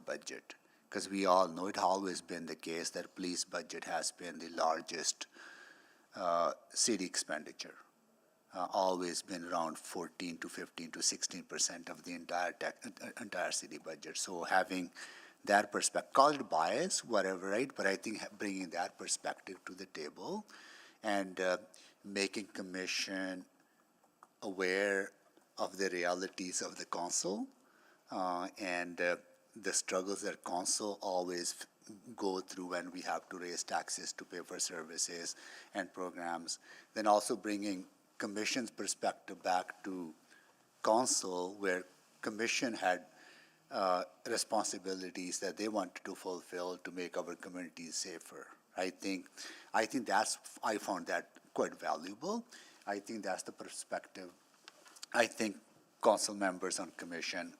budget, because we all know it has always been the case that police budget has been the largest city expenditure, always been around 14 to 15 to 16% of the entire city budget. So having that perspective, call it bias, whatever, right? But I think bringing that perspective to the table and making commission aware of the realities of the council and the struggles that council always go through when we have to raise taxes to pay for services and programs. Then also bringing commission's perspective back to council, where commission had responsibilities that they wanted to fulfill to make our communities safer. I think I found that quite valuable. I think that's the perspective I think council members on commission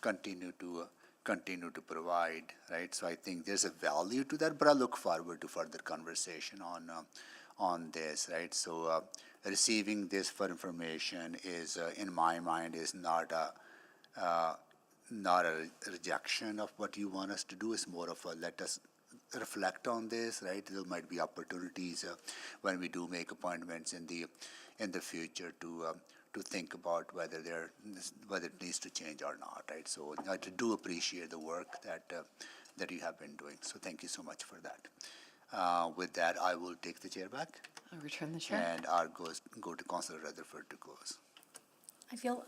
continue to provide, right? So I think there's a value to that, but I look forward to further conversation on this, right? So receiving this for information is, in my mind, is not a rejection of what you want us to do. It's more of a let us reflect on this, right? There might be opportunities when we do make appointments in the future to think about whether it needs to change or not, right? So I do appreciate the work that you have been doing. So thank you so much for that. With that, I will take the chair back. I'll return the chair. And I'll go to Councillor Rutherford to close. I feel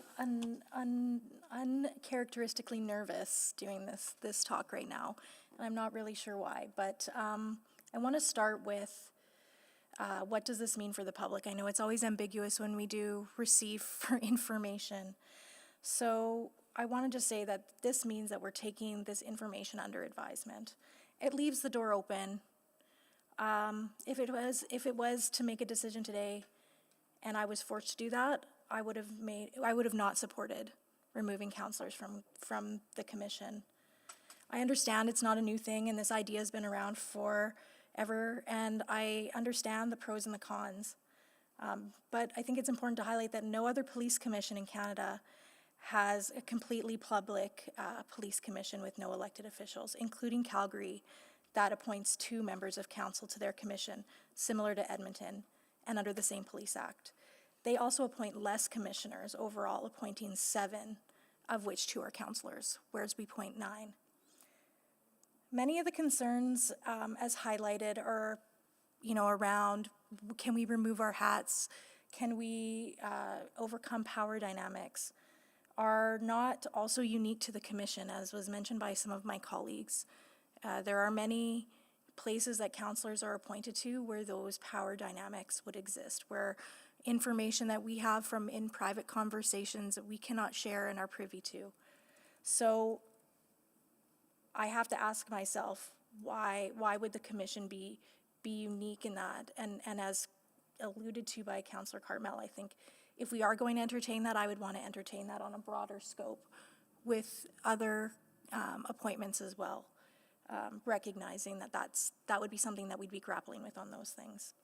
uncharacteristically nervous doing this talk right now, and I'm not really sure why, but I want to start with what does this mean for the public? I know it's always ambiguous when we do receive for information. So I want to just say that this means that we're taking this information under advisement. It leaves the door open. If it was to make a decision today and I was forced to do that, I would have not supported removing councillors from the commission. I understand it's not a new thing, and this idea has been around forever, and I understand the pros and the cons. But I think it's important to highlight that no other police commission in Canada has a completely public police commission with no elected officials, including Calgary, that appoints 2 members of council to their commission, similar to Edmonton, and under the same Police Act. They also appoint less commissioners overall, appointing 7, of which 2 are councillors, whereas we appoint 9. Many of the concerns, as highlighted, are, around can we remove our hats, can we overcome power dynamics, are not also unique to the commission, as was mentioned by some of my colleagues. There are many places that councillors are appointed to where those power dynamics would exist, where information that we have from in private conversations that we cannot share and are privy to. So I have to ask myself, why would the commission be unique in that? And as alluded to by Councillor Cartmel, I think If we are going to entertain that, I would want to entertain that on a broader scope with other appointments as well, recognizing that that would be something that we'd be grappling with on those things.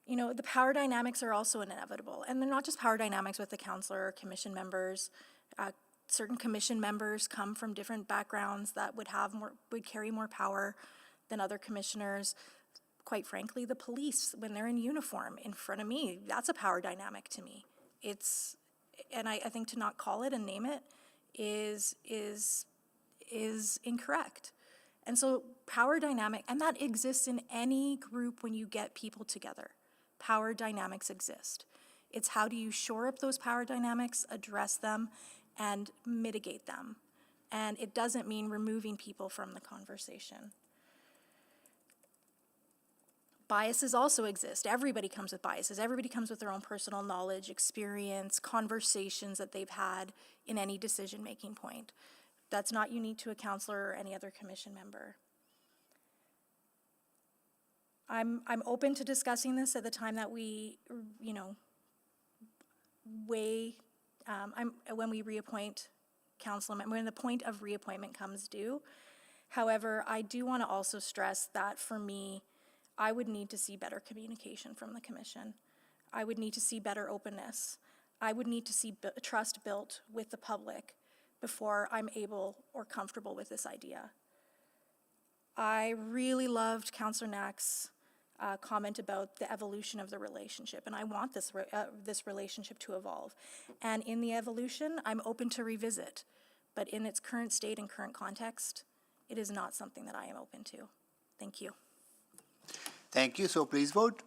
You know, the power dynamics are also inevitable, and they're not just power dynamics with the councillor or commission members. Certain commission members come from different backgrounds that would carry more power than other commissioners. Quite frankly, the police, when they're in uniform in front of me, that's a power dynamic to me. And I think to not call it and name it is incorrect. And so power dynamic, and that exists in any group when you get people together. Power dynamics exist. It's how do you shore up those power dynamics, address them, and mitigate them. And it doesn't mean removing people from the conversation. Biases also exist. Everybody comes with biases. Everybody comes with their own personal knowledge, experience, conversations that they've had in any decision-making point. That's not unique to a councillor or any other commission member. I'm open to discussing this at the time that we, you know, when we reappoint council members, when the point of reappointment comes due. However, I do want to also stress that for me, I would need to see better communication from the commission. I would need to see better openness. I would need to see trust built with the public before I'm able or comfortable with this idea. I really loved Councillor Knack's comment about the evolution of the relationship, and I want this relationship to evolve. And in the evolution, I'm open to revisit, but in its current state and current context, it is not something that I am open to. Thank you. Thank you. So please vote.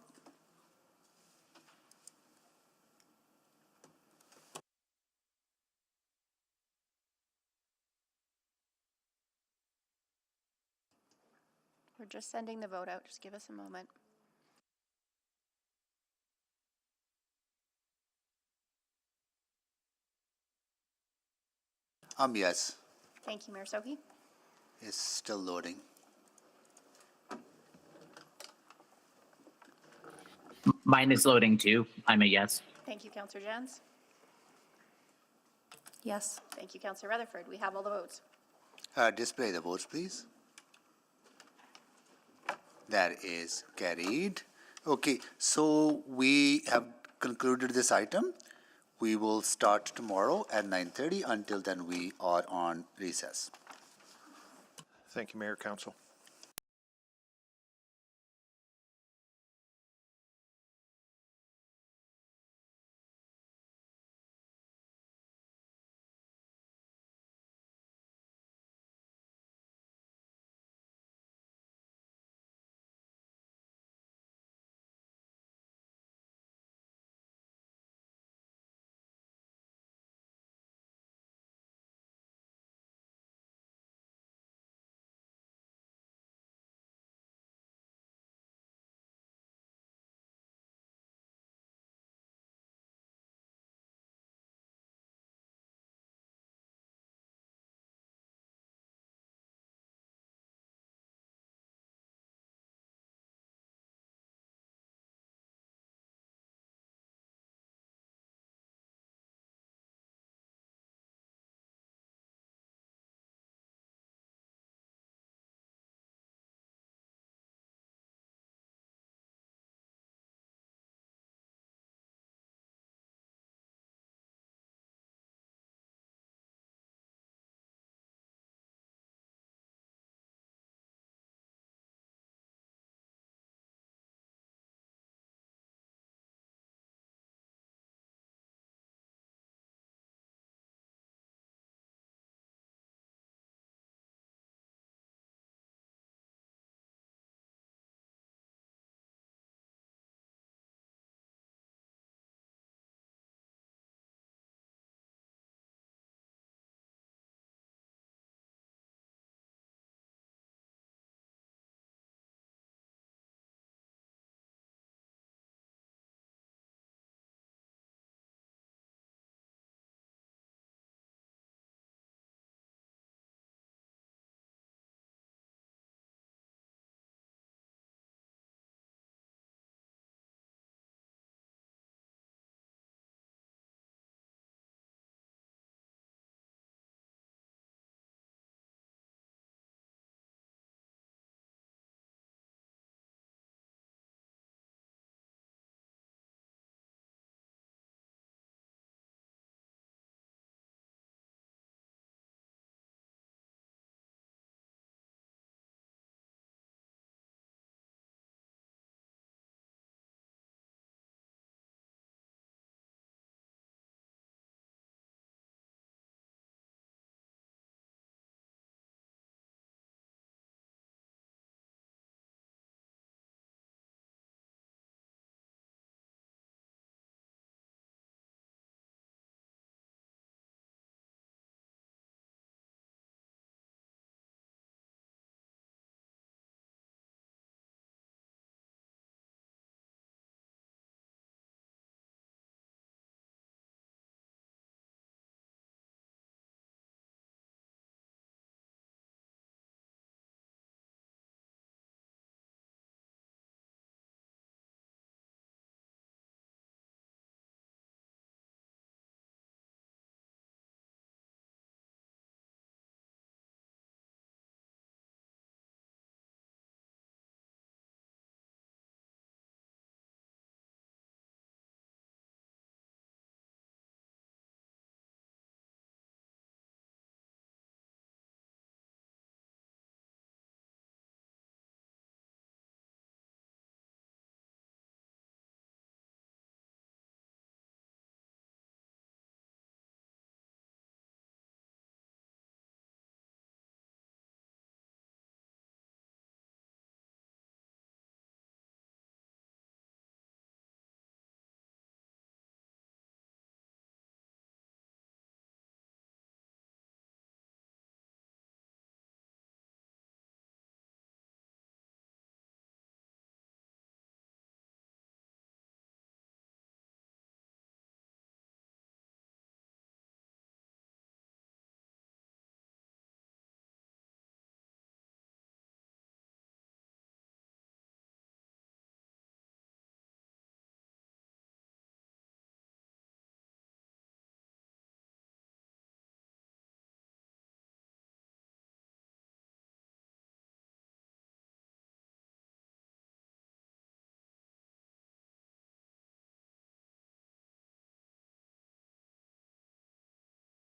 We're just sending the vote out. Just give us a moment. Yes. Thank you, Mayor Sohi. It's still loading. Mine is loading too. I'm a yes. Thank you, Councillor Jans. Yes. Thank you, Councillor Rutherford. We have all the votes. Display the votes, please. That is carried. Okay, so we have concluded this item. We will start tomorrow at 9:30. Until then, we are on recess. Thank you, Mayor, Council.